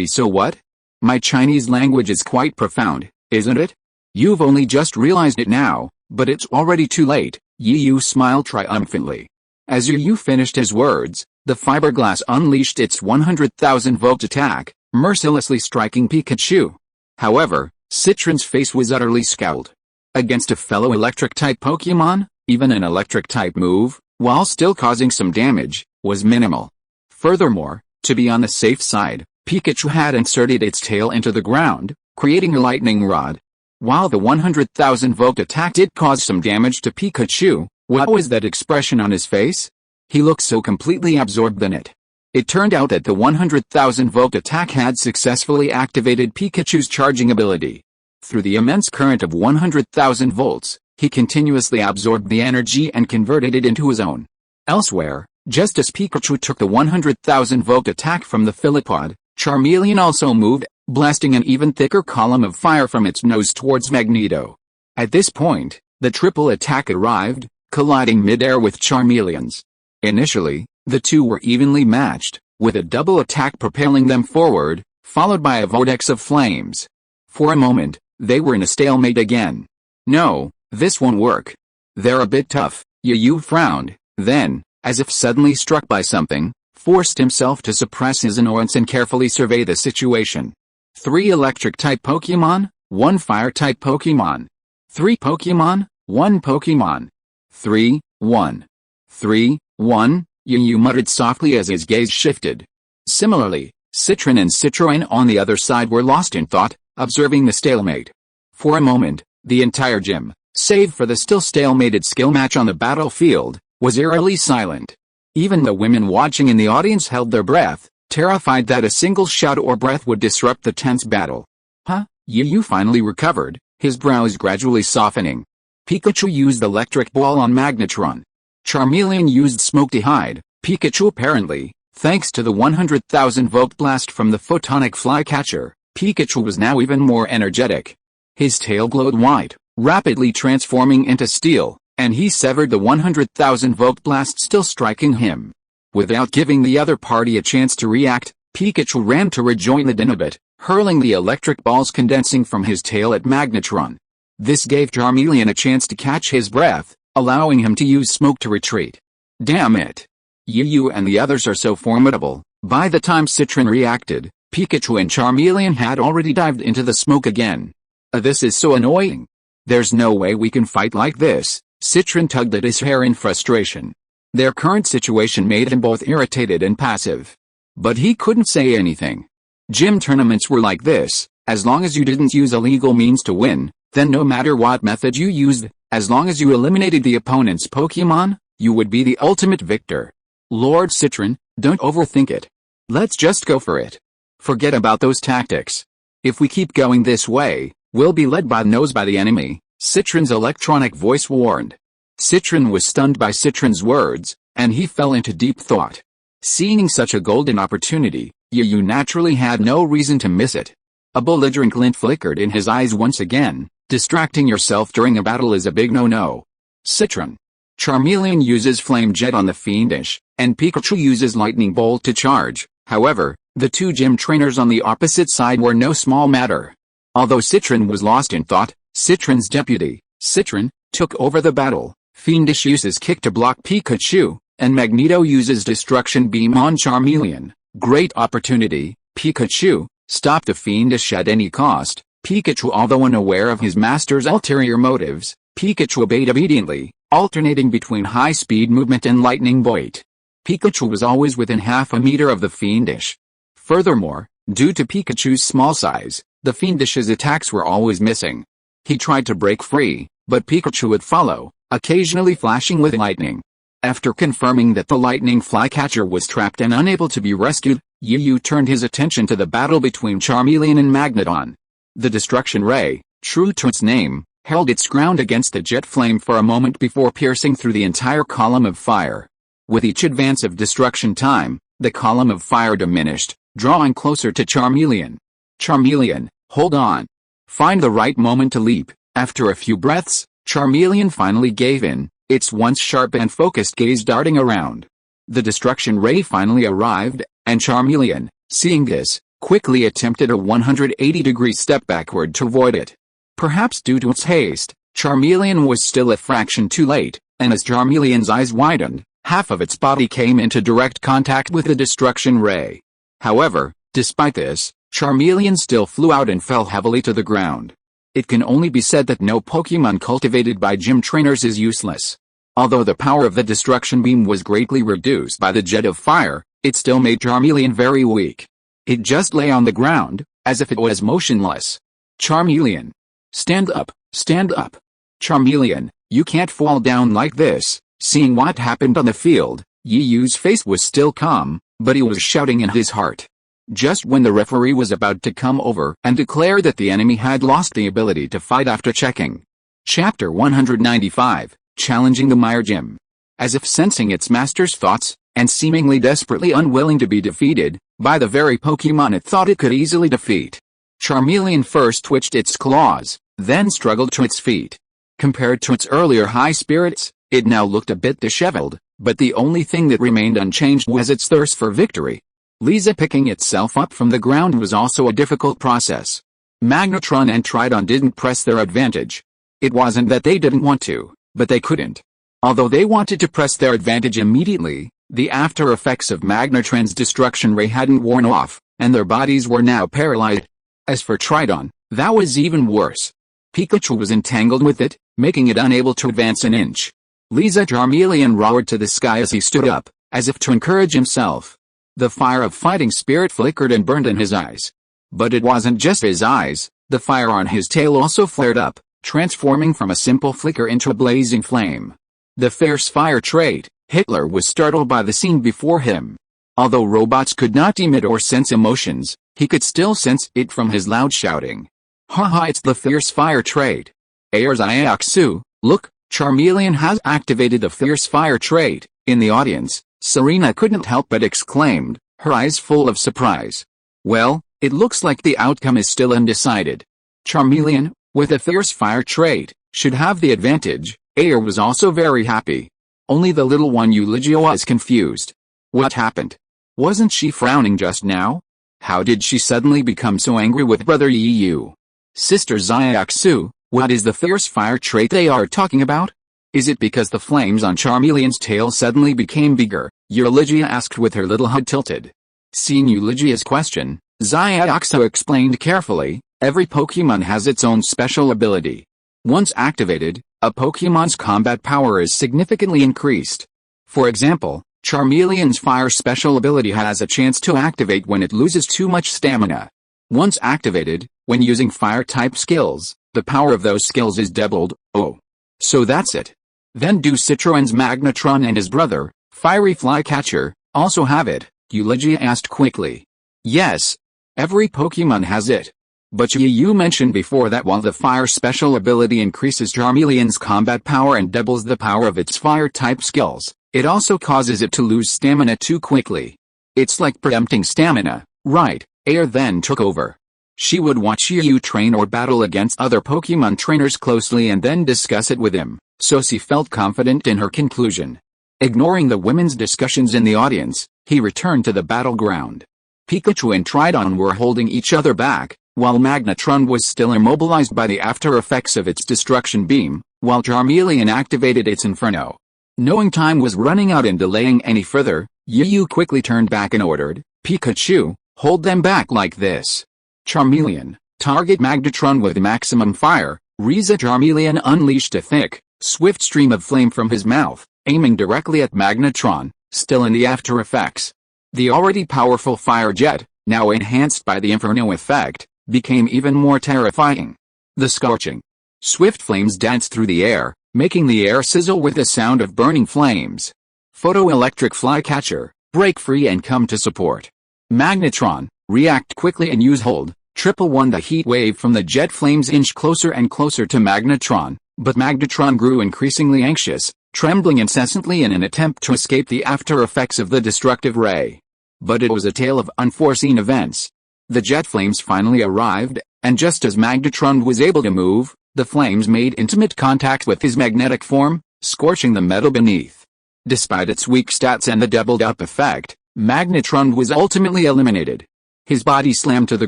So what? My Chinese language is quite profound, isn't it? You've only just realized it now, but it's already too late. Yiyu smiled triumphantly. As Yiyu finished his words, the fiberglass unleashed its 100,000 volt attack, mercilessly striking Pikachu. However, Citron's face was utterly scowled. Against a fellow electric-type Pokémon, even an electric-type move, while still causing some damage, was minimal. Furthermore, to be on the safe side, Pikachu had inserted its tail into the ground, creating a lightning rod. While the 100,000 volt attack did cause some damage to Pikachu, what was that expression on his face? He looked so completely absorbed in it. It turned out that the 100,000 volt attack had successfully activated Pikachu's charging ability. Through the immense current of 100,000 volts, he continuously absorbed the energy and converted it into his own. Elsewhere, just as Pikachu took the 100,000 volt attack from the Philipod, Charmeleon also moved, blasting an even thicker column of fire from its nose towards Magneto. At this point, the triple attack arrived, colliding mid-air with Charmeleon's. Initially, the two were evenly matched, with a double attack propelling them forward, followed by a vortex of flames. For a moment, they were in a stalemate again. No, this won't work. They're a bit tough. Yiyu frowned, then, as if suddenly struck by something, forced himself to suppress his annoyance and carefully survey the situation. 3 electric-type Pokémon, 1 fire-type Pokémon. 3 Pokémon, 1 Pokémon. 3, 1. 3, 1, Yiyu muttered softly as his gaze shifted. Similarly, Citron and Citroen on the other side were lost in thought, observing the stalemate. For a moment, the entire gym, save for the still stalemated skill match on the battlefield, was eerily silent. Even the women watching in the audience held their breath, terrified that a single shout or breath would disrupt the tense battle. Yiyu finally recovered, his brows gradually softening. Pikachu used Electric Ball on Magnetron. Charmeleon used Smoke to hide. Pikachu apparently, thanks to the 100,000 volt blast from the photonic flycatcher, Pikachu was now even more energetic. His tail glowed white, rapidly transforming into steel, and he severed the 100,000 volt blast still striking him. Without giving the other party a chance to react, Pikachu ran to rejoin the Dinobot, hurling the electric balls condensing from his tail at Magnetron. This gave Charmeleon a chance to catch his breath, allowing him to use smoke to retreat. Damn it! Yu and the others are so formidable. By the time Citron reacted, Pikachu and Charmeleon had already dived into the smoke again. This is so annoying. There's no way we can fight like this. Citron tugged at his hair in frustration. Their current situation made him both irritated and passive. But he couldn't say anything. Gym tournaments were like this: as long as you didn't use illegal means to win, then no matter what method you used, as long as you eliminated the opponent's Pokémon, you would be the ultimate victor. Lord Citron, don't overthink it. Let's just go for it. Forget about those tactics. If we keep going this way, we'll be led by the nose by the enemy, Citron's electronic voice warned. Citron was stunned by Citron's words, and he fell into deep thought. Seeing such a golden opportunity, Yu naturally had no reason to miss it. A belligerent glint flickered in his eyes once again. Distracting yourself during a battle is a big no-no. Citron. Charmeleon uses Flame Jet on the Fiendish, and Pikachu uses Lightning Bolt to charge. However, the two gym trainers on the opposite side were no small matter. Although Citron was lost in thought, Citron's deputy, Citron, took over the battle. Fiendish uses Kick to block Pikachu, and Magneto uses Destruction Beam on Charmeleon. Great opportunity, Pikachu. Stop the Fiendish at any cost. Pikachu, although unaware of his master's ulterior motives, Pikachu obeyed obediently, alternating between high-speed movement and lightning bolt. Pikachu was always within half a meter of the Fiendish. Furthermore, due to Pikachu's small size, the Fiendish's attacks were always missing. He tried to break free, but Pikachu would follow, occasionally flashing with lightning. After confirming that the lightning flycatcher was trapped and unable to be rescued, Yu turned his attention to the battle between Charmeleon and Magneton. The Destruction Ray, true to its name, held its ground against the jet flame for a moment before piercing through the entire column of fire. With each advance of destruction time, the column of fire diminished, drawing closer to Charmeleon. Charmeleon, hold on. Find the right moment to leap. After a few breaths, Charmeleon finally gave in, its once sharp and focused gaze darting around. The Destruction Ray finally arrived, and Charmeleon, seeing this, quickly attempted a 180-degree step backward to avoid it. Perhaps due to its haste, Charmeleon was still a fraction too late, and as Charmeleon's eyes widened, half of its body came into direct contact with the Destruction Ray. However, despite this, Charmeleon still flew out and fell heavily to the ground. It can only be said that no Pokémon cultivated by gym trainers is useless. Although the power of the Destruction Beam was greatly reduced by the jet of fire, it still made Charmeleon very weak. It just lay on the ground, as if it was motionless. Charmeleon. Stand up, stand up. Charmeleon, you can't fall down like this. Seeing what happened on the field, Yu's face was still calm, but he was shouting in his heart. Just when the referee was about to come over and declare that the enemy had lost the ability to fight after checking. Chapter 195, Challenging the Mire Gym. As if sensing its master's thoughts, and seemingly desperately unwilling to be defeated, by the very Pokémon it thought it could easily defeat. Charmeleon first twitched its claws, then struggled to its feet. Compared to its earlier high spirits, it now looked a bit disheveled, but the only thing that remained unchanged was its thirst for victory. Lisa picking itself up from the ground was also a difficult process. Magnetron and Tridon didn't press their advantage. It wasn't that they didn't want to, but they couldn't. Although they wanted to press their advantage immediately, the after effects of Magnetron's Destruction Ray hadn't worn off, and their bodies were now paralyzed. As for Tridon, that was even worse. Pikachu was entangled with it, making it unable to advance an inch. Lisa Charmeleon roared to the sky as he stood up, as if to encourage himself. The fire of fighting spirit flickered and burned in his eyes. But it wasn't just his eyes, the fire on his tail also flared up, transforming from a simple flicker into a blazing flame. The fierce fire trait, Hitler was startled by the scene before him. Although robots could not emit or sense emotions, he could still sense it from his loud shouting. Haha, it's the fierce fire trait. Arceus, look, Charmeleon has activated the fierce fire trait. In the audience, Serena couldn't help but exclaimed, her eyes full of surprise. Well, it looks like the outcome is still undecided. Charmeleon, with a fierce fire trait, should have the advantage. Air was also very happy. Only the little one Eulogio was confused. What happened? Wasn't she frowning just now? How did she suddenly become so angry with brother Yu? Sister Xiaoxu, what is the fierce fire trait they are talking about? Is it because the flames on Charmeleon's tail suddenly became bigger? Eulogia asked with her little head tilted. Seeing Eulogia's question, Xiaoxu explained carefully, every Pokemon has its own special ability. Once activated, a Pokemon's combat power is significantly increased. For example, Charmeleon's fire special ability has a chance to activate when it loses too much stamina. Once activated, when using fire-type skills, the power of those skills is doubled. Oh. So that's it. Then do Citroen's Magnetron and his brother, Fiery Flycatcher, also have it? Eulogia asked quickly. Yes. Every Pokemon has it. But you mentioned before that while the fire special ability increases Charmeleon's combat power and doubles the power of its fire-type skills, it also causes it to lose stamina too quickly. It's like preempting stamina, right? Air then took over. She would watch Yu train or battle against other Pokemon trainers closely and then discuss it with him, so she felt confident in her conclusion. Ignoring the women's discussions in the audience, he returned to the battleground. Pikachu and Tridon were holding each other back, while Magnetron was still immobilized by the after effects of its destruction beam, while Charmeleon activated its Inferno. Knowing time was running out and delaying any further, Yu quickly turned back and ordered, Pikachu, hold them back like this. Charmeleon, target Magnetron with maximum fire. Charmeleon unleashed a thick, swift stream of flame from his mouth, aiming directly at Magnetron, still in the after effects. The already powerful fire jet, now enhanced by the Inferno effect, became even more terrifying. The scorching, swift flames danced through the air, making the air sizzle with the sound of burning flames. Photoelectric Flycatcher, break free and come to support. Magnetron, react quickly and use hold. 111. The heat wave from the jet flames inched closer and closer to Magnetron, but Magnetron grew increasingly anxious, trembling incessantly in an attempt to escape the after effects of the destructive ray. But it was a tale of unforeseen events. The jet flames finally arrived, and just as Magnetron was able to move, the flames made intimate contact with his magnetic form, scorching the metal beneath. Despite its weak stats and the doubled-up effect, Magnetron was ultimately eliminated. His body slammed to the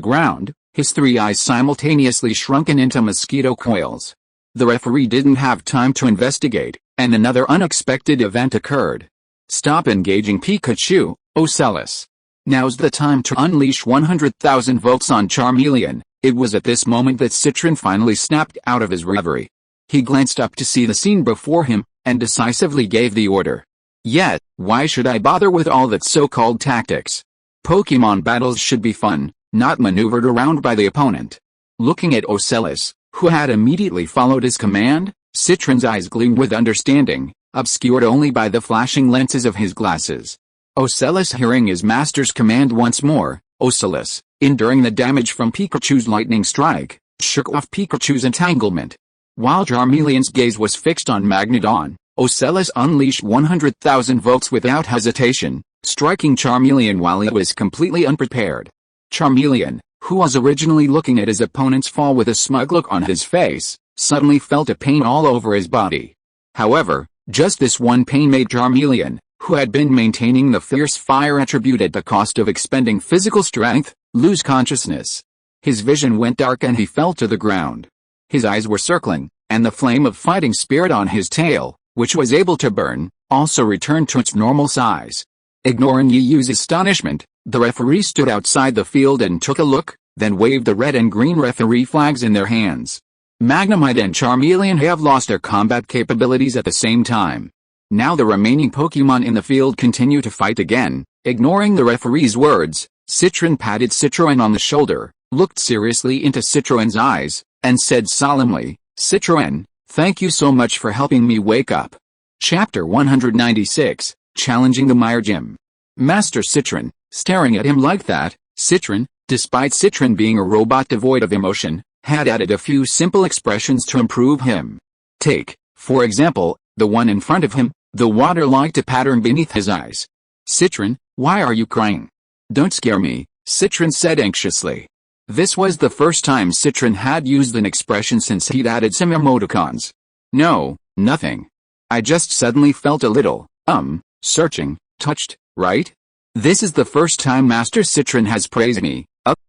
ground, his three eyes simultaneously shrunken into mosquito coils. The referee didn't have time to investigate, and another unexpected event occurred. Stop engaging Pikachu, Ocellus. Now's the time to unleash 100,000 volts on Charmeleon. It was at this moment that Citron finally snapped out of his reverie. He glanced up to see the scene before him, and decisively gave the order. Yet, why should I bother with all that so-called tactics? Pokemon battles should be fun, not maneuvered around by the opponent. Looking at Ocellus, who had immediately followed his command, Citron's eyes gleamed with understanding, obscured only by the flashing lenses of his glasses. Ocellus, hearing his master's command once more, Ocellus, enduring the damage from Pikachu's lightning strike, shook off Pikachu's entanglement. While Charmeleon's gaze was fixed on Magnetron, Ocellus unleashed 100,000 volts without hesitation, striking Charmeleon while he was completely unprepared. Charmeleon, who was originally looking at his opponent's fall with a smug look on his face, suddenly felt a pain all over his body. However, just this one pain made Charmeleon, who had been maintaining the fierce fire attribute at the cost of expending physical strength, lose consciousness. His vision went dark and he fell to the ground. His eyes were circling, and the flame of fighting spirit on his tail, which was able to burn, also returned to its normal size. Ignoring Yu's astonishment, the referee stood outside the field and took a look, then waved the red and green referee flags in their hands. Magnemite and Charmeleon have lost their combat capabilities at the same time. Now the remaining Pokemon in the field continue to fight again. Ignoring the referee's words, Citron patted Citroen on the shoulder, looked seriously into Citroen's eyes, and said solemnly, Citroen, thank you so much for helping me wake up. Chapter 196, Challenging the Mire Gym. Master Citron, staring at him like that, Citron, despite Citron being a robot devoid of emotion, had added a few simple expressions to improve him. Take, for example, the one in front of him, the water-like pattern beneath his eyes. Citron, why are you crying? Don't scare me, Citron said anxiously. This was the first time Citron had used an expression since he'd added some emoticons. No, nothing. I just suddenly felt a little, searching, touched, right? This is the first time Master Citron has praised me.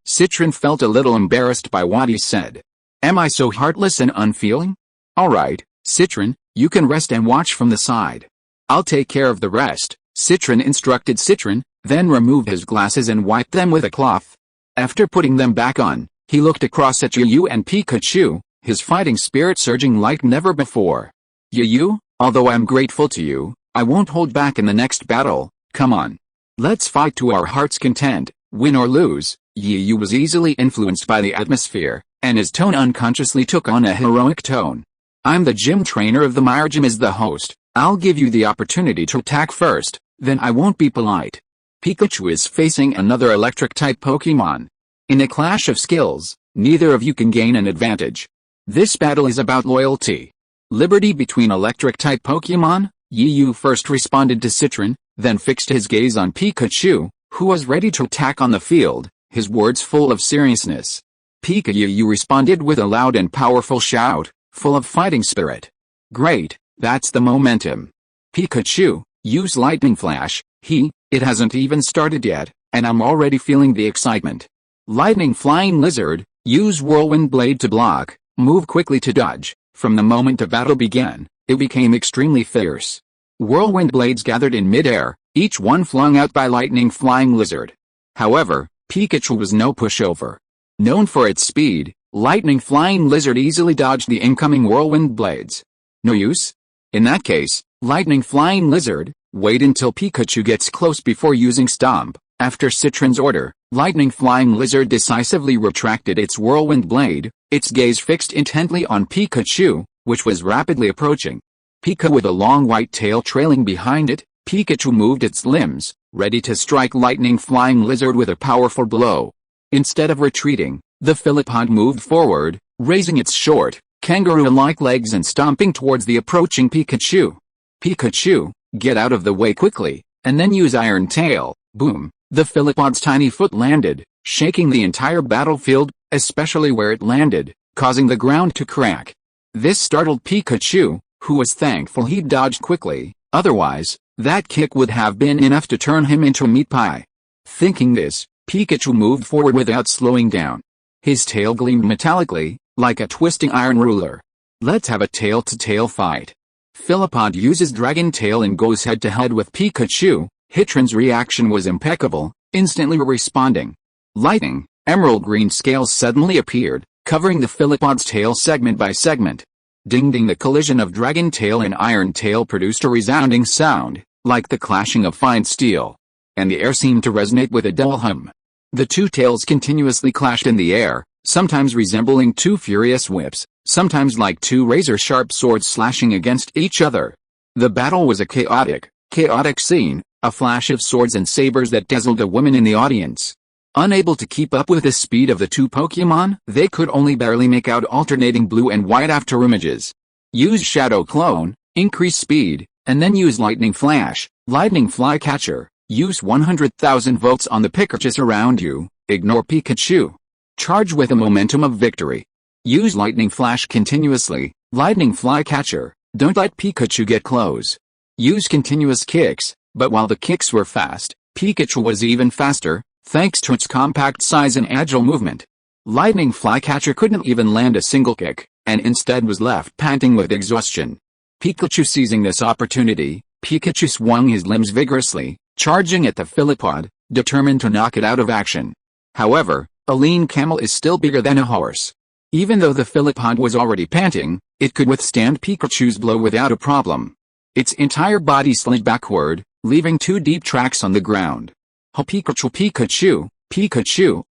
Citron felt a little embarrassed by what he said. Am I so heartless and unfeeling? Alright, Citron, you can rest and watch from the side. I'll take care of the rest, Citron instructed Citron, then removed his glasses and wiped them with a cloth. After putting them back on, he looked across at Yu and Pikachu, his fighting spirit surging like never before. Yu, although I'm grateful to you, I won't hold back in the next battle. Come on. Let's fight to our heart's content, win or lose. Yu was easily influenced by the atmosphere, and his tone unconsciously took on a heroic tone. I'm the gym trainer of the Mire Gym as the host. I'll give you the opportunity to attack first, then I won't be polite. Pikachu is facing another electric-type Pokémon. In a clash of skills, neither of you can gain an advantage. This battle is about loyalty. Liberty between electric-type Pokémon? Yu first responded to Citron, then fixed his gaze on Pikachu, who was ready to attack on the field, his words full of seriousness. Pikachu responded with a loud and powerful shout, full of fighting spirit. Great, that's the momentum. Pikachu, use Lightning Flash. It hasn't even started yet, and I'm already feeling the excitement. Lightning Flying Lizard, use Whirlwind Blade to block, move quickly to dodge. From the moment the battle began, it became extremely fierce. Whirlwind blades gathered in midair, each one flung out by Lightning Flying Lizard. However, Pikachu was no pushover. Known for its speed, Lightning Flying Lizard easily dodged the incoming Whirlwind blades. No use? In that case, Lightning Flying Lizard, wait until Pikachu gets close before using Stomp. After Citron's order, Lightning Flying Lizard decisively retracted its Whirlwind blade, its gaze fixed intently on Pikachu, which was rapidly approaching. Pika with a long white tail trailing behind it, Pikachu moved its limbs, ready to strike Lightning Flying Lizard with a powerful blow. Instead of retreating, the Philippod moved forward, raising its short, kangaroo-like legs and stomping towards the approaching Pikachu. Pikachu, get out of the way quickly, and then use Iron Tail. Boom, the Philippod's tiny foot landed, shaking the entire battlefield, especially where it landed, causing the ground to crack. This startled Pikachu, who was thankful he dodged quickly, otherwise, that kick would have been enough to turn him into a meat pie. Thinking this, Pikachu moved forward without slowing down. His tail gleamed metallically, like a twisting iron ruler. Let's have a tail-to-tail fight. Philippod uses Dragon Tail and goes head-to-head with Pikachu. Hitron's reaction was impeccable, instantly responding. Lightning, emerald green scales suddenly appeared, covering the Philippod's tail segment by segment. Ding-ding, the collision of Dragon Tail and Iron Tail produced a resounding sound, like the clashing of fine steel. And the air seemed to resonate with a dull hum. The two tails continuously clashed in the air, sometimes resembling two furious whips, sometimes like two razor-sharp swords slashing against each other. The battle was a chaotic scene, a flash of swords and sabers that dazzled the women in the audience. Unable to keep up with the speed of the two Pokémon, they could only barely make out alternating blue and white afterimages. Use Shadow Clone, increase speed, and then use Lightning Flash, Lightning Flycatcher. Use 100,000 volts on the Pikachus around you, ignore Pikachu. Charge with a momentum of victory. Use Lightning Flash continuously, Lightning Flycatcher, don't let Pikachu get close. Use continuous kicks, but while the kicks were fast, Pikachu was even faster, thanks to its compact size and agile movement. Lightning Flycatcher couldn't even land a single kick, and instead was left panting with exhaustion. Pikachu seizing this opportunity, Pikachu swung his limbs vigorously, charging at the Philippod, determined to knock it out of action. However, a lean camel is still bigger than a horse. Even though the Philippod was already panting, it could withstand Pikachu's blow without a problem. Its entire body slid backward, leaving two deep tracks on the ground. Oh, Pikachu,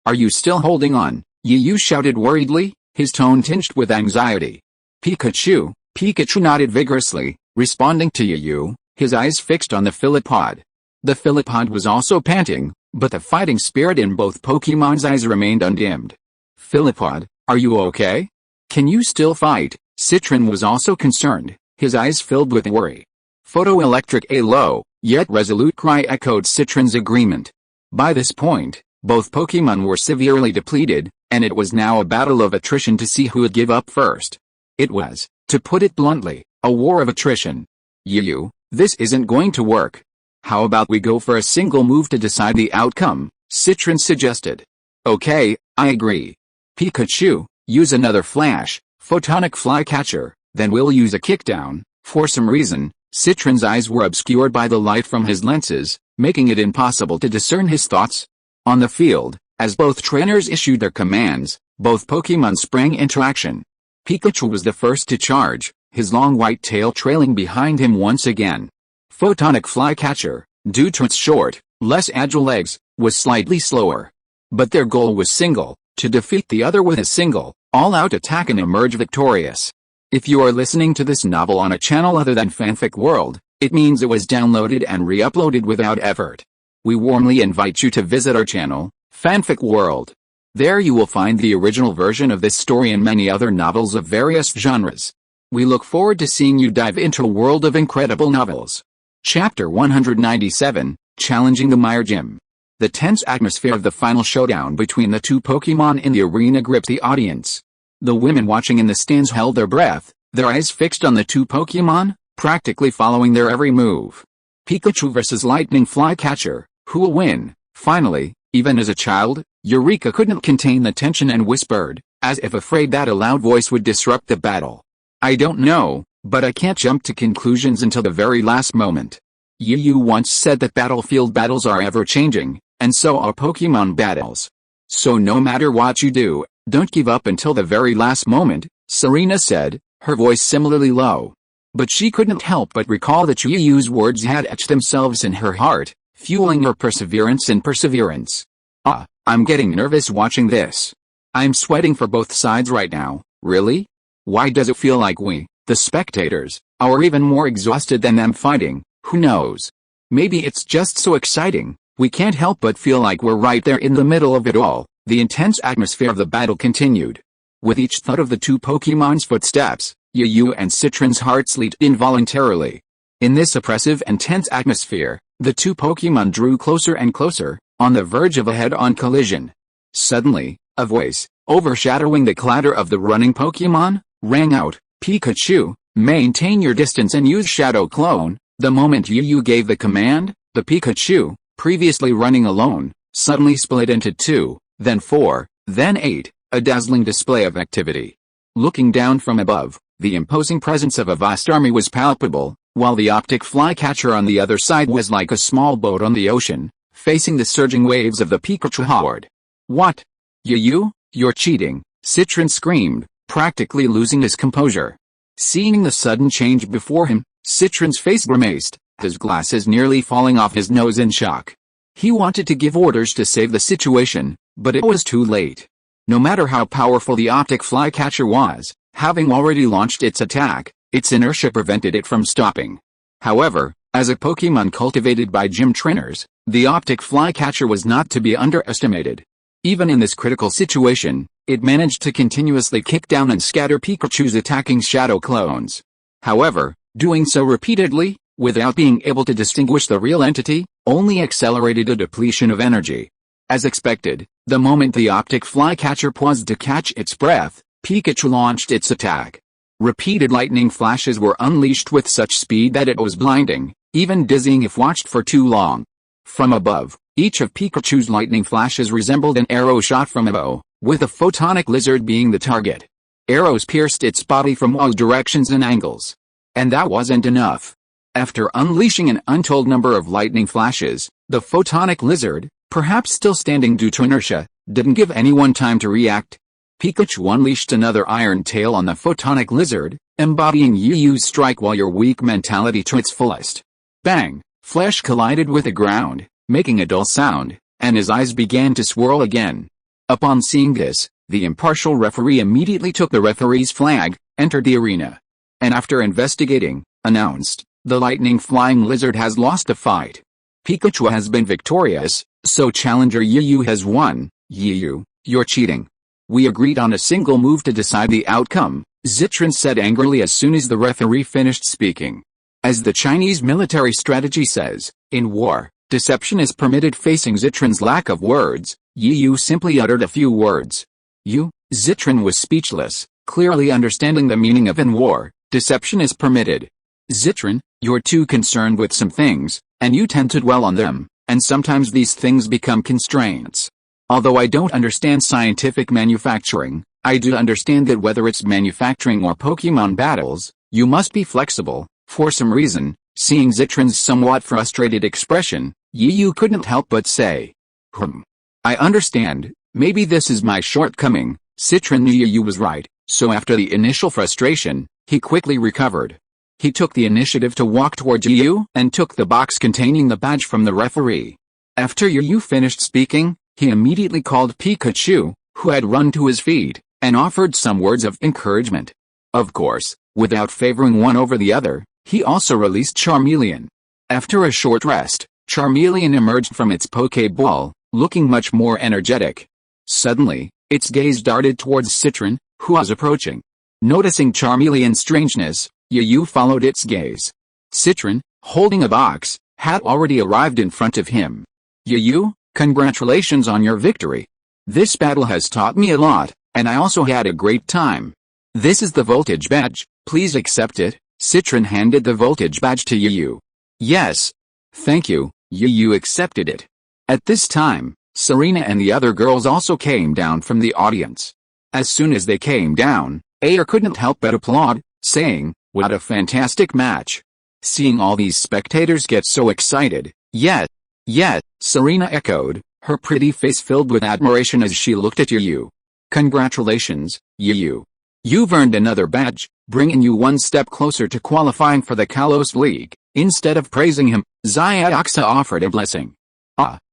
are you still holding on? Yu shouted worriedly, his tone tinged with anxiety. Pikachu nodded vigorously, responding to Yu, his eyes fixed on the Philippod. The Philippod was also panting, but the fighting spirit in both Pokemon's eyes remained undimmed. Philippod, are you okay? Can you still fight? Citron was also concerned, his eyes filled with worry. Photoelectric a low, yet resolute cry echoed Citron's agreement. By this point, both Pokemon were severely depleted, and it was now a battle of attrition to see who would give up first. It was, to put it bluntly, a war of attrition. Yu, this isn't going to work. How about we go for a single move to decide the outcome? Citron suggested. Okay, I agree. Pikachu, use another flash, photonic flycatcher, then we'll use a kickdown. For some reason, Citron's eyes were obscured by the light from his lenses, making it impossible to discern his thoughts. On the field, as both trainers issued their commands, both Pokémon sprang into action. Pikachu was the first to charge, his long white tail trailing behind him once again. Photonic Flycatcher, due to its short, less agile legs, was slightly slower. But their goal was single, to defeat the other with a single, all-out attack and emerge victorious. If you are listening to this novel on a channel other than Fanfic World, it means it was downloaded and re-uploaded without effort. We warmly invite you to visit our channel, Fanfic World. There you will find the original version of this story and many other novels of various genres. We look forward to seeing you dive into a world of incredible novels. Chapter 197, Challenging the Mire Gym. The tense atmosphere of the final showdown between the two Pokémon in the arena gripped the audience. The women watching in the stands held their breath, their eyes fixed on the two Pokémon, practically following their every move. Pikachu vs. Lightning Flycatcher, who will win? Finally, even as a child, Eureka couldn't contain the tension and whispered, as if afraid that a loud voice would disrupt the battle. I don't know, but I can't jump to conclusions until the very last moment. Yu once said that battlefield battles are ever-changing, and so are Pokémon battles. So no matter what you do, don't give up until the very last moment, Serena said, her voice similarly low. But she couldn't help but recall that Yuyu's words had etched themselves in her heart, fueling her perseverance and perseverance. I'm getting nervous watching this. I'm sweating for both sides right now, really? Why does it feel like we, the spectators, are even more exhausted than them fighting? Who knows? Maybe it's just so exciting, we can't help but feel like we're right there in the middle of it all. The intense atmosphere of the battle continued. With each thud of the two Pokémon's footsteps, Yu and Citron's hearts leaped involuntarily. In this oppressive and tense atmosphere, the two Pokémon drew closer and closer, on the verge of a head-on collision. Suddenly, a voice, overshadowing the clatter of the running Pokémon, rang out, Pikachu, maintain your distance and use Shadow Clone. The moment Yu gave the command, the Pikachu, previously running alone, suddenly split into 2, then 4, then 8, a dazzling display of activity. Looking down from above, the imposing presence of a vast army was palpable, while the optic flycatcher on the other side was like a small boat on the ocean, facing the surging waves of the Pikachu horde. What? Yu, you're cheating, Citron screamed, practically losing his composure. Seeing the sudden change before him, Citron's face grimaced, his glasses nearly falling off his nose in shock. He wanted to give orders to save the situation, but it was too late. No matter how powerful the optic flycatcher was, having already launched its attack, its inertia prevented it from stopping. However, as a Pokémon cultivated by gym trainers, the optic flycatcher was not to be underestimated. Even in this critical situation, it managed to continuously kick down and scatter Pikachu's attacking shadow clones. However, doing so repeatedly, without being able to distinguish the real entity, only accelerated a depletion of energy. As expected, the moment the optic flycatcher paused to catch its breath, Pikachu launched its attack. Repeated lightning flashes were unleashed with such speed that it was blinding, even dizzying if watched for too long. From above, each of Pikachu's lightning flashes resembled an arrow shot from a bow, with a photonic lizard being the target. Arrows pierced its body from all directions and angles. And that wasn't enough. After unleashing an untold number of lightning flashes, the photonic lizard, perhaps still standing due to inertia, didn't give anyone time to react. Pikachu unleashed another iron tail on the photonic lizard, embodying Yuyu's strike while your weak mentality to its fullest. Bang! Flesh collided with the ground, making a dull sound, and his eyes began to swirl again. Upon seeing this, the impartial referee immediately took the referee's flag, entered the arena, and after investigating, announced, the lightning flying lizard has lost the fight. Pikachu has been victorious, so challenger Yu has won. Yu, you're cheating. We agreed on a single move to decide the outcome, Citron said angrily as soon as the referee finished speaking. As the Chinese military strategy says, in war, deception is permitted. Facing Citron's lack of words, Yu simply uttered a few words. Citron was speechless, clearly understanding the meaning of in war, deception is permitted. Citron, you're too concerned with some things, And you tend to dwell on them, and sometimes these things become constraints. Although I don't understand scientific manufacturing, I do understand that whether it's manufacturing or Pokemon battles, you must be flexible. For some reason, seeing Citron's somewhat frustrated expression, Yu couldn't help but say, I understand, maybe this is my shortcoming. Citron knew Yu was right, so after the initial frustration, he quickly recovered. He took the initiative to walk towards Yu and took the box containing the badge from the referee. After Yu finished speaking, he immediately called Pikachu, who had run to his feet, and offered some words of encouragement. Of course, without favoring one over the other, he also released Charmeleon. After a short rest, Charmeleon emerged from its Pokeball, looking much more energetic. Suddenly, its gaze darted towards Citron, who was approaching. Noticing Charmeleon's strangeness, Yu followed its gaze. Citron, holding a box, had already arrived in front of him. Yu, congratulations on your victory. This battle has taught me a lot, and I also had a great time. This is the voltage badge, please accept it. Citron handed the voltage badge to Yu. Yes. Thank you. Yu accepted it. At this time, Serena and the other girls also came down from the audience. As soon as they came down, Ayer couldn't help but applaud, saying, what a fantastic match. Seeing all these spectators get so excited, yes, Serena echoed, her pretty face filled with admiration as she looked at Yu. Congratulations, Yu. You've earned another badge, bringing you one step closer to qualifying for the Kalos League. Instead of praising him, Xiaoxa offered a blessing.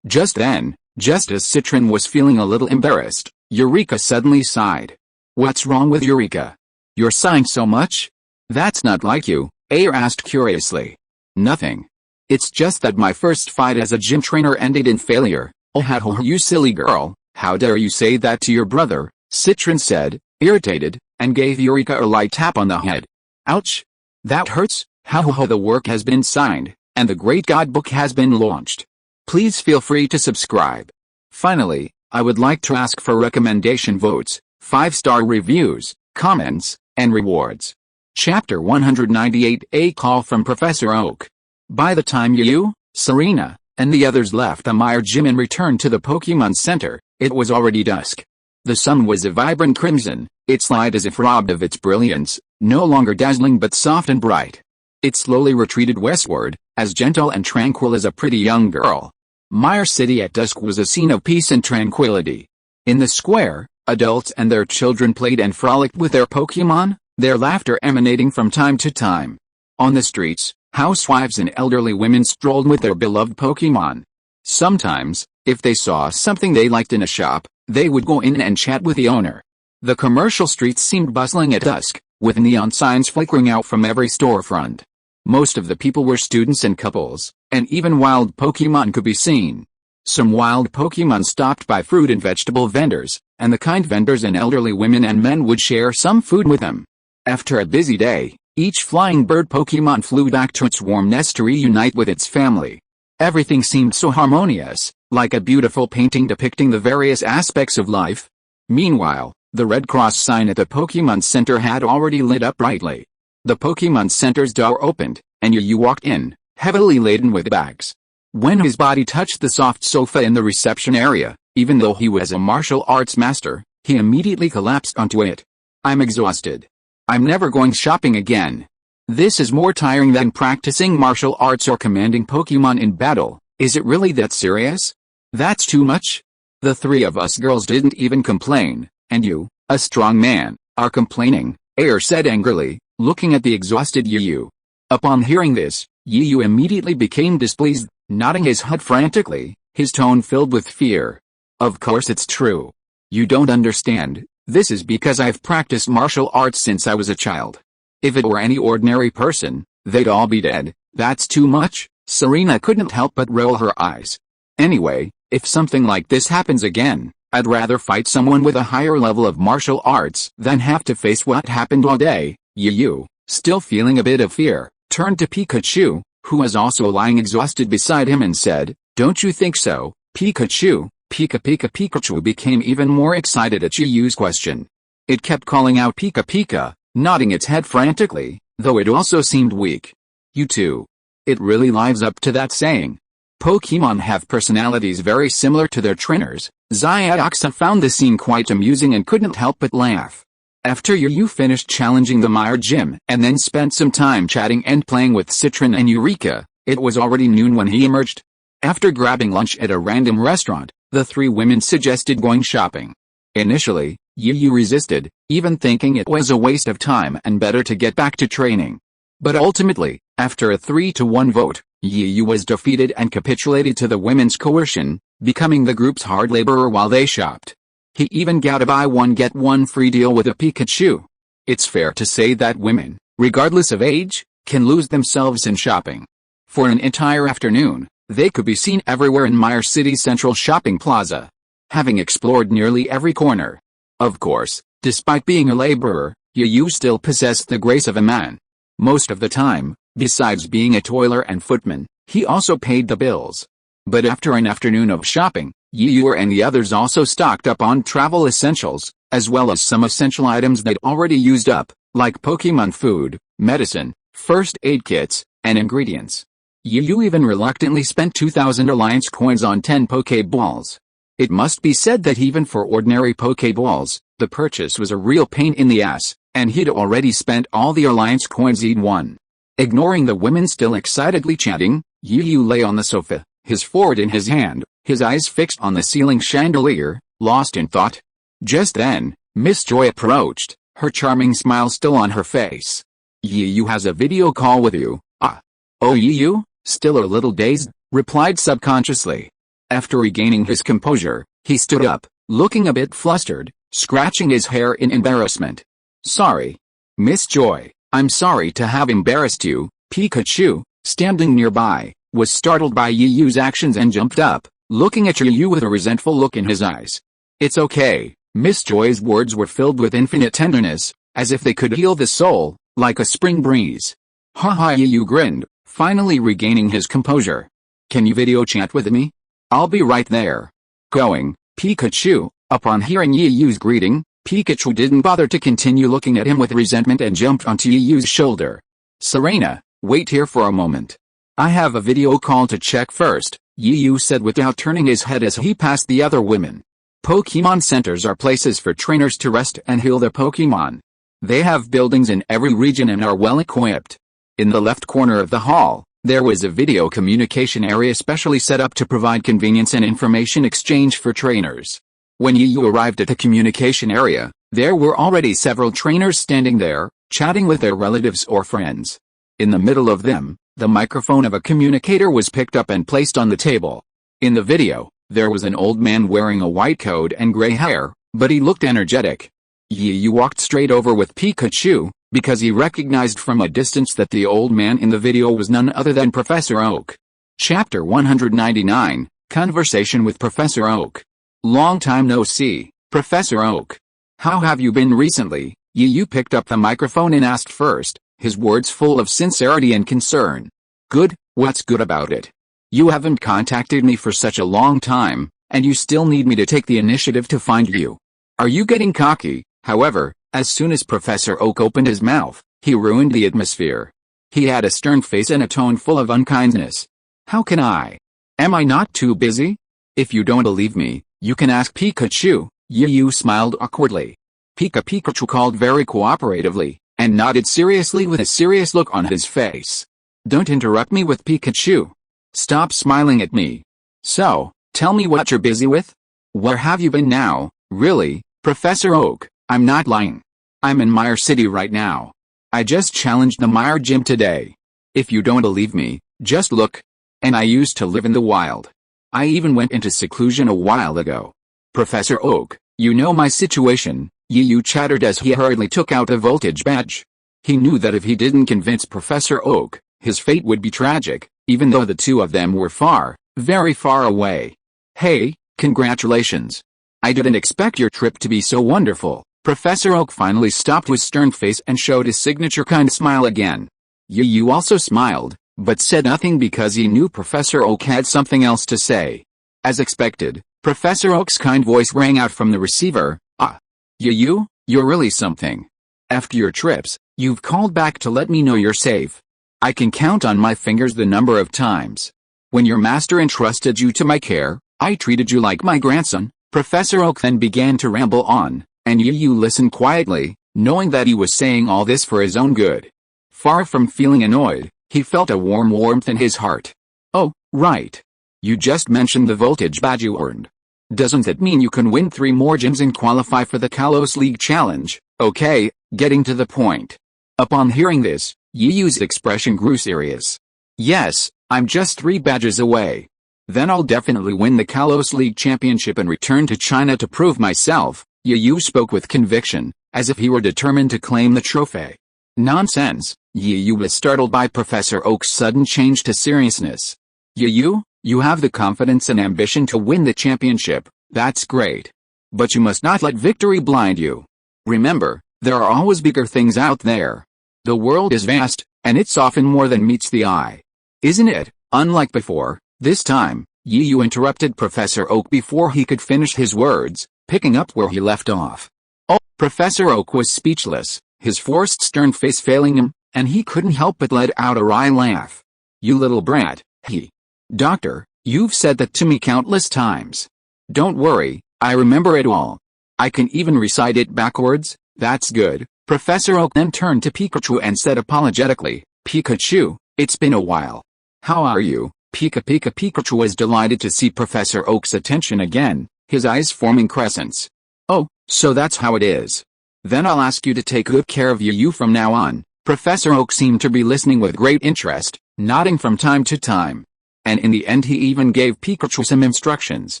Just then, just as Citron was feeling a little embarrassed, Eureka suddenly sighed. What's wrong with Eureka? You're sighing so much? That's not like you, Ayer asked curiously. Nothing. It's just that my first fight as a gym trainer ended in failure. Oh, you silly girl, how dare you say that to your brother, Citron said, irritated, and gave Eureka a light tap on the head. Ouch! That hurts. The work has been signed, and the Great God Book has been launched. Please feel free to subscribe. Finally, I would like to ask for recommendation votes, 5-star reviews, comments, and rewards. Chapter 198, A Call from Professor Oak. By the time Yu, Serena, and the others left the Mire Gym and returned to the Pokemon Center, it was already dusk. The sun was a vibrant crimson, its light as if robbed of its brilliance, no longer dazzling but soft and bright. It slowly retreated westward, as gentle and tranquil as a pretty young girl. Mire City at dusk was a scene of peace and tranquility. In the square, adults and their children played and frolicked with their Pokemon, their laughter emanating from time to time. On the streets, housewives and elderly women strolled with their beloved Pokemon. Sometimes, if they saw something they liked in a shop, they would go in and chat with the owner. The commercial streets seemed bustling at dusk, with neon signs flickering out from every storefront. Most of the people were students and couples, and even wild Pokemon could be seen. Some wild Pokemon stopped by fruit and vegetable vendors, and the kind vendors and elderly women and men would share some food with them. After a busy day, each flying bird Pokemon flew back to its warm nest to reunite with its family. Everything seemed so harmonious, like a beautiful painting depicting the various aspects of life. Meanwhile, the Red Cross sign at the Pokemon Center had already lit up brightly. The Pokemon Center's door opened, and Yu walked in, heavily laden with bags. When his body touched the soft sofa in the reception area, even though he was a martial arts master, he immediately collapsed onto it. I'm exhausted. I'm never going shopping again. This is more tiring than practicing martial arts or commanding Pokemon in battle. Is it really that serious? That's too much. The three of us girls didn't even complain, and you, a strong man, are complaining, Ayer said angrily, looking at the exhausted Yu. Upon hearing this, Yu immediately became displeased, nodding his head frantically, his tone filled with fear. Of course it's true. You don't understand, this is because I've practiced martial arts since I was a child. If it were any ordinary person, they'd all be dead. That's too much. Serena couldn't help but roll her eyes. Anyway, if something like this happens again, I'd rather fight someone with a higher level of martial arts than have to face what happened all day. Yu, still feeling a bit of fear, turned to Pikachu, who was also lying exhausted beside him and said, don't you think so, Pikachu? Pikachu became even more excited at Yu's question. It kept calling out Pika, nodding its head frantically, though it also seemed weak. You too. It really lives up to that saying. Pokemon have personalities very similar to their trainers. Xiaoxia found the scene quite amusing and couldn't help but laugh. After Yu finished challenging the Mire Gym and then spent some time chatting and playing with Citron and Eureka, it was already noon when he emerged. After grabbing lunch at a random restaurant, the three women suggested going shopping. Initially, Yu resisted, even thinking it was a waste of time and better to get back to training. But ultimately, after a 3-1 vote, Yu was defeated and capitulated to the women's coercion, becoming the group's hard laborer while they shopped. He even got a buy one get one free deal with a Pikachu. It's fair to say that women, regardless of age, can lose themselves in shopping. For an entire afternoon, they could be seen everywhere in Mire City's central shopping plaza, having explored nearly every corner. Of course, despite being a laborer, Yu still possessed the grace of a man. Most of the time, besides being a toiler and footman, he also paid the bills. But after an afternoon of shopping, Yu and the others also stocked up on travel essentials, as well as some essential items they'd already used up, like Pokemon food, medicine, first aid kits, and ingredients. Yu even reluctantly spent 2,000 Alliance coins on 10 Pokeballs. It must be said that even for ordinary Pokeballs, the purchase was a real pain in the ass, and he'd already spent all the Alliance coins he'd won. Ignoring the women still excitedly chatting, Yu lay on the sofa, his sword in his hand, his eyes fixed on the ceiling chandelier, lost in thought. Just then, Miss Joy approached, her charming smile still on her face. Yu has a video call with you. Ah. Oh, Yu, still a little dazed, replied subconsciously. After regaining his composure, he stood up, looking a bit flustered, scratching his hair in embarrassment. Sorry. Miss Joy, I'm sorry to have embarrassed you. Pikachu, standing nearby, was startled by Yu's actions and jumped up, looking at Yu with a resentful look in his eyes. It's okay. Miss Joy's words were filled with infinite tenderness, as if they could heal the soul, like a spring breeze. Haha, Yu grinned, finally regaining his composure. Can you video chat with me? I'll be right there. Going, Pikachu. Upon hearing Yu's greeting, Pikachu didn't bother to continue looking at him with resentment and jumped onto Yu's shoulder. Serena, wait here for a moment. I have a video call to check first, Yu said without turning his head as he passed the other women. Pokemon centers are places for trainers to rest and heal their Pokemon. They have buildings in every region and are well equipped. In the left corner of the hall, there was a video communication area specially set up to provide convenience and information exchange for trainers. When Yu arrived at the communication area, there were already several trainers standing there, chatting with their relatives or friends. In the middle of them, the microphone of a communicator was picked up and placed on the table. In the video, there was an old man wearing a white coat and gray hair, but he looked energetic. Yu walked straight over with Pikachu, because he recognized from a distance that the old man in the video was none other than Professor Oak. Chapter 199, Conversation with Professor Oak. Long time no see, Professor Oak. How have you been recently? Yu picked up the microphone and asked first, his words full of sincerity and concern. Good, what's good about it? You haven't contacted me for such a long time, and you still need me to take the initiative to find you. Are you getting cocky? However, as soon as Professor Oak opened his mouth, he ruined the atmosphere. He had a stern face and a tone full of unkindness. How can I? Am I not too busy? If you don't believe me, you can ask Pikachu. Yu smiled awkwardly. Pikachu called very cooperatively, and nodded seriously with a serious look on his face. Don't interrupt me with Pikachu. Stop smiling at me. So, tell me what you're busy with? Where have you been now? Really, Professor Oak, I'm not lying. I'm in Mire City right now. I just challenged the Mire Gym today. If you don't believe me, just look. And I used to live in the wild. I even went into seclusion a while ago. Professor Oak, you know my situation, Yu chattered as he hurriedly took out a voltage badge. He knew that if he didn't convince Professor Oak, his fate would be tragic, even though the two of them were far, very far away. Hey, congratulations. I didn't expect your trip to be so wonderful. Professor Oak finally stopped with stern face and showed his signature kind smile again. Yu also smiled, but said nothing because he knew Professor Oak had something else to say. As expected, Professor Oak's kind voice rang out from the receiver. Ah. Yu, you're really something. After your trips, you've called back to let me know you're safe. I can count on my fingers the number of times. When your master entrusted you to my care, I treated you like my grandson." Professor Oak then began to ramble on, and Yu listened quietly, knowing that he was saying all this for his own good. Far from feeling annoyed, he felt a warm warmth in his heart. "Oh, right. You just mentioned the voltage badge you earned. Doesn't it mean you can win 3 more gyms and qualify for the Kalos League Challenge?" "Okay, getting to the point." Upon hearing this, Yuyu's expression grew serious. "Yes, I'm just 3 badges away. Then I'll definitely win the Kalos League Championship and return to China to prove myself." Yu spoke with conviction, as if he were determined to claim the trophy. "Nonsense." Yu was startled by Professor Oak's sudden change to seriousness. "Yu, you have the confidence and ambition to win the championship, that's great. But you must not let victory blind you. Remember, there are always bigger things out there. The world is vast, and it's often more than meets the eye. Isn't it?" Unlike before, this time, Yu interrupted Professor Oak before he could finish his words, picking up where he left off. Oh, Professor Oak was speechless, his forced stern face failing him, and he couldn't help but let out a wry laugh. "You little brat," he. "Doctor, you've said that to me countless times. Don't worry, I remember it all. I can even recite it backwards." "That's good." Professor Oak then turned to Pikachu and said apologetically, "Pikachu, it's been a while. How are you?" Pikachu was delighted to see Professor Oak's attention again, his eyes forming crescents. "Oh, so that's how it is. Then I'll ask you to take good care of Yu from now on." Professor Oak seemed to be listening with great interest, nodding from time to time. And in the end he even gave Pikachu some instructions.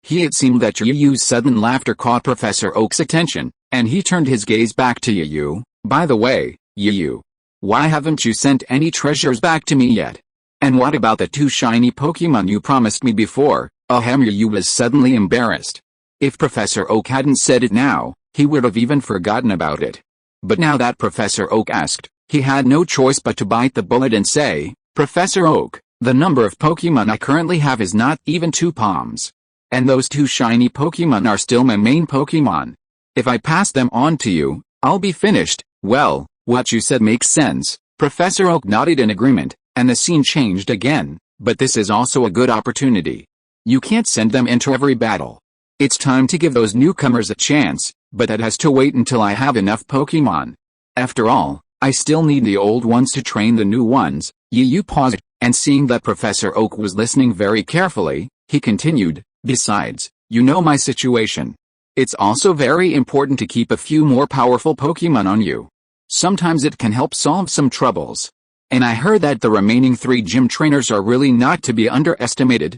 It seemed that Yuyu's sudden laughter caught Professor Oak's attention, and he turned his gaze back to Yu. "By the way, Yu, why haven't you sent any treasures back to me yet? And what about the 2 shiny Pokemon you promised me before?" Yu was suddenly embarrassed. If Professor Oak hadn't said it now, he would have even forgotten about it. But now that Professor Oak asked, he had no choice but to bite the bullet and say, "Professor Oak, the number of Pokemon I currently have is not even 2 palms. And those 2 shiny Pokemon are still my main Pokemon. If I pass them on to you, I'll be finished." "Well, what you said makes sense." Professor Oak nodded in agreement, and the scene changed again, but this is also a good opportunity. You can't send them into every battle. It's time to give those newcomers a chance, but that has to wait until I have enough Pokemon. After all, I still need the old ones to train the new ones." Yu paused, and seeing that Professor Oak was listening very carefully, he continued, "Besides, you know my situation. It's also very important to keep a few more powerful Pokemon on you. Sometimes it can help solve some troubles. And I heard that the remaining 3 gym trainers are really not to be underestimated."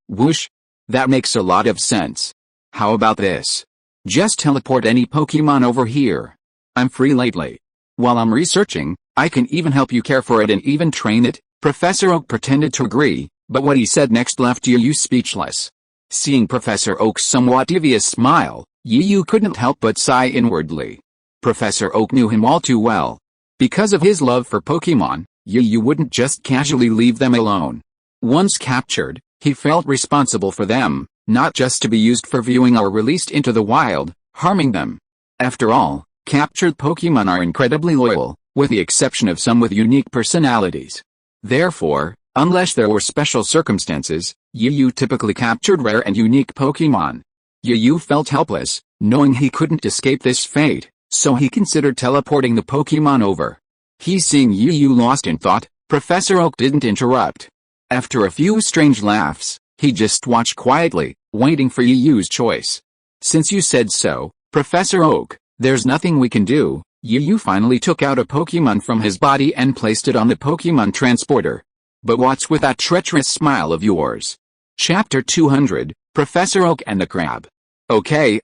Whoosh. "That makes a lot of sense. How about this? Just teleport any Pokemon over here. I'm free lately. While I'm researching, I can even help you care for it and even train it." Professor Oak pretended to agree, but what he said next left Yu speechless. Seeing Professor Oak's somewhat devious smile, Yu couldn't help but sigh inwardly. Professor Oak knew him all too well. Because of his love for Pokemon, Yu wouldn't just casually leave them alone. Once captured, he felt responsible for them, not just to be used for viewing or released into the wild, harming them. After all, captured Pokemon are incredibly loyal, with the exception of some with unique personalities. Therefore, unless there were special circumstances, Yu typically captured rare and unique Pokemon. Yu felt helpless, knowing he couldn't escape this fate, so he considered teleporting the Pokemon over. Seeing Yu lost in thought, Professor Oak didn't interrupt. After a few strange laughs, he just watched quietly, waiting for Yuyu's choice. "Since you said so, Professor Oak, there's nothing we can do." Yu finally took out a Pokemon from his body and placed it on the Pokemon transporter. "But what's with that treacherous smile of yours?" Chapter 200, Professor Oak and the Crab. Okay,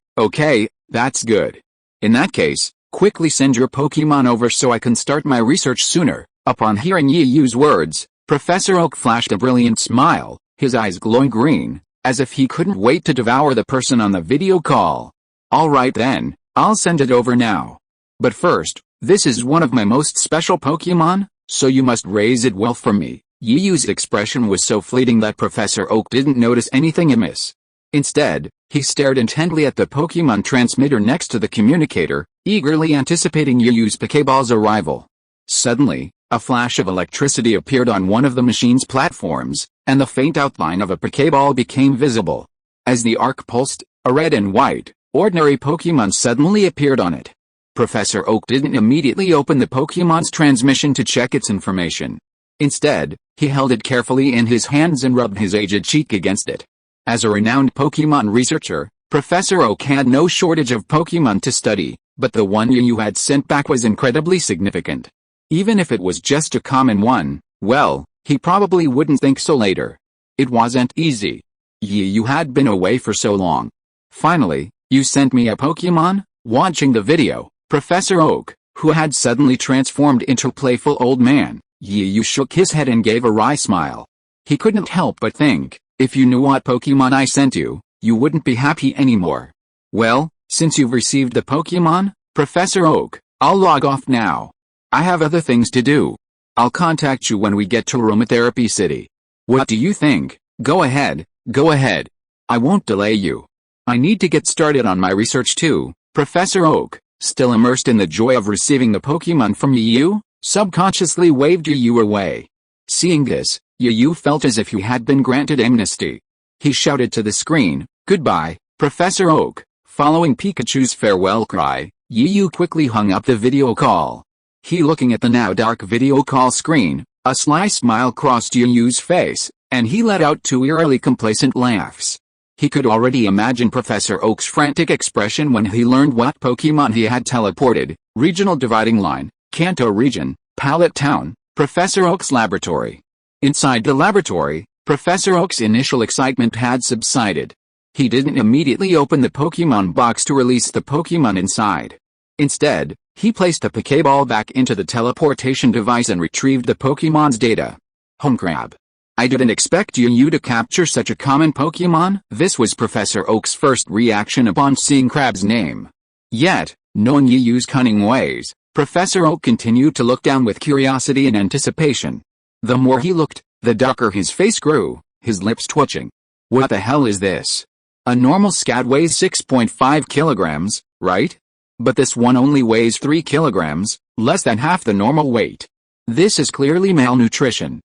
that's good. In that case, quickly send your Pokemon over so I can start my research sooner." Upon hearing Yuyu's words, Professor Oak flashed a brilliant smile, his eyes glowing green, as if he couldn't wait to devour the person on the video call. "Alright then, I'll send it over now. But first, this is one of my most special Pokemon, so you must raise it well for me." Yuyu's expression was so fleeting that Professor Oak didn't notice anything amiss. Instead, he stared intently at the Pokemon transmitter next to the communicator, eagerly anticipating Yuyu's Pokeball's arrival. Suddenly, a flash of electricity appeared on one of the machine's platforms, and the faint outline of a Pokeball became visible. As the arc pulsed, a red and white, ordinary Pokemon suddenly appeared on it. Professor Oak didn't immediately open the Pokemon's transmission to check its information. Instead, he held it carefully in his hands and rubbed his aged cheek against it. As a renowned Pokemon researcher, Professor Oak had no shortage of Pokemon to study, but the one you had sent back was incredibly significant. Even if it was just a common one, well, he probably wouldn't think so later. It wasn't easy. You had been away for so long. Finally, you sent me a Pokemon? Watching the video, Professor Oak, who had suddenly transformed into a playful old man, you shook his head and gave a wry smile. He couldn't help but think, if you knew what Pokemon I sent you, you wouldn't be happy anymore. Well, since you've received the Pokemon, Professor Oak, I'll log off now. I have other things to do. I'll contact you when we get to Aromatherapy City. What do you think? Go ahead, go ahead. I won't delay you. I need to get started on my research too. Professor Oak, still immersed in the joy of receiving the Pokemon from Yu, subconsciously waved Yu away. Seeing this, Yu felt as if he had been granted amnesty. He shouted to the screen, "Goodbye, Professor Oak." Following Pikachu's farewell cry, Yu quickly hung up the video call. Looking at the now dark video call screen, a sly smile crossed Yu's face, and he let out two eerily complacent laughs. He could already imagine Professor Oak's frantic expression when he learned what Pokemon he had teleported: Regional Dividing Line, Kanto Region, Pallet Town, Professor Oak's laboratory. Inside the laboratory, Professor Oak's initial excitement had subsided. He didn't immediately open the Pokemon box to release the Pokemon inside. Instead, he placed a Pokeball back into the teleportation device and retrieved the Pokemon's data. Crab. I didn't expect you to capture such a common Pokemon. This was Professor Oak's first reaction upon seeing Crab's name. Yet, knowing Yu's cunning ways, Professor Oak continued to look down with curiosity and anticipation. The more he looked, the darker his face grew, his lips twitching. What the hell is this? A normal scat weighs 6.5 kilograms, right? But this one only weighs 3 kilograms, less than half the normal weight. This is clearly malnutrition.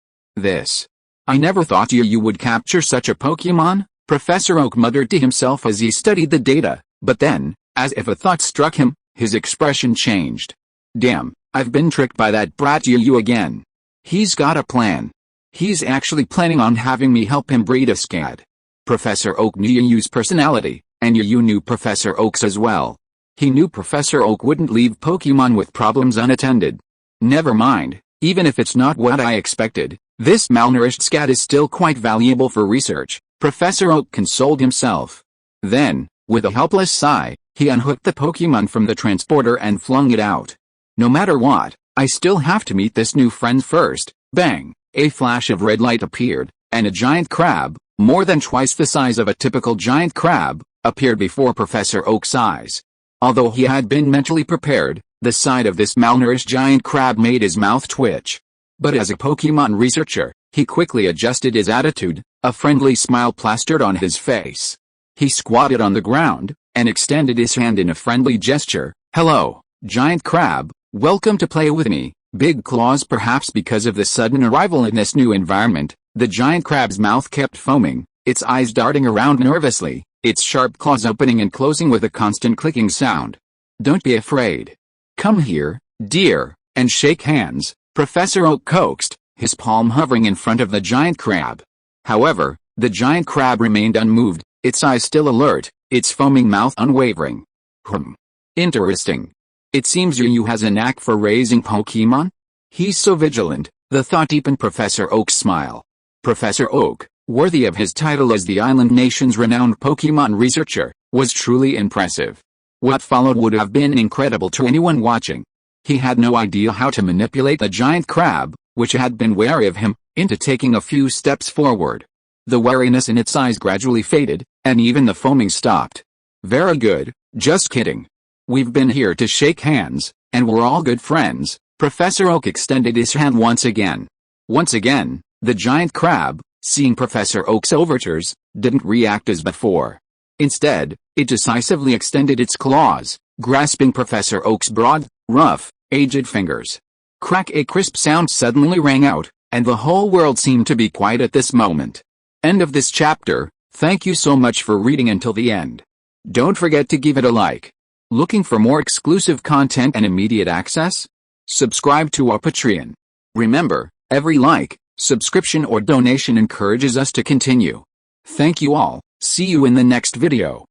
I never thought you would capture such a Pokemon, Professor Oak muttered to himself as he studied the data, but then, as if a thought struck him, his expression changed. Damn, I've been tricked by that brat Yu again. He's got a plan. He's actually planning on having me help him breed a scat. Professor Oak knew Yu's personality, and Yu knew Professor Oak's as well. He knew Professor Oak wouldn't leave Pokemon with problems unattended. Never mind, even if it's not what I expected, this malnourished scat is still quite valuable for research, Professor Oak consoled himself. Then, with a helpless sigh, he unhooked the Pokemon from the transporter and flung it out. No matter what, I still have to meet this new friend first. Bang! A flash of red light appeared, and a giant crab, more than twice the size of a typical giant crab, appeared before Professor Oak's eyes. Although he had been mentally prepared, the sight of this malnourished giant crab made his mouth twitch. But as a Pokemon researcher, he quickly adjusted his attitude, a friendly smile plastered on his face. He squatted on the ground, and extended his hand in a friendly gesture. Hello, giant crab, welcome to play with me. Big claws. Perhaps because of the sudden arrival in this new environment, the giant crab's mouth kept foaming, its eyes darting around nervously, its sharp claws opening and closing with a constant clicking sound. Don't be afraid. Come here, dear, and shake hands, Professor Oak coaxed, his palm hovering in front of the giant crab. However, the giant crab remained unmoved, its eyes still alert, its foaming mouth unwavering. Interesting. It seems Yu has a knack for raising Pokemon? He's so vigilant, the thought deepened Professor Oak's smile. Professor Oak, worthy of his title as the island nation's renowned Pokemon researcher, was truly impressive. What followed would have been incredible to anyone watching. He had no idea how to manipulate the giant crab, which had been wary of him, into taking a few steps forward. The wariness in its eyes gradually faded, and even the foaming stopped. Very good, just kidding. We've been here to shake hands, and we're all good friends. Professor Oak extended his hand once again. Once again, the giant crab, seeing Professor Oak's overtures, didn't react as before. Instead, it decisively extended its claws, grasping Professor Oak's broad, rough, aged fingers. Crack! A crisp sound suddenly rang out, and the whole world seemed to be quiet at this moment. End of this chapter. Thank you so much for reading until the end. Don't forget to give it a like. Looking for more exclusive content and immediate access? Subscribe to our Patreon. Remember, every like, subscription or donation encourages us to continue. Thank you all. See you in the next video.